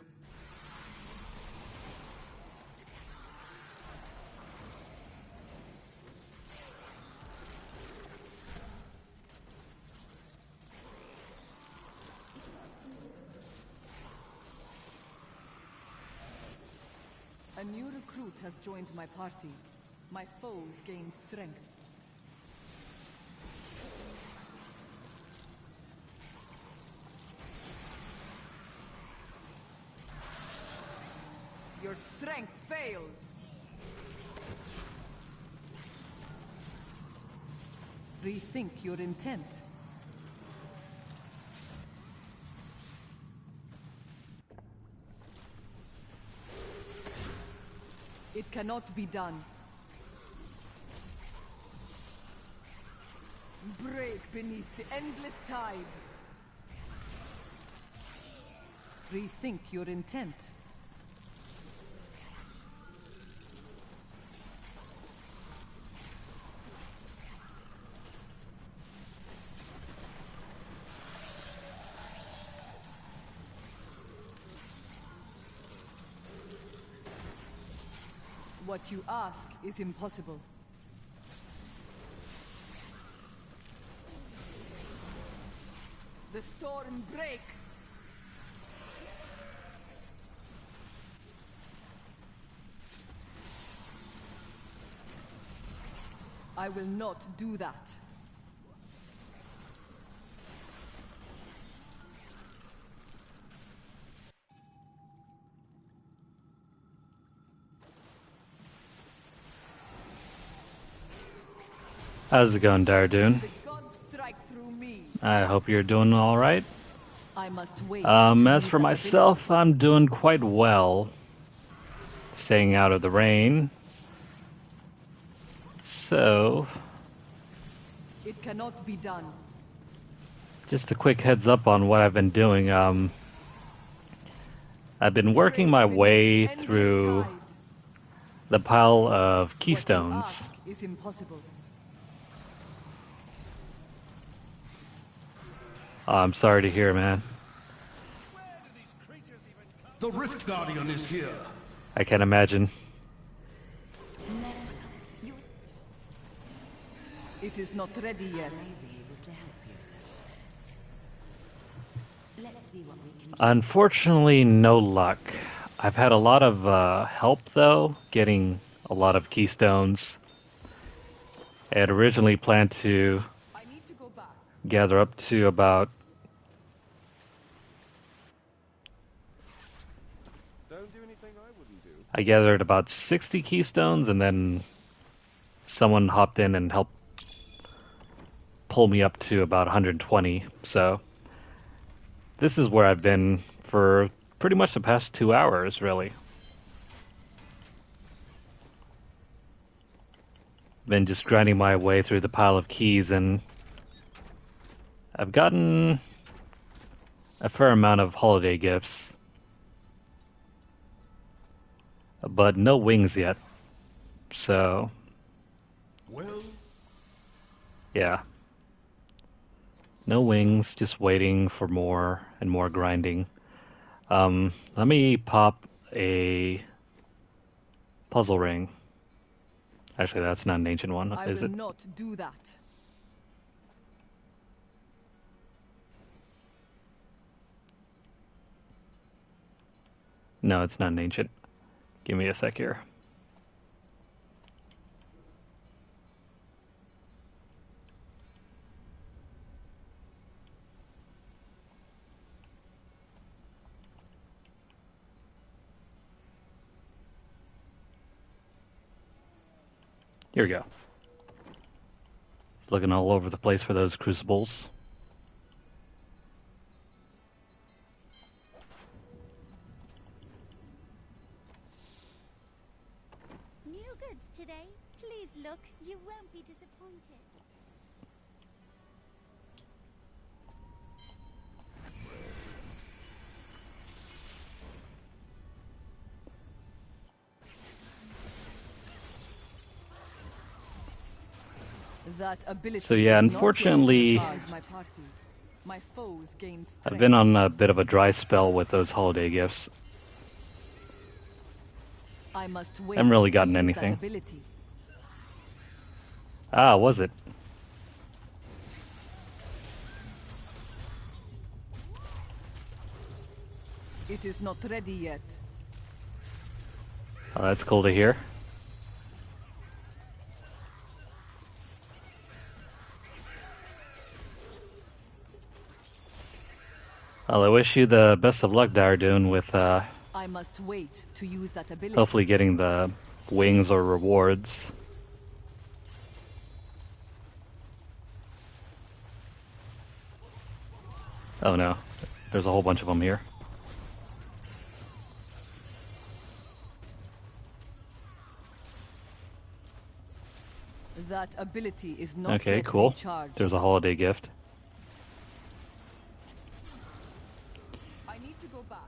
A new recruit has joined my party. My foes gain strength. Your strength fails. Rethink your intent. It cannot be done. Break beneath the endless tide. Rethink your intent. What you ask is impossible. The storm breaks. I will not do that. How's it going, Dardoon? The gods strike through me. I hope you're doing alright. I must wait. As for myself, I'm doing quite well. Staying out of the rain. So, It cannot be done. just a quick heads up on what I've been doing. I've been working my way through the pile of keystones. What you ask is impossible. I'm sorry to hear, man. The Rift Guardian is here. I can't imagine. It is not ready yet. Let's see what we can do. Unfortunately, no luck. I've had a lot of help, though, getting a lot of keystones. I had originally planned to I need to go back. gather up to about Don't do anything I wouldn't do. I gathered about 60 keystones, and then someone hopped in and helped pull me up to about 120. So this is where I've been for pretty much the past 2 hours, really. Been just grinding my way through the pile of keys, and I've gotten a fair amount of holiday gifts, but no wings yet. So, Well, yeah. No wings, just waiting for more and more grinding. Let me pop a puzzle ring. Actually, that's not an ancient one, I is will it? not do that. No, it's not an ancient. Give me a sec here. Here we go. Looking all over the place for those crucibles. New goods today. Please look. You won't be disappointed. That ability So yeah, is not unfortunately, ready to charge my party. My foes gain I've strength. been on a bit of a dry spell with those holiday gifts. I must wait Haven't really to gotten use that anything. ability. Ah, was it? It is not ready yet. Oh, that's cool to hear. Well, I wish you the best of luck, Dardoon, with I must wait to use that ability. hopefully getting the wings or rewards. Oh no, there's a whole bunch of them here. That ability is not Okay, yet cool. recharged. There's a holiday gift. I need to go back.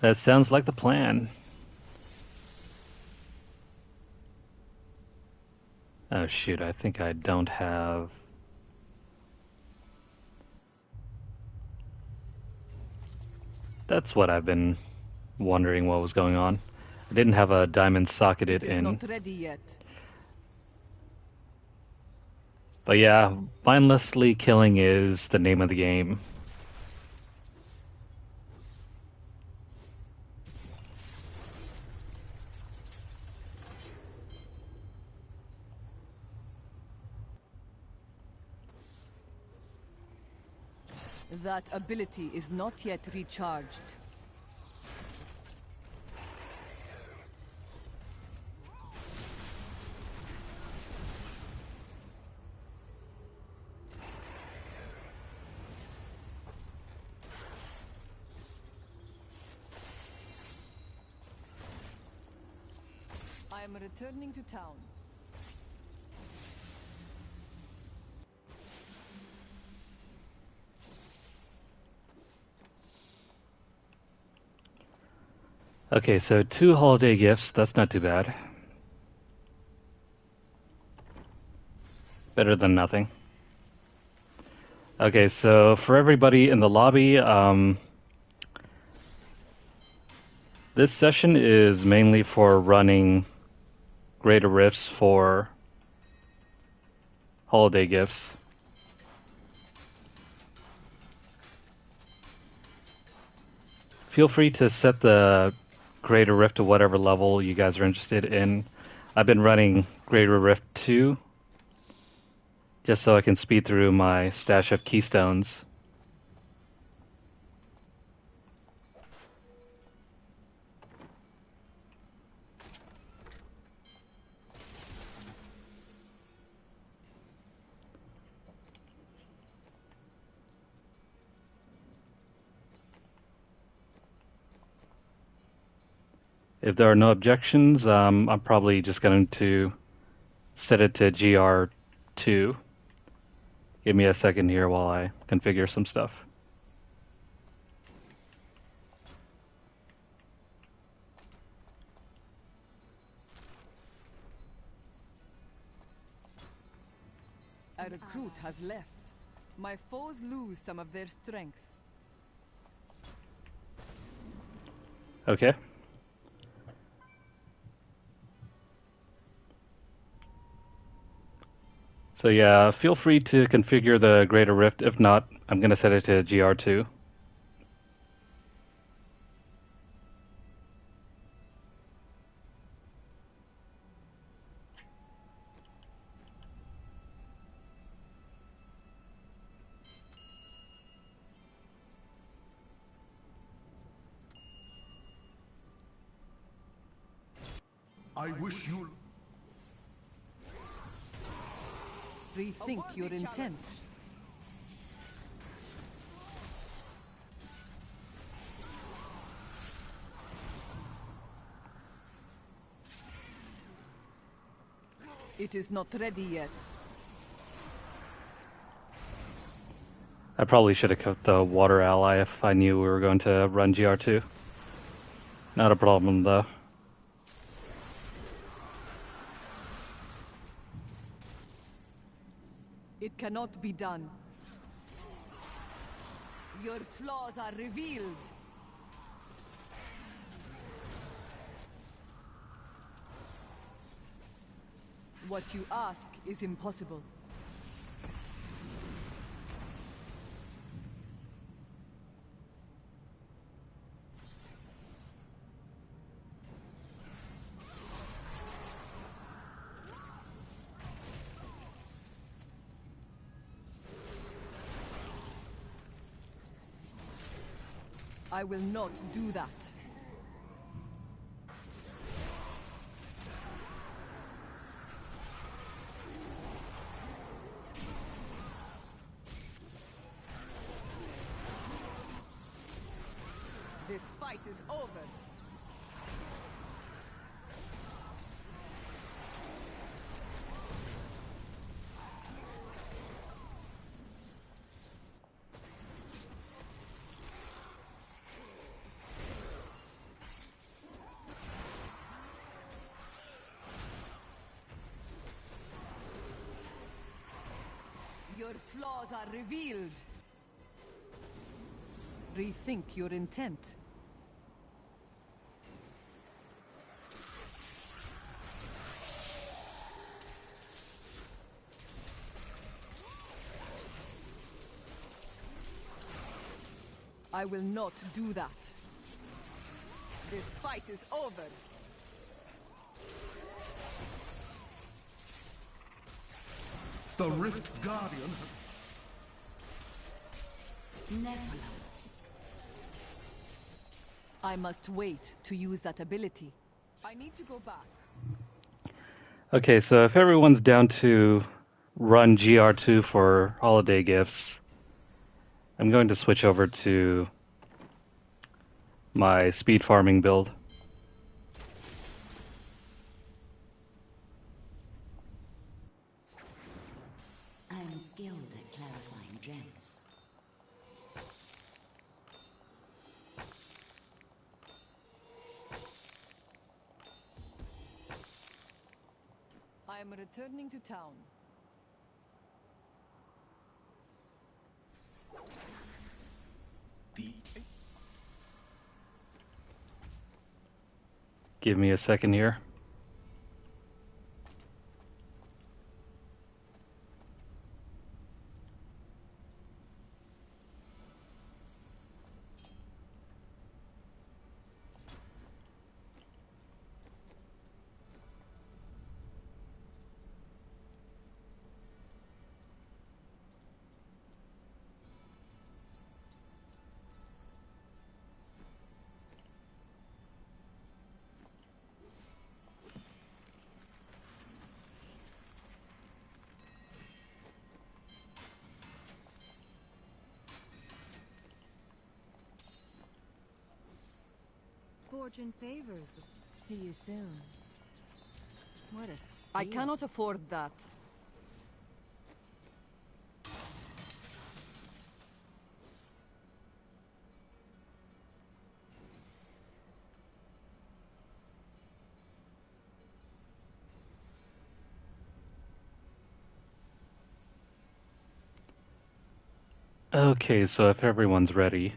That sounds like the plan. Oh shoot, I think I don't have... That's what I've been wondering what was going on. I didn't have a diamond socketed It is in. not ready yet. But yeah, mindlessly killing is the name of the game. That ability is not yet recharged. I am returning to town. Okay, so 2 holiday gifts, that's not too bad. Better than nothing. Okay, so for everybody in the lobby, this session is mainly for running greater rifts for holiday gifts. Feel free to set the greater rift to whatever level you guys are interested in. I've been running greater rift 2 just so I can speed through my stash of keystones. If there are no objections, I'm probably just going to set it to GR2. Give me a second here while I configure some stuff. A recruit has left. My foes lose some of their strength. Okay. So yeah, feel free to configure the Greater Rift. If not, I'm going to set it to GR2. I wish you... Rethink your intent. It is not ready yet. I probably should have kept the water ally if I knew we were going to run GR2. Not a problem though. It cannot be done. Your flaws are revealed. What you ask is impossible. I will not do that. This fight is over. Your flaws are revealed. Rethink your intent. I will not do that. This fight is over. The Rift Guardian has... Nephilim. I must wait to use that ability. I need to go back. Okay, so if everyone's down to run GR2 for holiday gifts, I'm going to switch over to my speed farming build. I'm skilled at clarifying gems. I am returning to town. The... Give me a second here. Fortune favors. See you soon. What a steal. I cannot afford that. Okay, so if everyone's ready.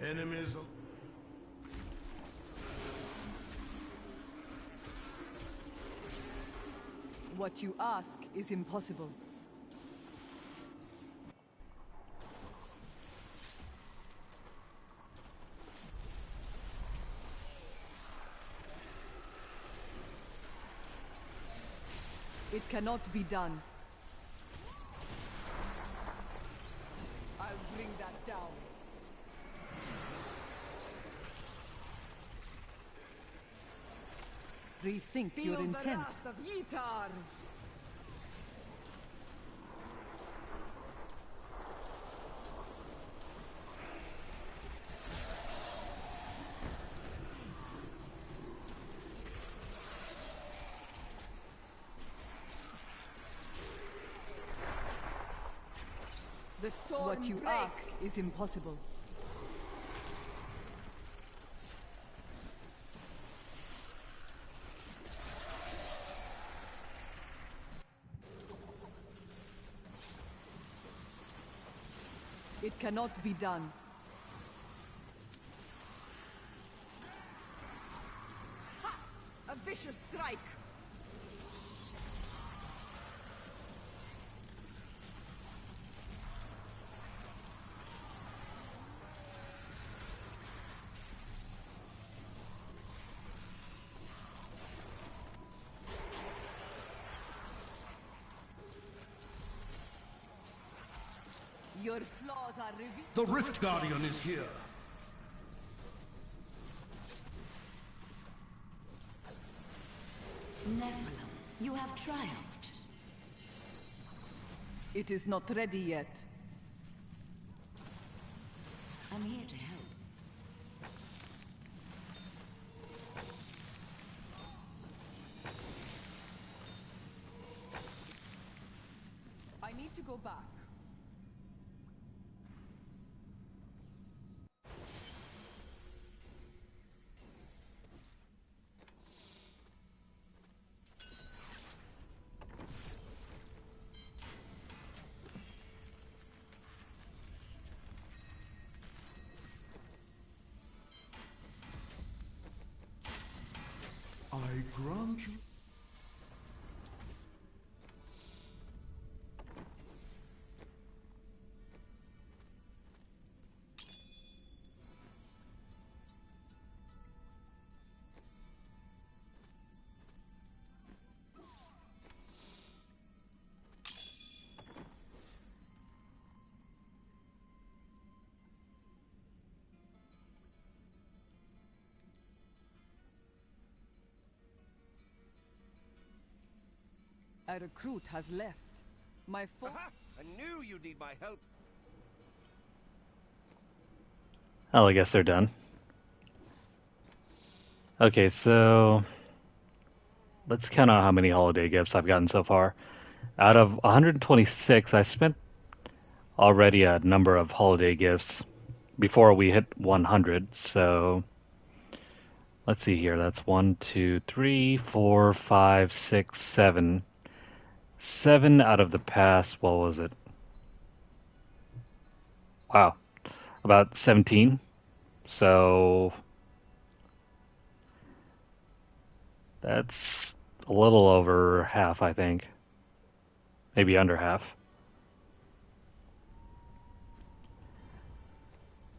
Enemies... What you ask is impossible. It cannot be done. I'll bring that down. Rethink your intent. The wrath of Yitar. The storm what you breaks. Ask is impossible. It cannot be done. Ha! A vicious strike! Your flaws are revealed. The Rift Guardian is here. Nephilim, you have triumphed. It is not ready yet. I'm here to help. I need to go back. I grant you. A recruit has left. My fo- Aha! I knew you'd need my help. Oh, I guess they're done. Okay, so let's count out how many holiday gifts I've gotten so far. Out of 126, I spent already a number of holiday gifts before we hit 100. So let's see here. That's 1, 2, 3, 4, 5, 6, 7. 7 out of the past, what was it? Wow. About 17. So that's a little over half, I think. Maybe under half.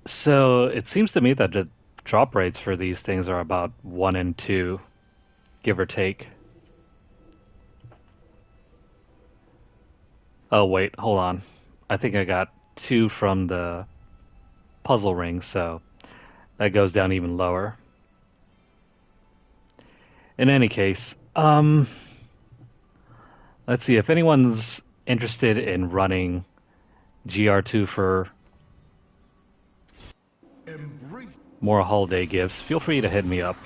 So it seems to me that the drop rates for these things are about 1 and 2, give or take. Oh, wait, hold on. I think I got 2 from the puzzle ring, so that goes down even lower. In any case, let's see if anyone's interested in running GR2 for Embrace. more holiday gifts. Feel free to hit me up.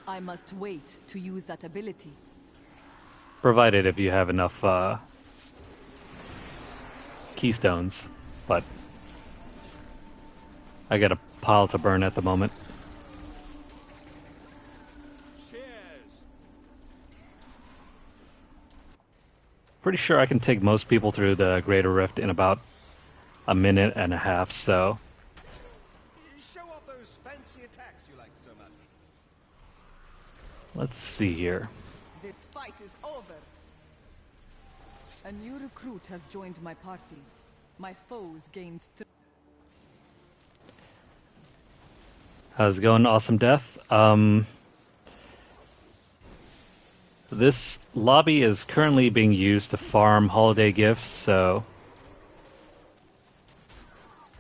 I must wait to use that ability. Provided if you have enough keystones, but I got a pile to burn at the moment. Cheers. Pretty sure I can take most people through the Greater Rift in about a minute and a half, so Show off those fancy attacks you like so much. let's see here. This fight is over. A new recruit has joined my party. My foes gained strength. How's it going, Awesome Death? This lobby is currently being used to farm holiday gifts, so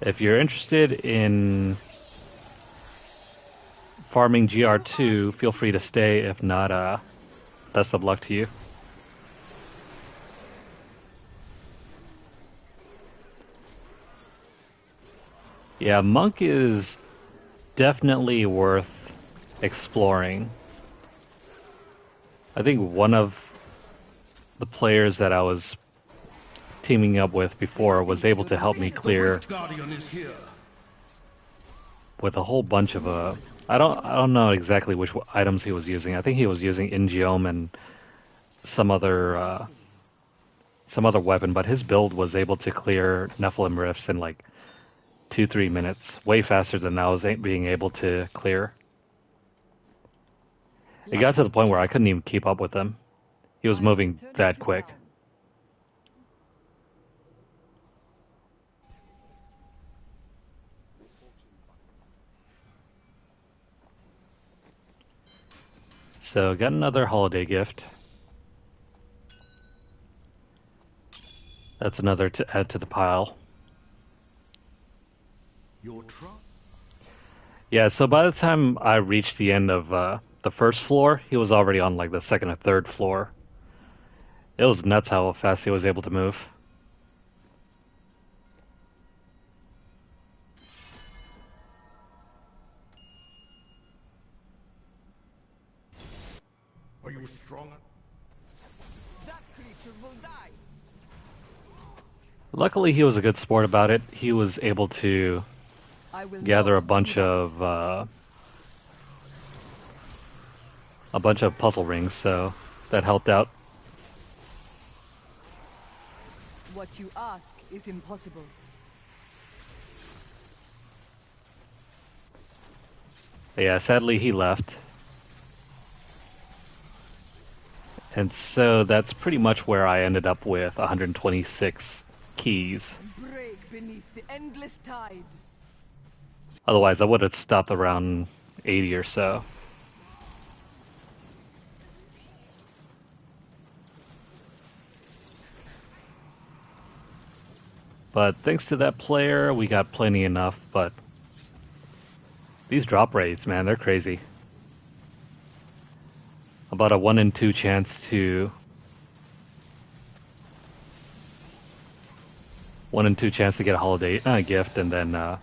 if you're interested in farming GR2, feel free to stay. If not, best of luck to you. Yeah, Monk is definitely worth exploring. I think one of the players that I was teaming up with before was able to help me The clear Rift Guardian is here. with a whole bunch of I don't know exactly which items he was using. I think he was using Ingeom and some other weapon, but his build was able to clear Nephilim rifts in like 2-3 minutes, way faster than I was being able to clear. It got to the point where I couldn't even keep up with him. He was moving that quick. So, got another holiday gift. That's another to add to the pile. Your try. Yeah, so by the time I reached the end of the first floor, he was already on like the second or third floor. It was nuts how fast he was able to move. Are you strong? That creature will die. Luckily, he was a good sport about it. He was able to I will gather not do that. a bunch of puzzle rings, so that helped out. What you ask is impossible. But yeah, sadly he left. And so that's pretty much where I ended up with 126 keys. Break beneath the endless tide. Otherwise, I would have stopped around 80 or so. But thanks to that player, we got plenty enough, but these drop rates, man, they're crazy. About a 1 in 2 chance to... 1 in 2 chance to get a holiday gift, and then I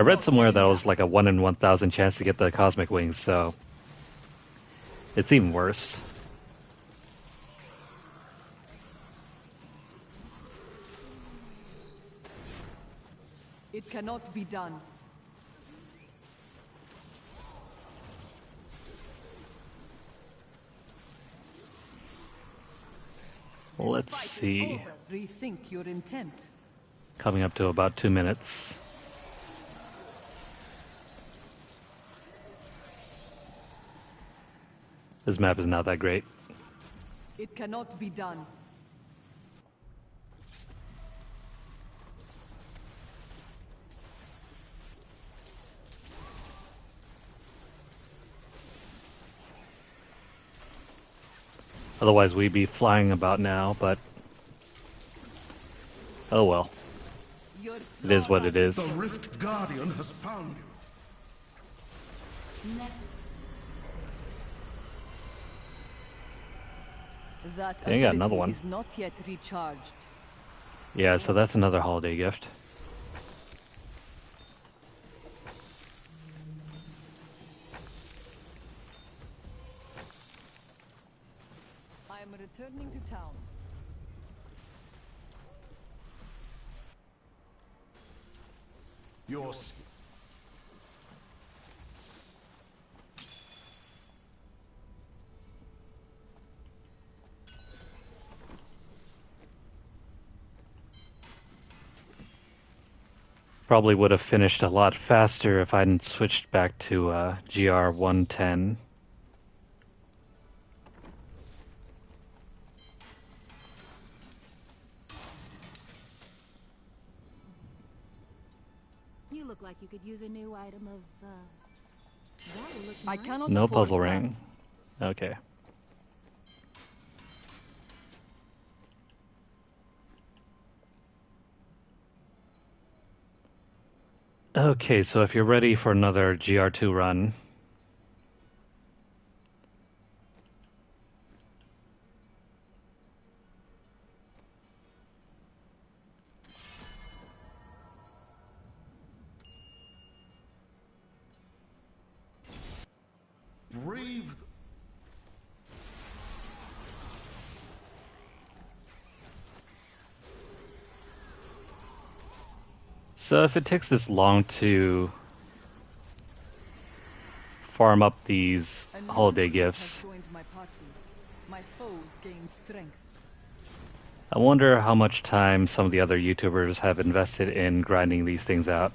read somewhere that it was like a 1 in 1,000 chance to get the cosmic wings, so it's even worse. It cannot be done. Let's Fight is see. over. Rethink your intent. Coming up to about 2 minutes. This map is not that great. It cannot be done. Otherwise, we'd be flying about now, but... oh well. Your It is what it is. The Rift Guardian has found you. That Yeah, you got another ability one. is not yet recharged. Yeah, so that's another holiday gift. I am returning to town. Yours. Probably would have finished a lot faster if I hadn't switched back to GR 110. You look like you could use a new item of, that will look I nice. cannot No afford puzzle that. ring. Okay. Okay, so if you're ready for another GR2 run, Brave. so if it takes this long to farm up these A new holiday recruit gifts, has joined my party. My foes gain strength. I wonder how much time some of the other YouTubers have invested in grinding these things out.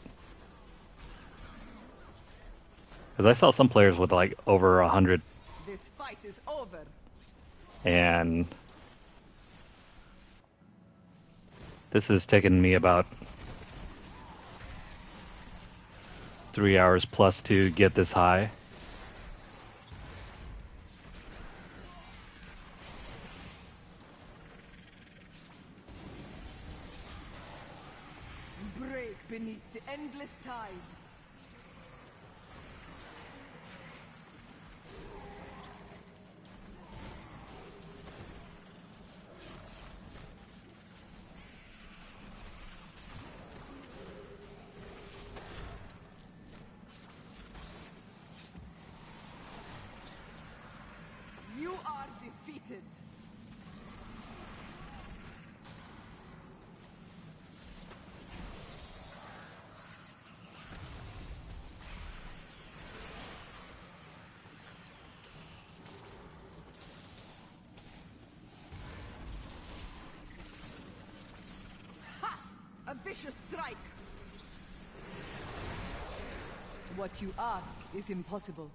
Because I saw some players with like over 100, This fight is over. and this has taken me about 3 hours plus to get this high. the endless tide. You are defeated. Ha! A vicious strike. What you ask is impossible.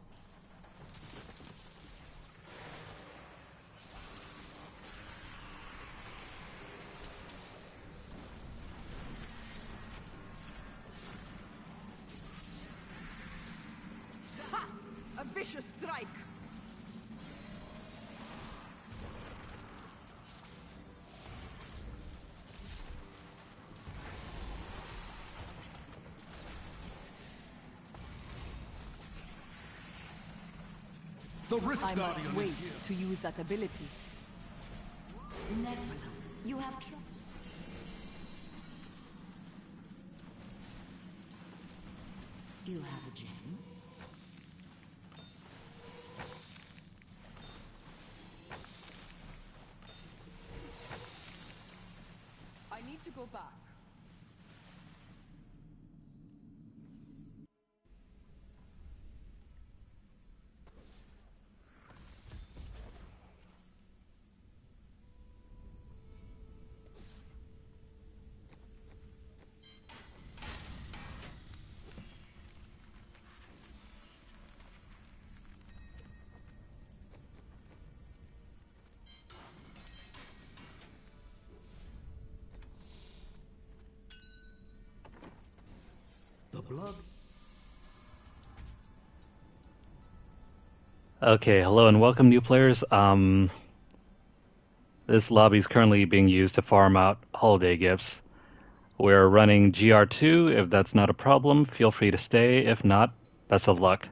Ha! A vicious strike. The Rift I Guardian must wait is here. to use that ability. Nephilim, you have triumphed. You have a gem? I need to go back. The blood. Okay, hello and welcome, new players. This lobby is currently being used to farm out holiday gifts. We're running GR2. If that's not a problem, feel free to stay. If not, best of luck.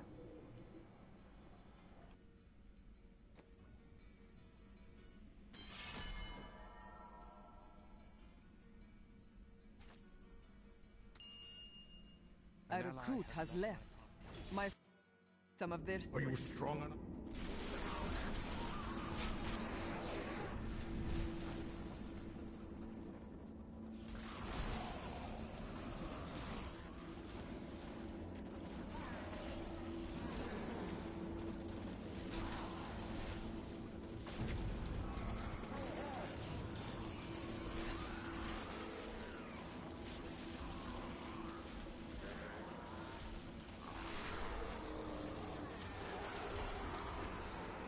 A recruit has left. Some of their Are you strong enough?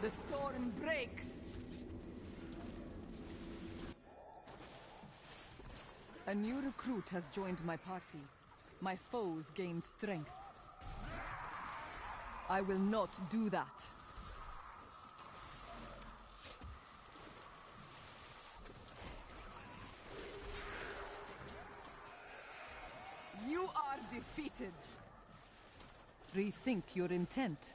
The storm breaks. A new recruit has joined my party. My foes gain strength. I will not do that. You are defeated. Rethink your intent.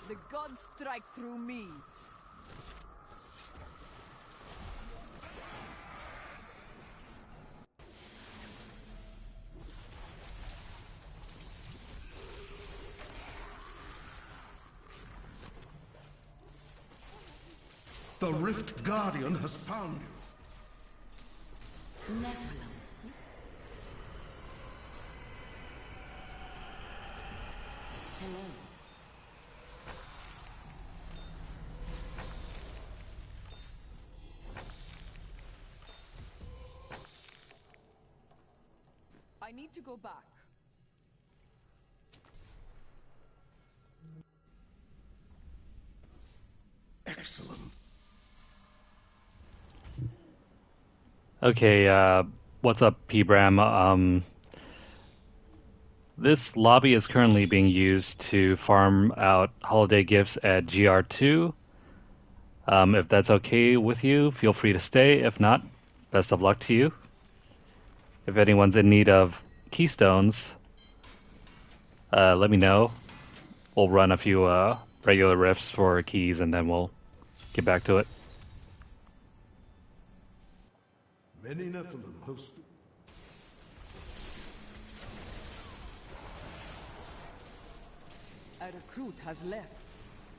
The gods strike through me. The Rift Guardian has found you. Nephilim. Hello. I need to go back. Excellent. Okay, what's up, P-Bram? This lobby is currently being used to farm out holiday gifts at GR2. If that's okay with you, feel free to stay. If not, best of luck to you. If anyone's in need of keystones, let me know. We'll run a few regular rifts for keys and then we'll get back to it. Many Nephilim host. A recruit has left.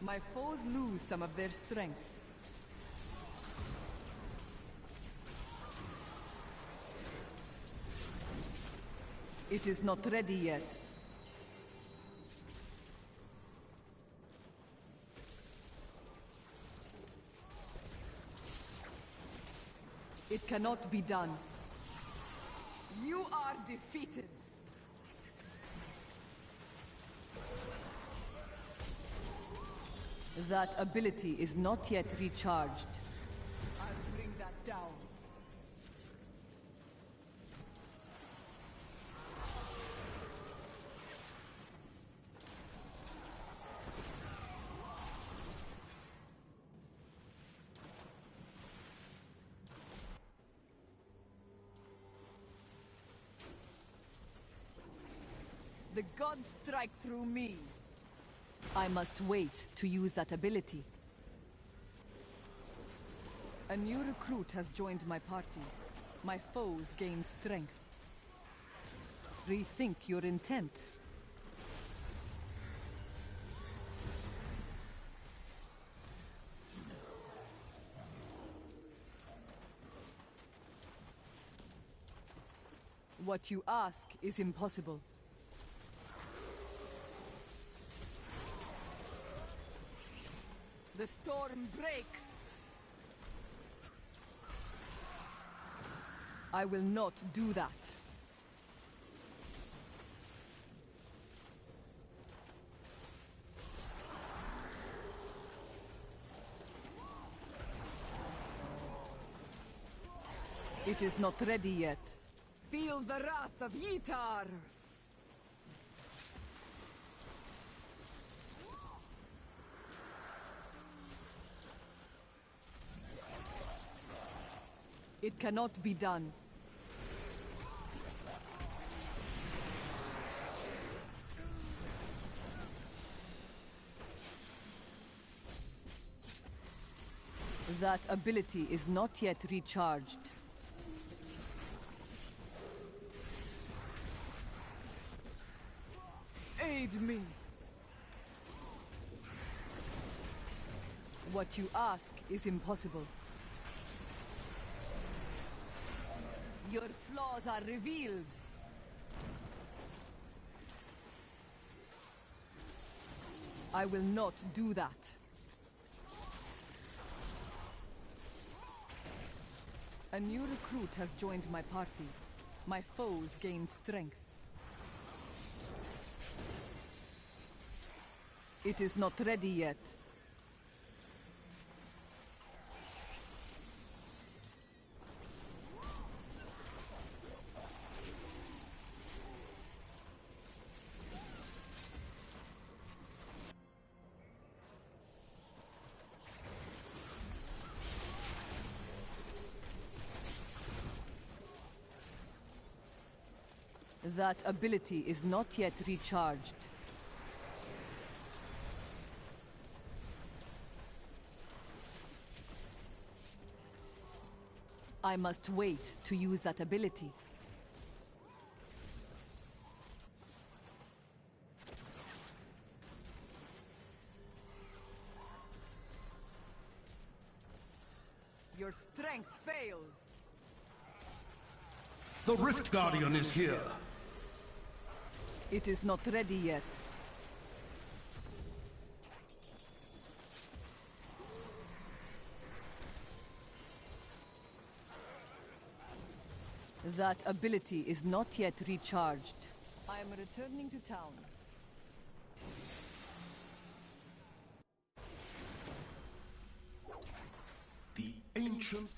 My foes lose some of their strength. It is not ready yet. It cannot be done. You are defeated. That ability is not yet recharged. I'll bring that down. The gods strike through me. I must wait to use that ability. A new recruit has joined my party. My foes gain strength. Rethink your intent. What you ask is impossible. The storm breaks. I will not do that. It is not ready yet. Feel the wrath of Yitar! It cannot be done. That ability is not yet recharged. Aid me. What you ask is impossible. Your flaws are revealed. I will not do that. A new recruit has joined my party. My foes gain strength. It is not ready yet. That ability is not yet recharged. I must wait to use that ability. Your strength fails. The Rift Guardian is here. It is not ready yet. That ability is not yet recharged. I am returning to town. Potion?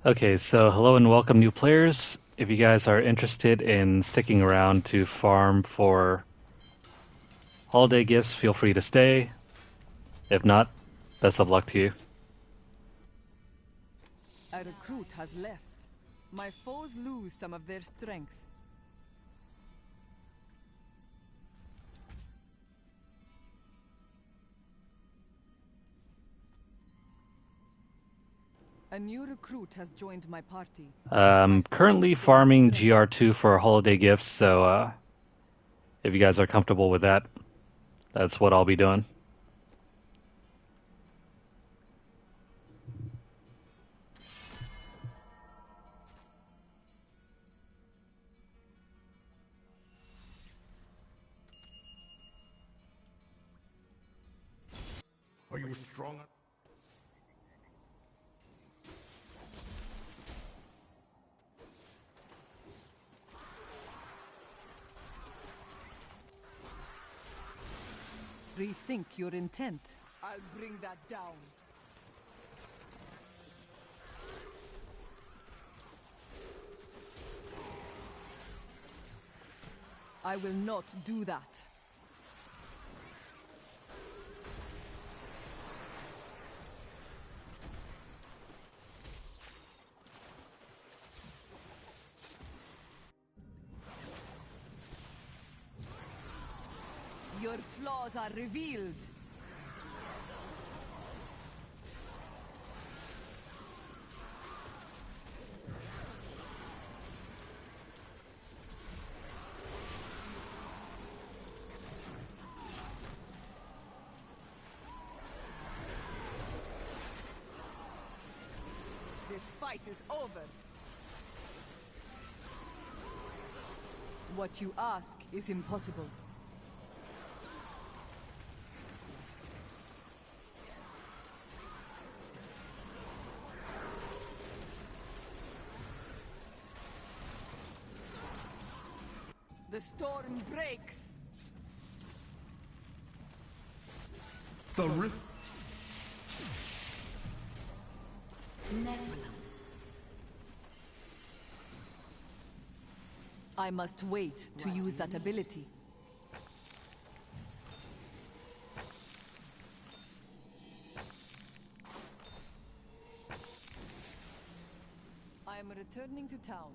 Okay, so hello and welcome new players. If you guys are interested in sticking around to farm for holiday gifts, feel free to stay. If not, best of luck to you. A recruit has left. My foes lose some of their strength. A new recruit has joined my party. Currently farming GR2 for holiday gifts, so if you guys are comfortable with that, that's what I'll be doing. Are you strong? Rethink your intent. I'll bring that down. I will not do that. Your flaws are revealed. This fight is over. What you ask is impossible. The storm breaks. The rift. Nephilim. I must wait to use that ability. I am returning to town.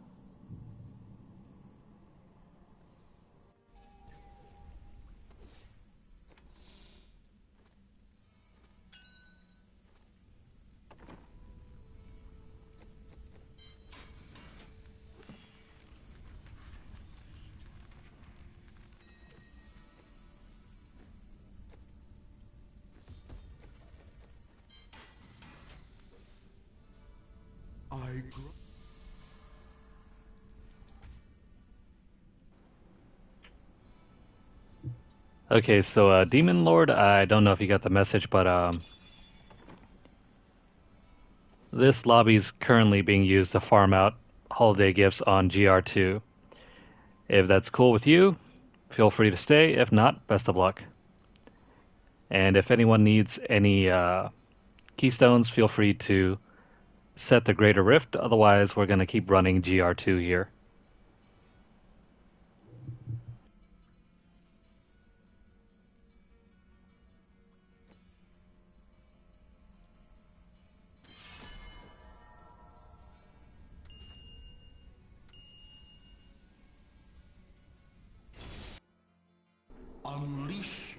Okay, so Demon Lord, I don't know if you got the message, but this lobby is currently being used to farm out holiday gifts on GR2. If that's cool with you, feel free to stay. If not, best of luck. And if anyone needs any keystones, feel free to set the Greater Rift. Otherwise, we're going to keep running GR2 here. Unleash.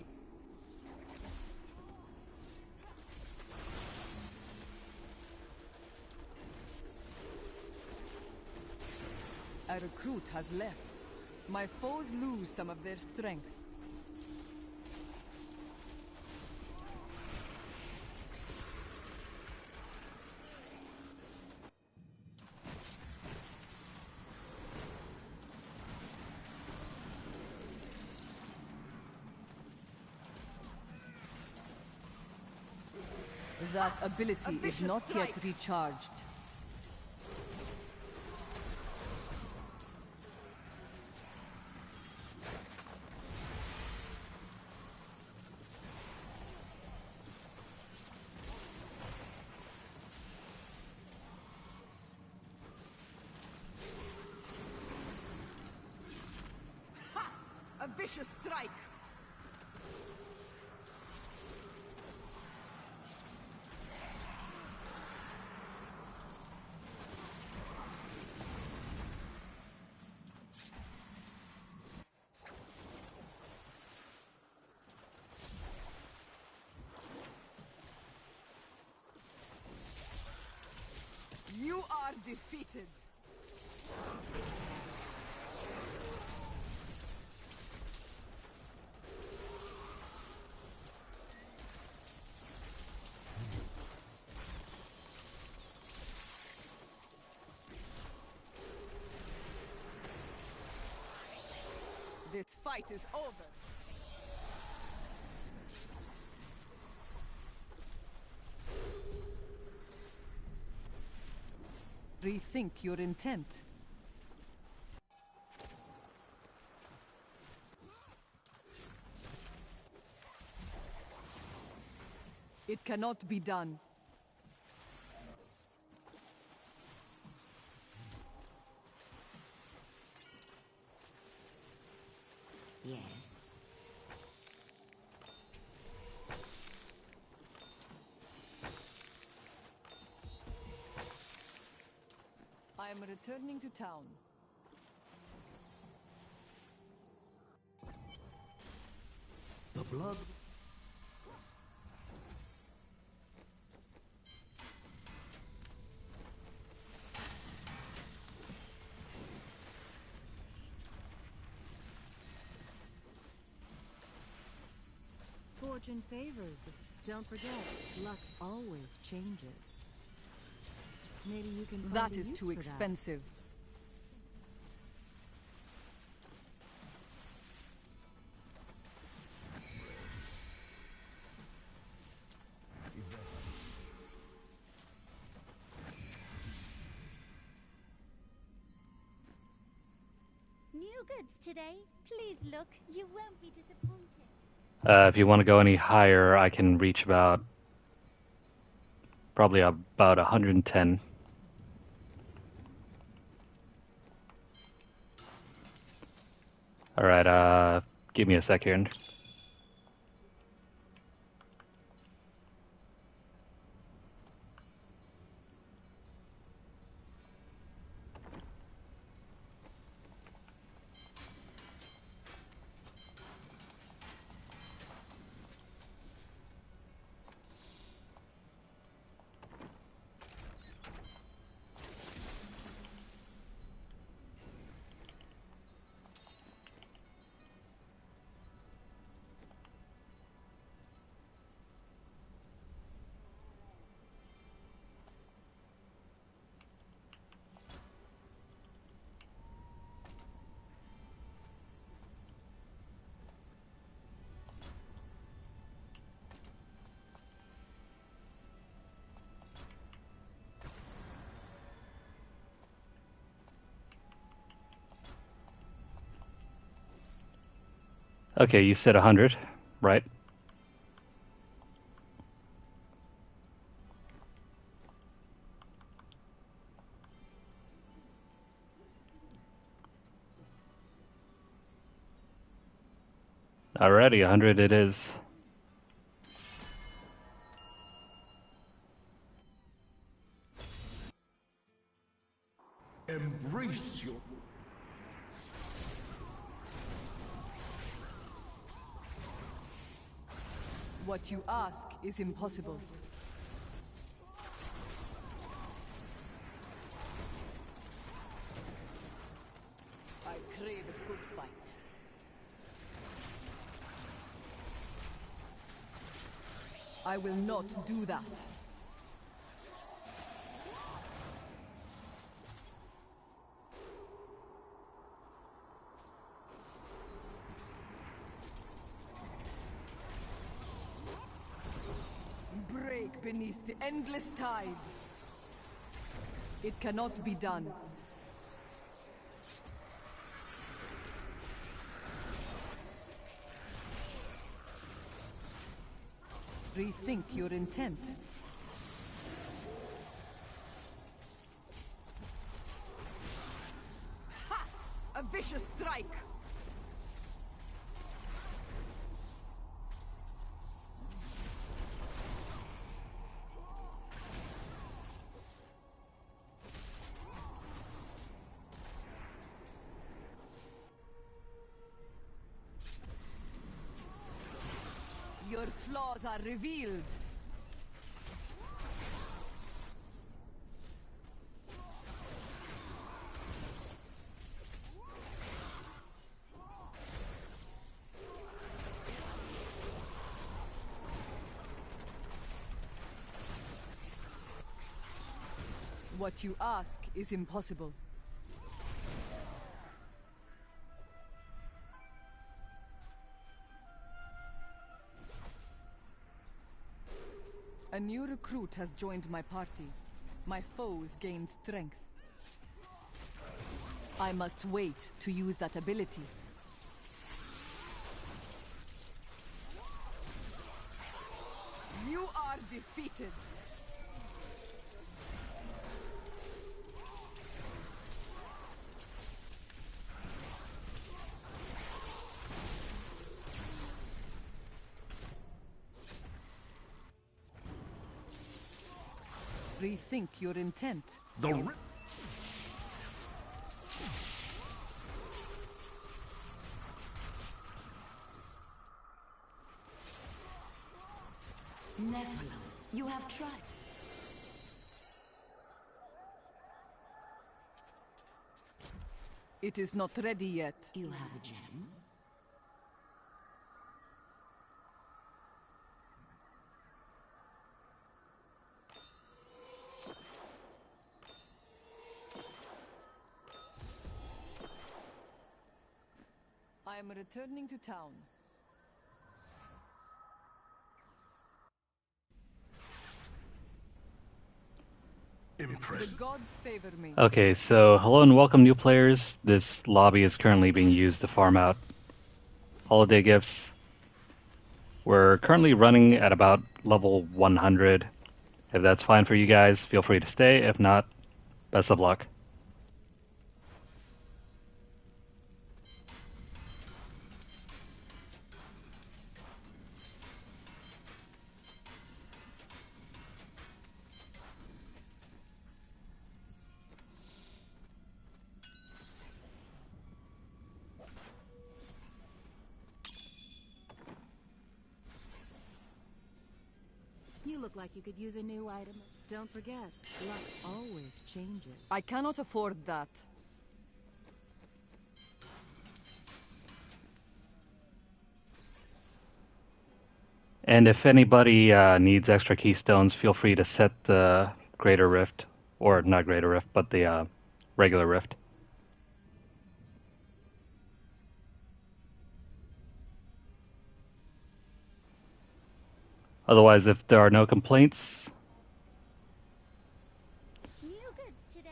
A recruit has left. My foes lose some of their strength. That ability is not yet recharged. vicious strike! You are defeated. This fight is over. Rethink your intent. It cannot be done. Yes. I am returning to town. The blood. Fortune favors. Don't forget, luck always changes. Maybe you can find That a is use too for expensive. New goods today. Please look. You won't be disappointed. If you want to go any higher, I can reach probably about 110. All right, give me a second. Okay, you said 100, right? Alrighty, 100 it is. Embrace your. What you ask is impossible. I crave a good fight. I will not do that. Break beneath the endless tide. It cannot be done. Rethink your intent. Ha! A vicious strike! Your flaws are revealed. What you ask is impossible. A new recruit has joined my party. My foes gain strength. I must wait to use that ability. You are defeated. Rethink your intent. Nephilim, you have tried. It is not ready yet. You have a gem? I am returning to town. The gods favor me. Okay, so hello and welcome new players. This lobby is currently being used to farm out holiday gifts. We're currently running at about level 100. If that's fine for you guys, feel free to stay. If not, best of luck. You look like you could use a new item. Don't forget, luck always changes. I cannot afford that. And if anybody needs extra keystones, feel free to set the Greater Rift, or not Greater Rift, but the regular Rift. Otherwise, if there are no complaints, New goods today.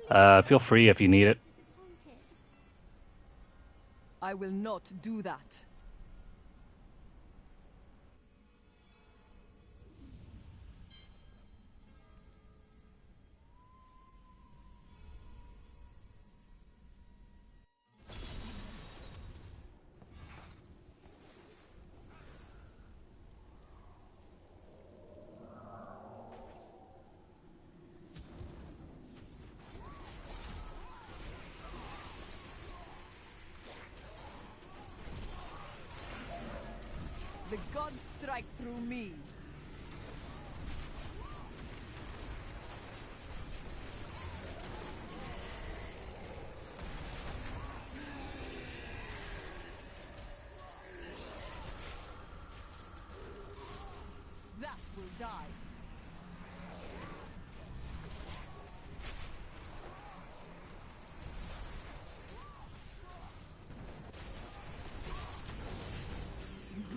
Please feel free if you need it. disappointed. I will not do that. The gods strike through me. That will die.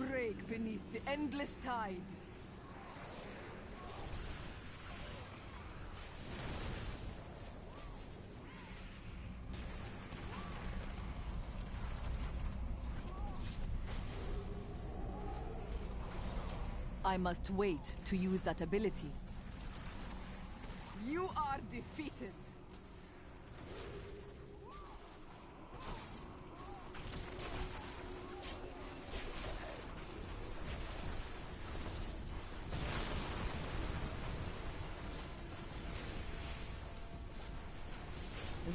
Break beneath the endless tide. I must wait to use that ability. You are defeated.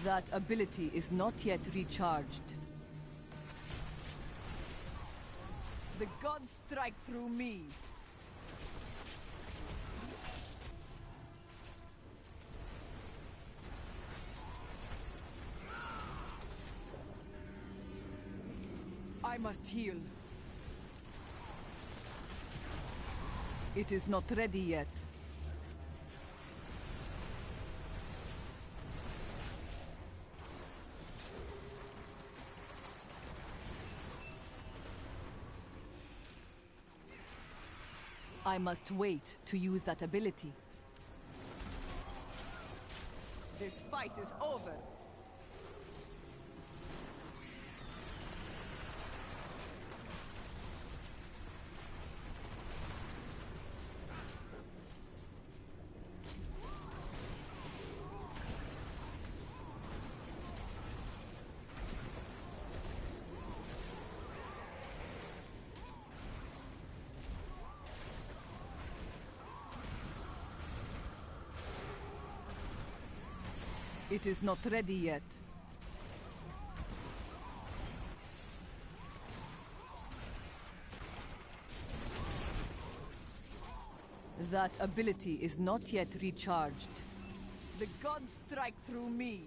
That ability is not yet recharged. The gods strike through me. I must heal. It is not ready yet. I must wait to use that ability. This fight is over. It is not ready yet. That ability is not yet recharged. The gods strike through me.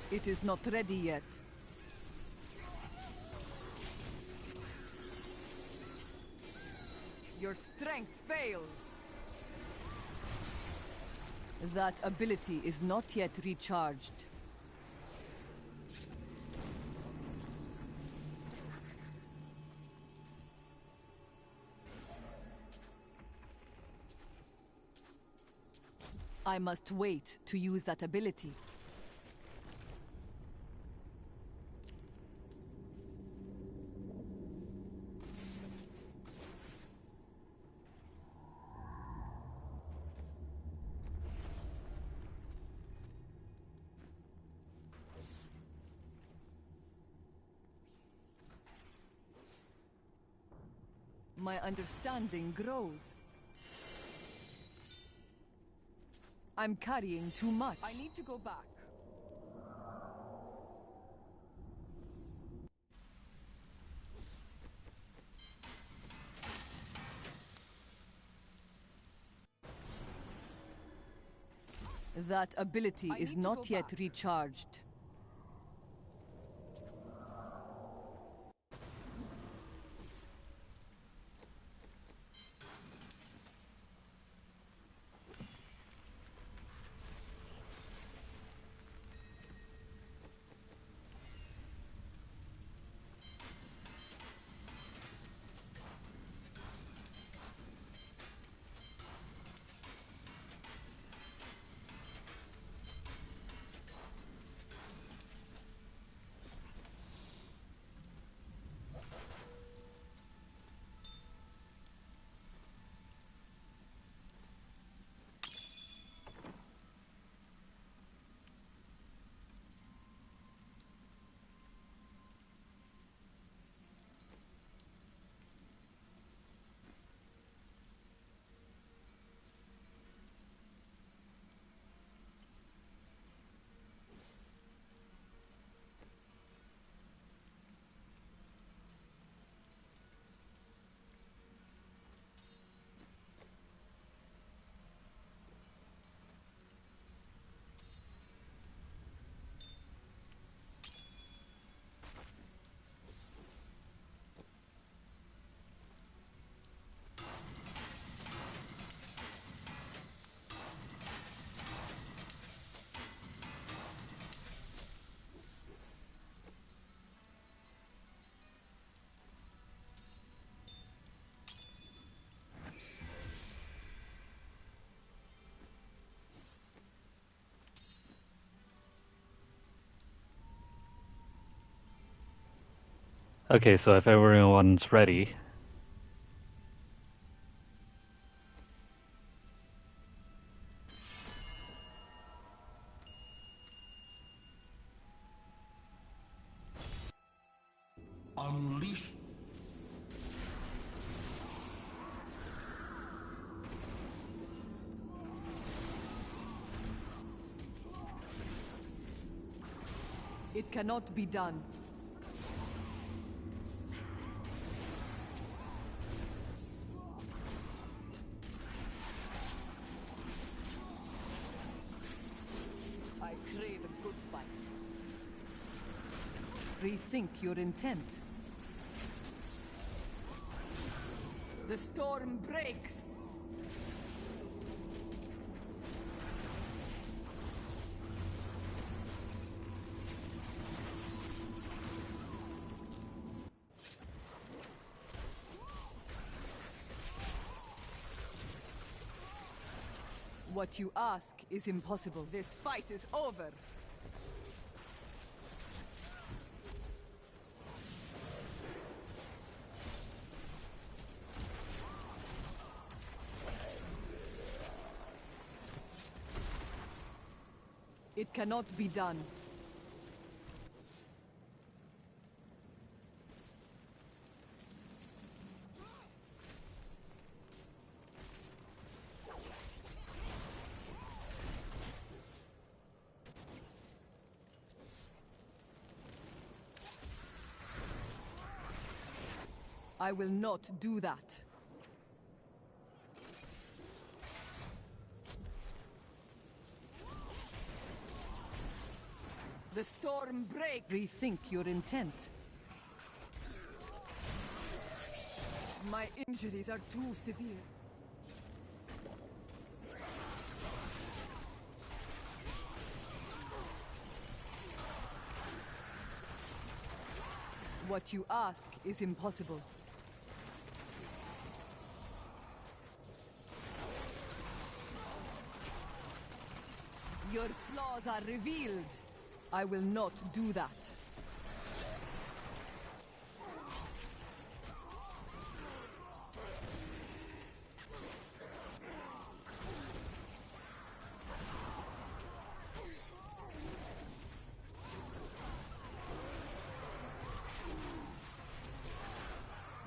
It is not ready yet. Your strength fails. That ability is not yet recharged. I must wait to use that ability. My understanding grows. I'm carrying too much. I need to go back. That ability is not yet recharged. Okay, so if everyone's ready, It cannot be done. I crave a good fight. Rethink your intent. The storm breaks! What you ask is impossible. This fight is over. It cannot be done. I will not do that. The storm breaks! Rethink your intent. My injuries are too severe. What you ask is impossible. Your flaws are revealed. I will not do that.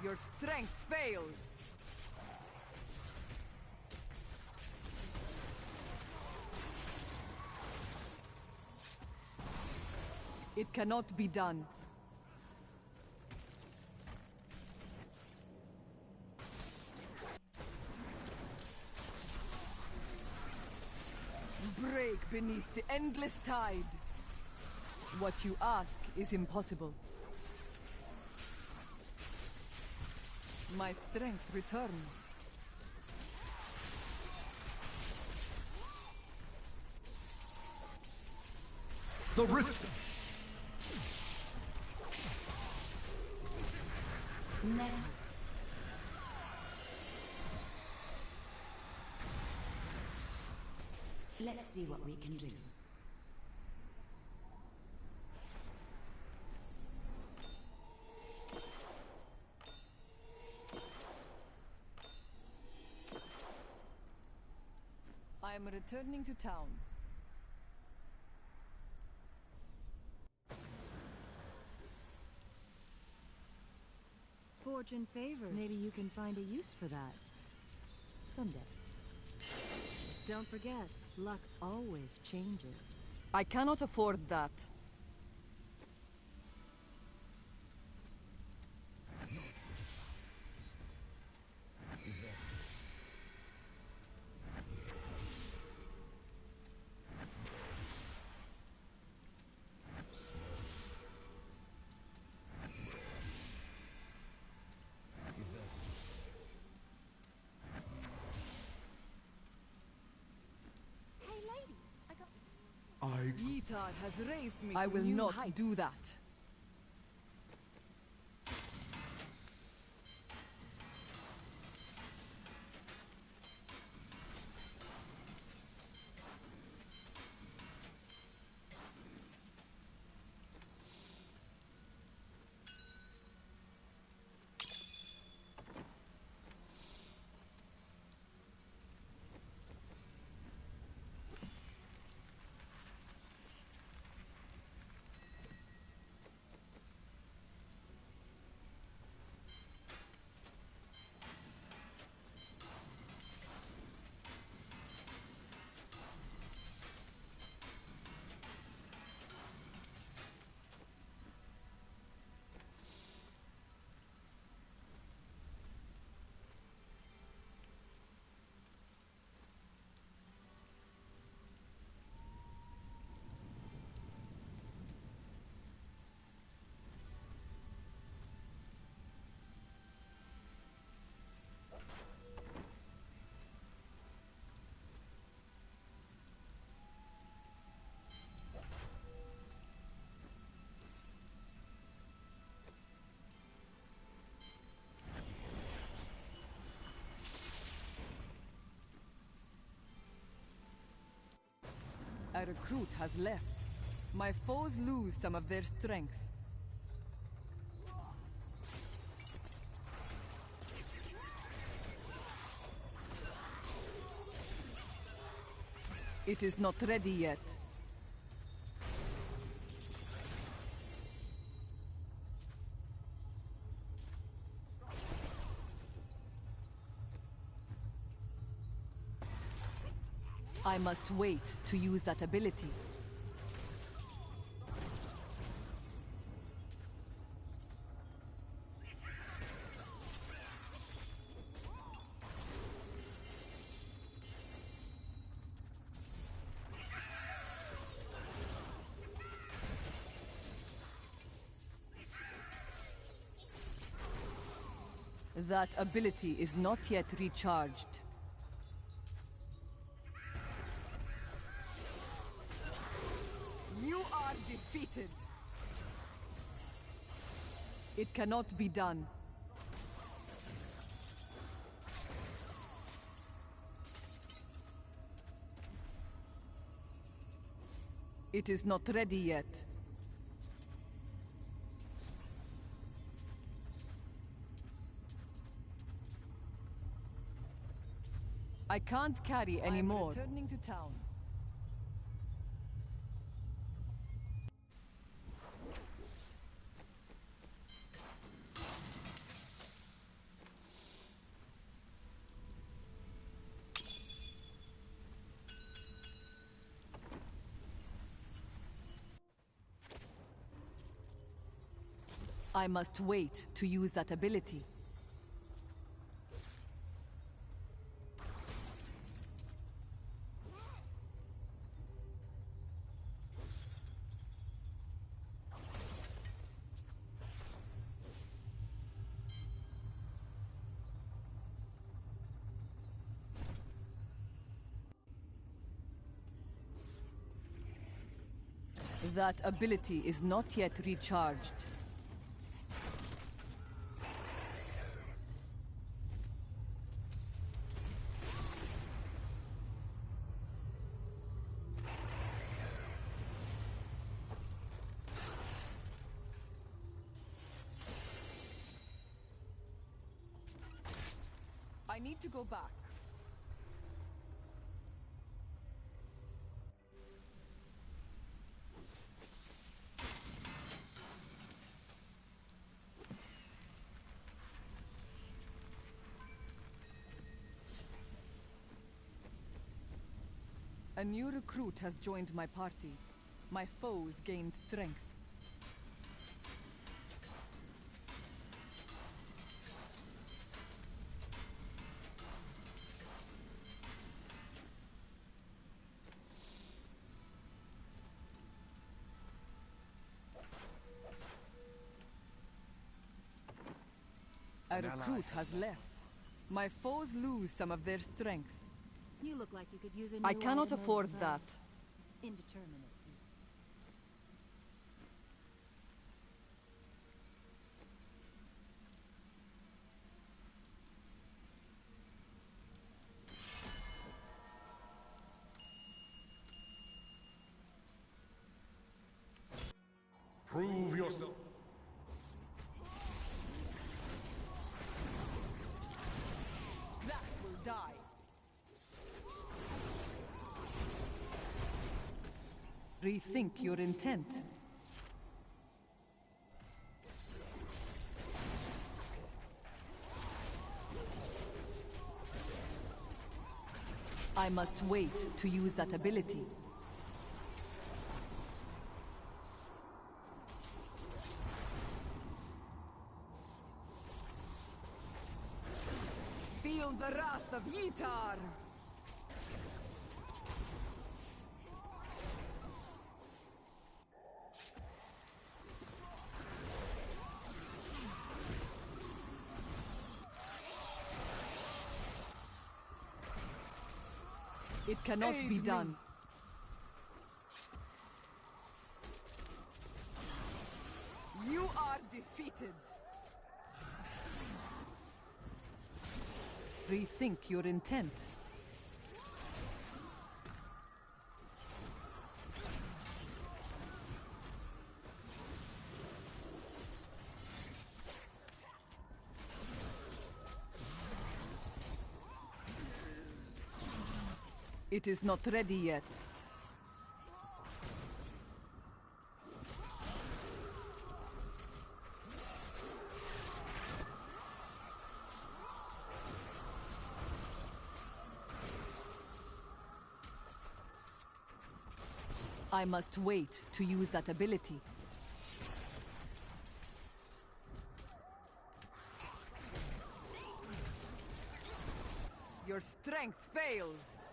Your strength fails. It cannot be done. Break beneath the endless tide. What you ask is impossible. My strength returns. The rift. Never. Let's see what we can do. I am returning to town. Fortune favors. Maybe you can find a use for that. Someday. Don't forget, luck always changes. I cannot afford that. Yitar has raised me. I will not do that. A recruit has left. My foes lose some of their strength. It is not ready yet. I must wait to use that ability. That ability is not yet recharged. You are defeated. It cannot be done. It is not ready yet. I can't carry anymore. Returning to town. I must wait to use that ability. That ability is not yet recharged. I need to go back. A new recruit has joined my party. My foes gain strength. A recruit has left. My foes lose some of their strength. You look like you could use a new I cannot item afford of, that. Indeterminate. Prove yourself. That will die. Rethink your intent. I must wait to use that ability. Feel the wrath of Yitar! It cannot be done. You are defeated. Rethink your intent. It is not ready yet. I must wait to use that ability. Your strength fails.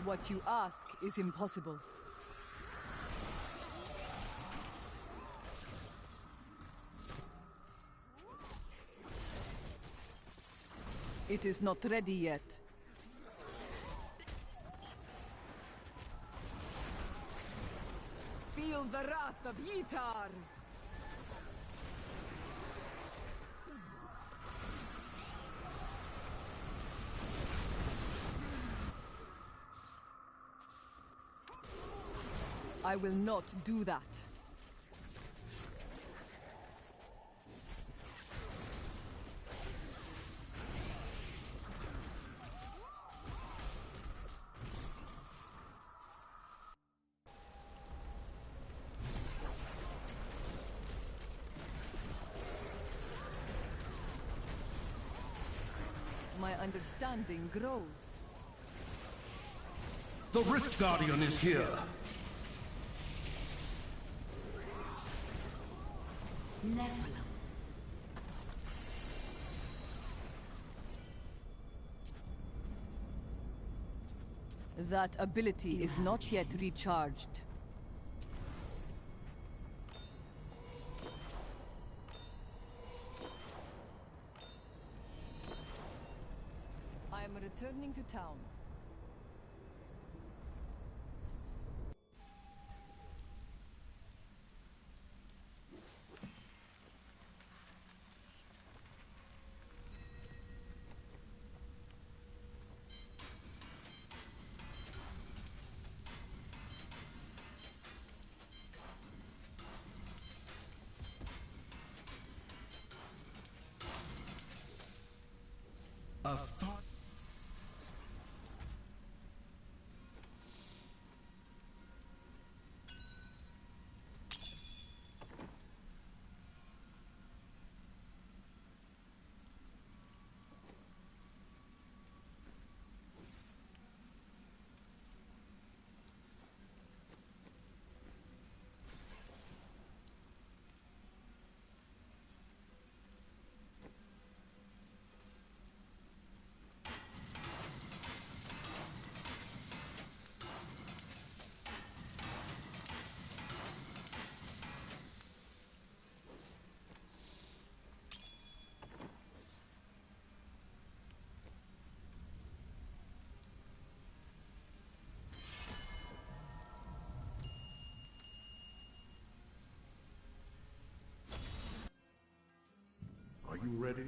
What you ask is impossible. It is not ready yet. Feel the wrath of Yitar! I will not do that. My understanding grows. The Rift Guardian is here. Nephilim. That ability is not yet recharged. I am returning to town. A thought. Are you ready?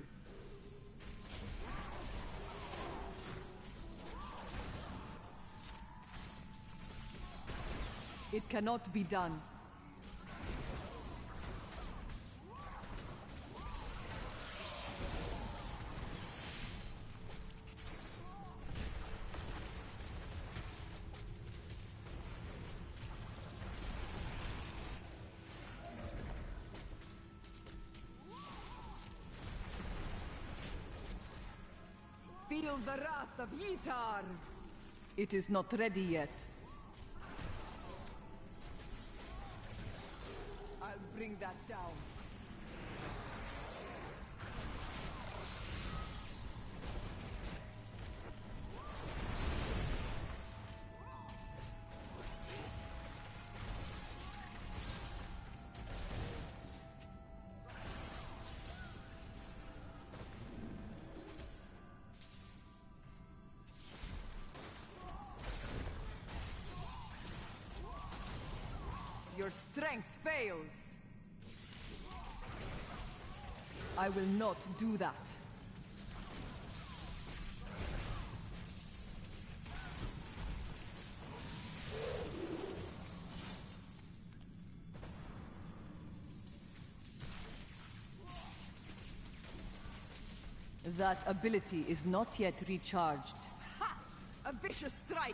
It cannot be done. Feel the wrath of Yitar! It is not ready yet. I'll bring that down. Your strength fails. I will not do that. That ability is not yet recharged. Ha! A vicious strike!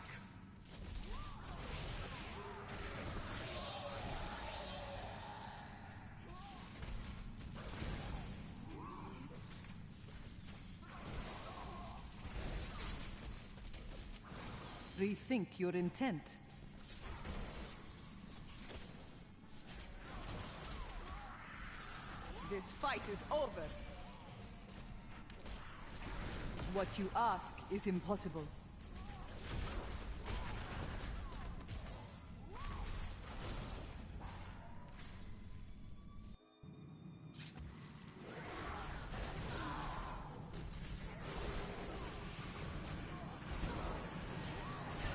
Rethink your intent. This fight is over. What you ask is impossible.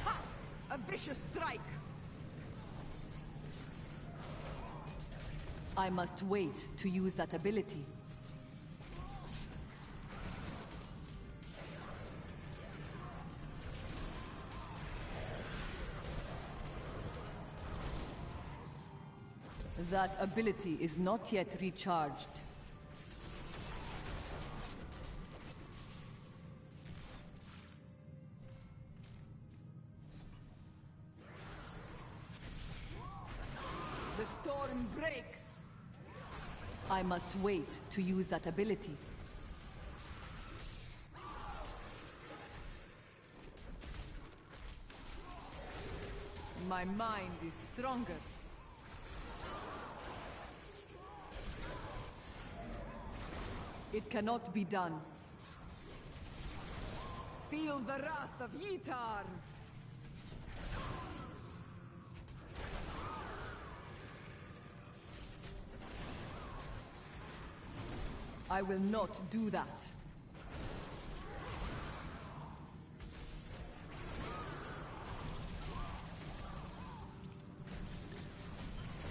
Ha! A vicious strike! I must wait to use that ability. That ability is not yet recharged. The storm breaks! I must wait to use that ability. My mind is stronger. It cannot be done. Feel the wrath of Yitar! I will not do that.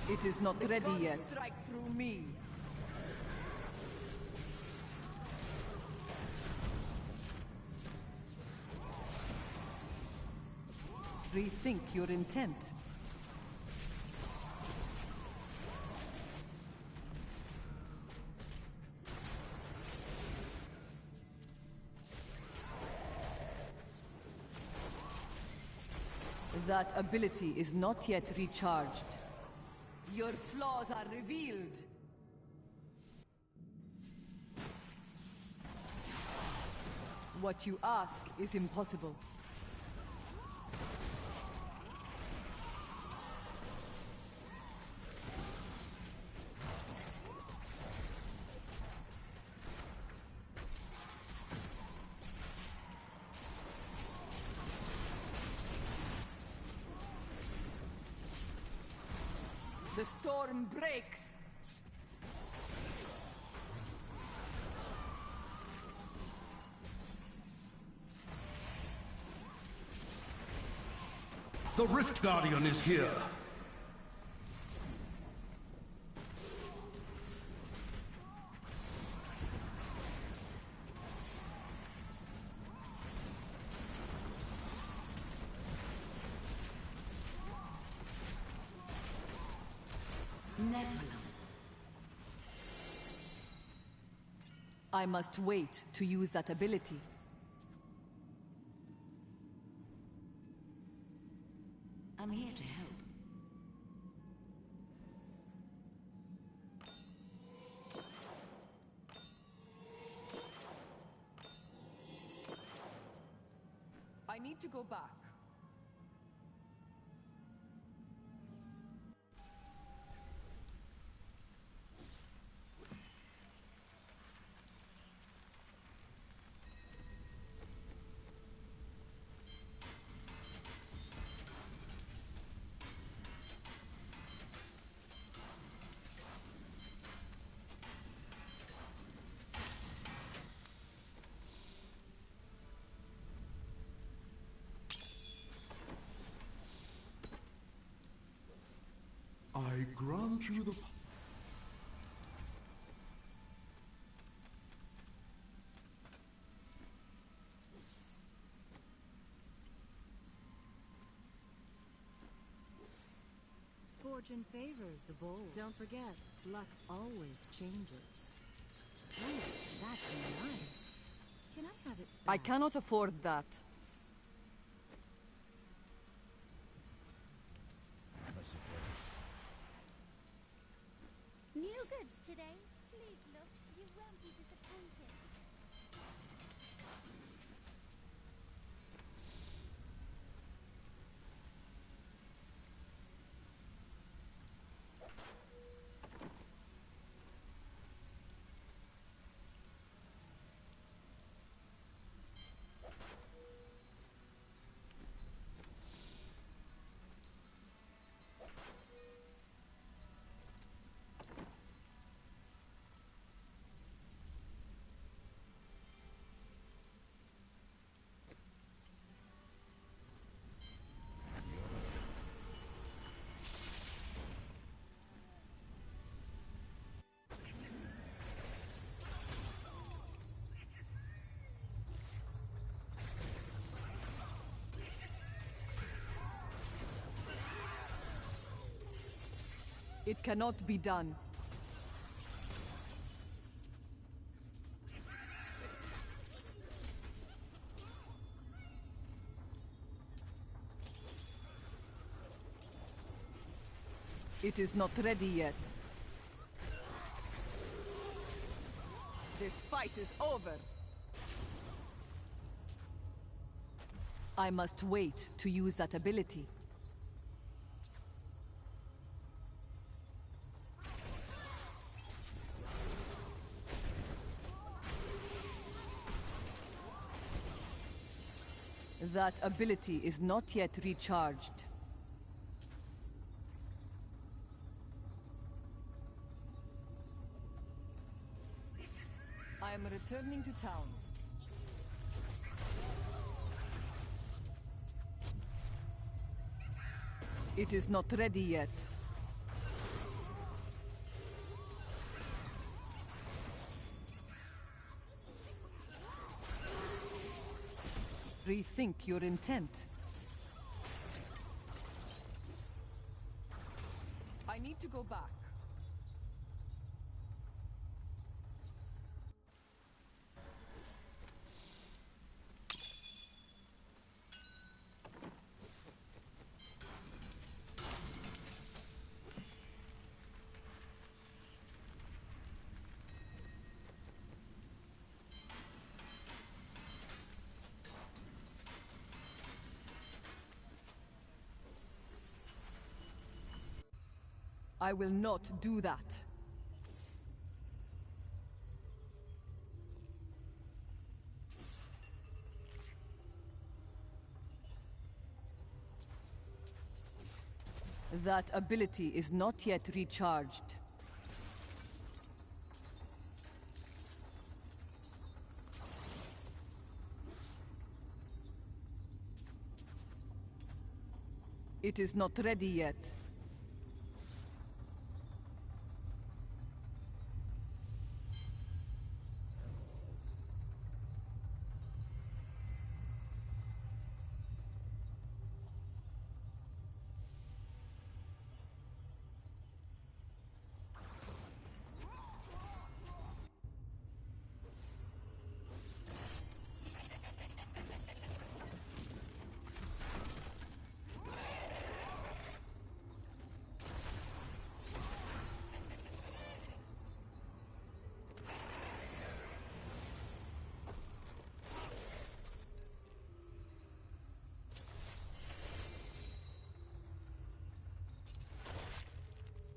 It is not ready yet. Strike through me. Rethink your intent. That ability is not yet recharged. Your flaws are revealed. What you ask is impossible. The storm breaks! The Rift Guardian is here! I must wait to use that ability. I'm here to help. I need to go back. I grant you the... Fortune favors the bold. Don't forget, luck always changes. Ooh, that's nice. Can I have it I back? cannot afford that. New goods today. Please look. You won't be disappointed. It cannot be done. It is not ready yet. This fight is over. I must wait to use that ability. That ability is not yet recharged. I am returning to town. It is not ready yet. Rethink your intent. I need to go back. I will not do that. That ability is not yet recharged. It is not ready yet.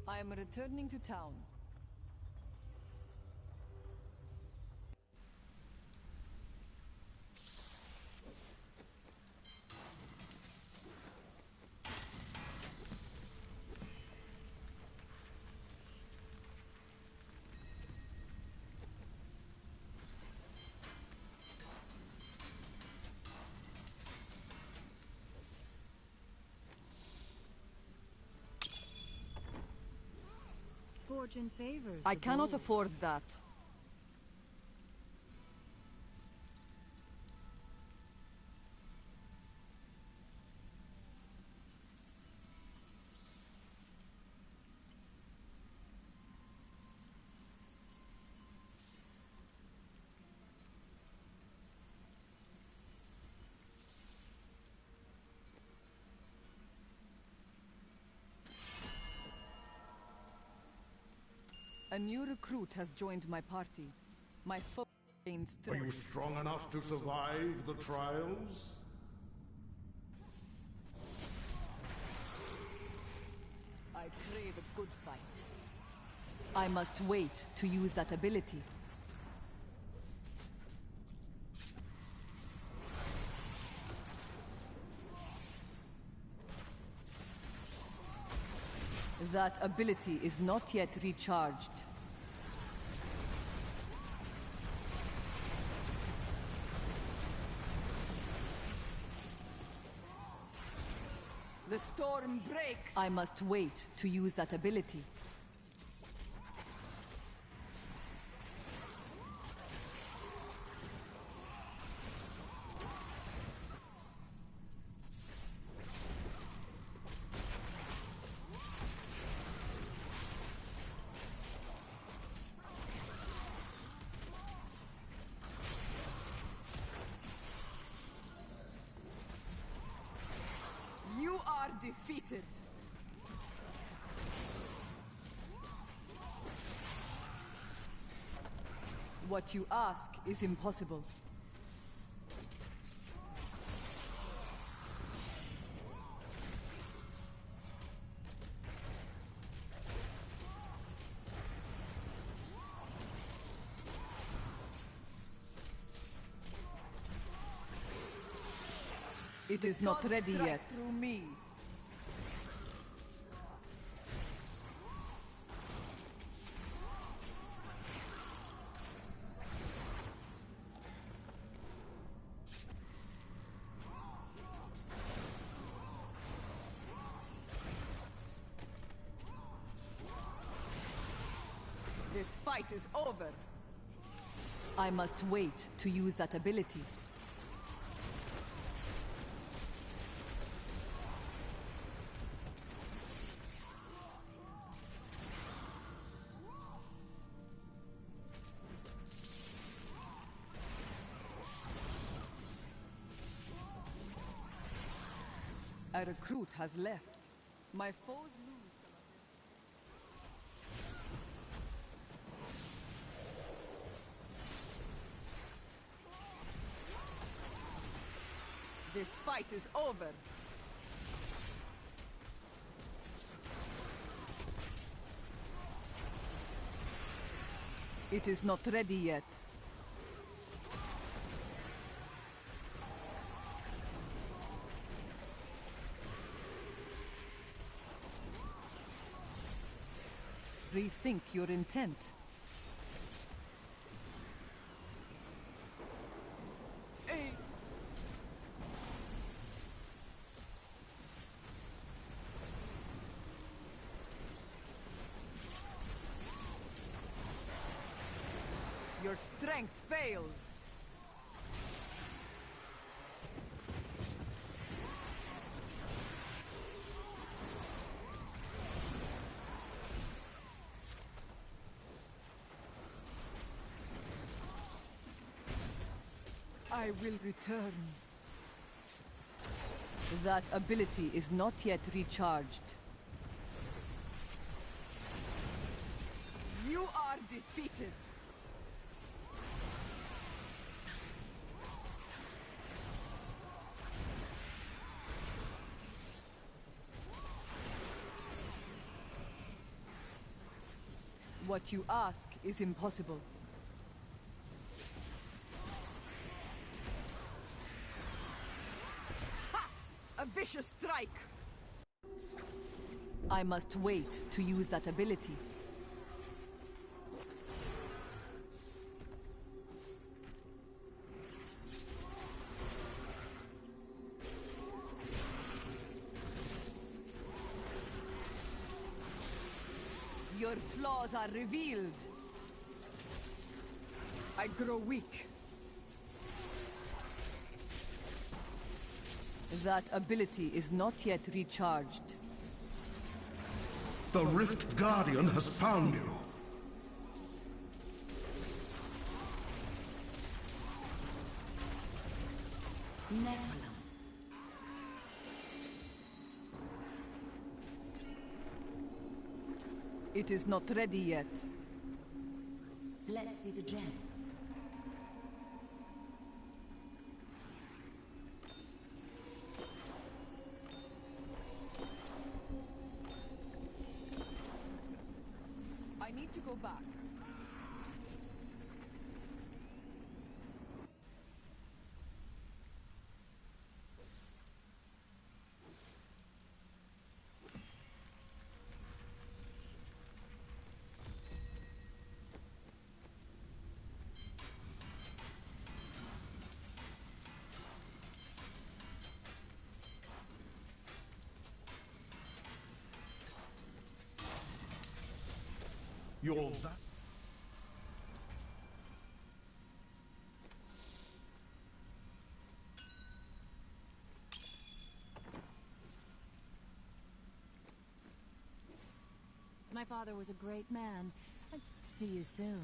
I am returning to town. Fortune favors I the cannot bold. afford that. A new recruit has joined my party. My foe gains Are you strength. strong enough to survive the trials? I crave a good fight. I must wait to use that ability. That ability is not yet recharged. The storm breaks! I must wait to use that ability. You are defeated! What you ask is impossible. It is not ready yet. Through me. This fight is over. I must wait to use that ability. A recruit has left. My foes lose some of this fight is over. It is not ready yet. Rethink your intent. Your strength fails. I will return. That ability is not yet recharged. You are defeated. What you ask is impossible. A vicious strike! I must wait to use that ability. Your flaws are revealed. I grow weak. That ability is not yet recharged. The Rift Guardian has found you. Nephilim. It is not ready yet. Let's see the gem. I need to go back. You're that. My father was a great man. I'd see you soon.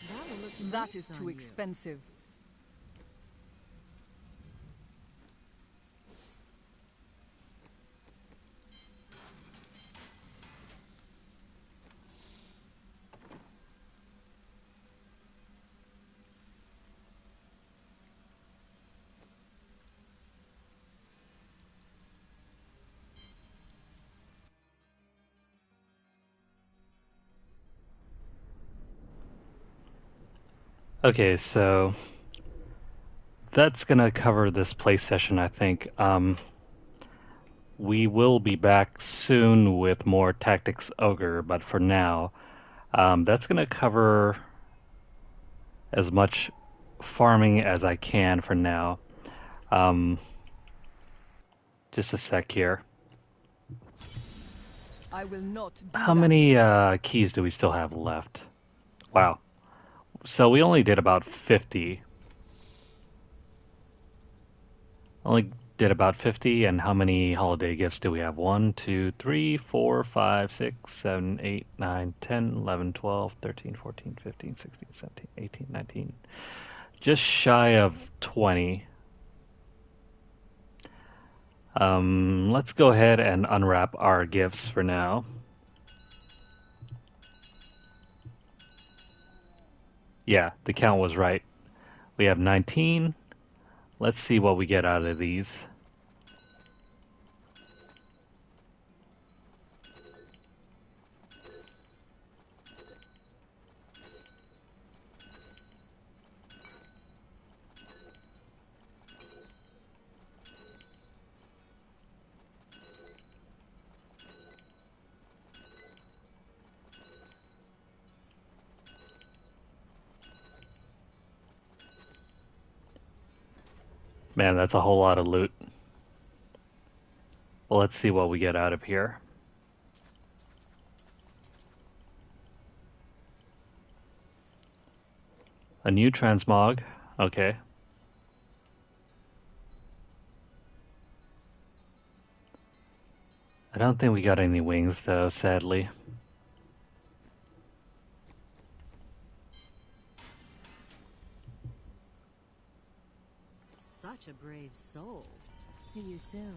That will look That nice is on too you. expensive. Okay, so that's gonna cover this play session, I think. We will be back soon with more Tactics Ogre, but for now, that's gonna cover as much farming as I can for now. Um, just a sec here. I will not do How that. many keys do we still have left? Wow. So we only did about 50. Only did about 50, and how many holiday gifts do we have? 1, 2, 3, 4, 5, 6, 7, 8, 9, 10, 11, 12, 13, 14, 15, 16, 17, 18, 19. Just shy of 20. Let's go ahead and unwrap our gifts for now. Yeah, the count was right. We have 19. Let's see what we get out of these. Man, that's a whole lot of loot. Well, let's see what we get out of here. A new transmog. Okay. I don't think we got any wings, though, sadly. Such a brave soul. See you soon.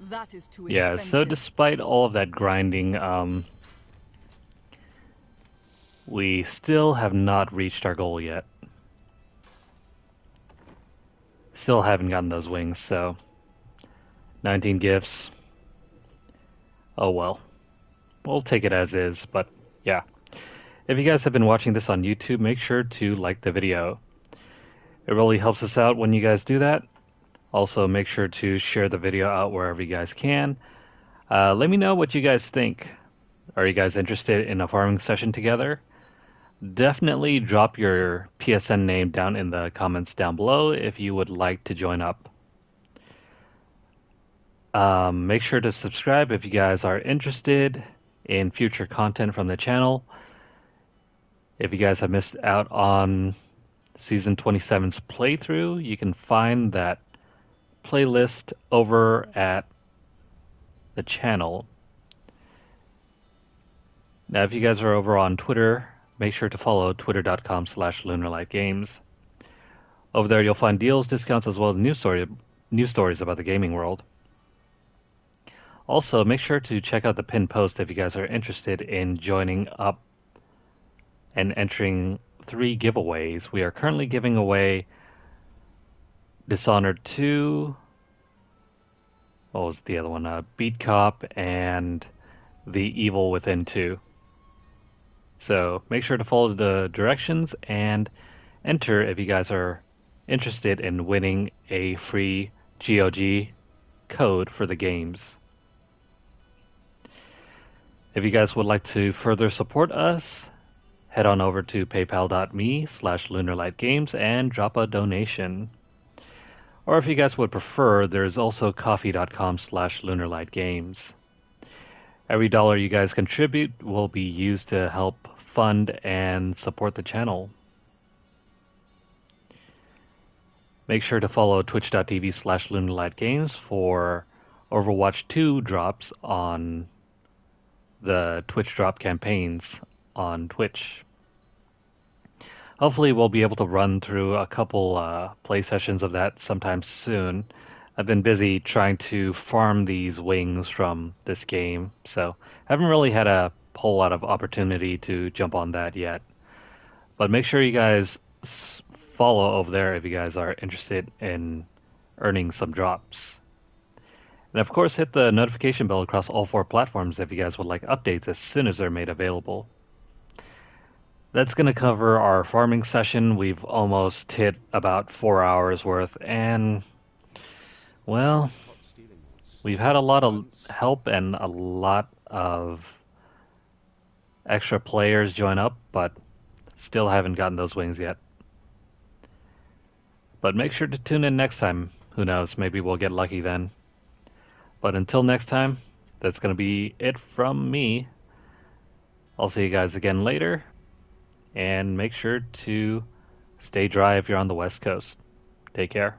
That is too Yeah, expensive. so despite all of that grinding, we still have not reached our goal yet. Still haven't gotten those wings, so 19 gifts. Oh well. We'll take it as is, but yeah. If you guys have been watching this on YouTube, make sure to like the video. It really helps us out when you guys do that. Also, make sure to share the video out wherever you guys can. Let me know what you guys think. Are you guys interested in a farming session together? Definitely drop your PSN name down in the comments down below if you would like to join up. Make sure to subscribe if you guys are interested in future content from the channel. If you guys have missed out on Season 27's playthrough, you can find that playlist over at the channel. Now, if you guys are over on Twitter, make sure to follow twitter.com/lunarlightgames. Over there, you'll find deals, discounts, as well as news stories about the gaming world. Also, make sure to check out the pinned post if you guys are interested in joining up and entering 3 giveaways. We are currently giving away Dishonored 2, what was the other one? Beat Cop and The Evil Within 2. So make sure to follow the directions and enter if you guys are interested in winning a free GOG code for the games. If you guys would like to further support us, head on over to paypal.me/lunarlightgames and drop a donation. Or if you guys would prefer, there's also coffee.com/lunarlightgames. Every dollar you guys contribute will be used to help fund and support the channel. Make sure to follow twitch.tv/lunarlightgames for Overwatch 2 drops on the Twitch drop campaigns on Twitch. Hopefully we'll be able to run through a couple play sessions of that sometime soon. I've been busy trying to farm these wings from this game, so haven't really had a whole lot of opportunity to jump on that yet. But make sure you guys follow over there if you guys are interested in earning some drops. And of course, hit the notification bell across all 4 platforms if you guys would like updates as soon as they're made available. That's going to cover our farming session. We've almost hit about 4 hours worth, and well, we've had a lot of help and a lot of extra players join up, but still haven't gotten those wings yet. But make sure to tune in next time. Who knows, maybe we'll get lucky then. But until next time, that's going to be it from me. I'll see you guys again later. And make sure to stay dry if you're on the West Coast. Take care.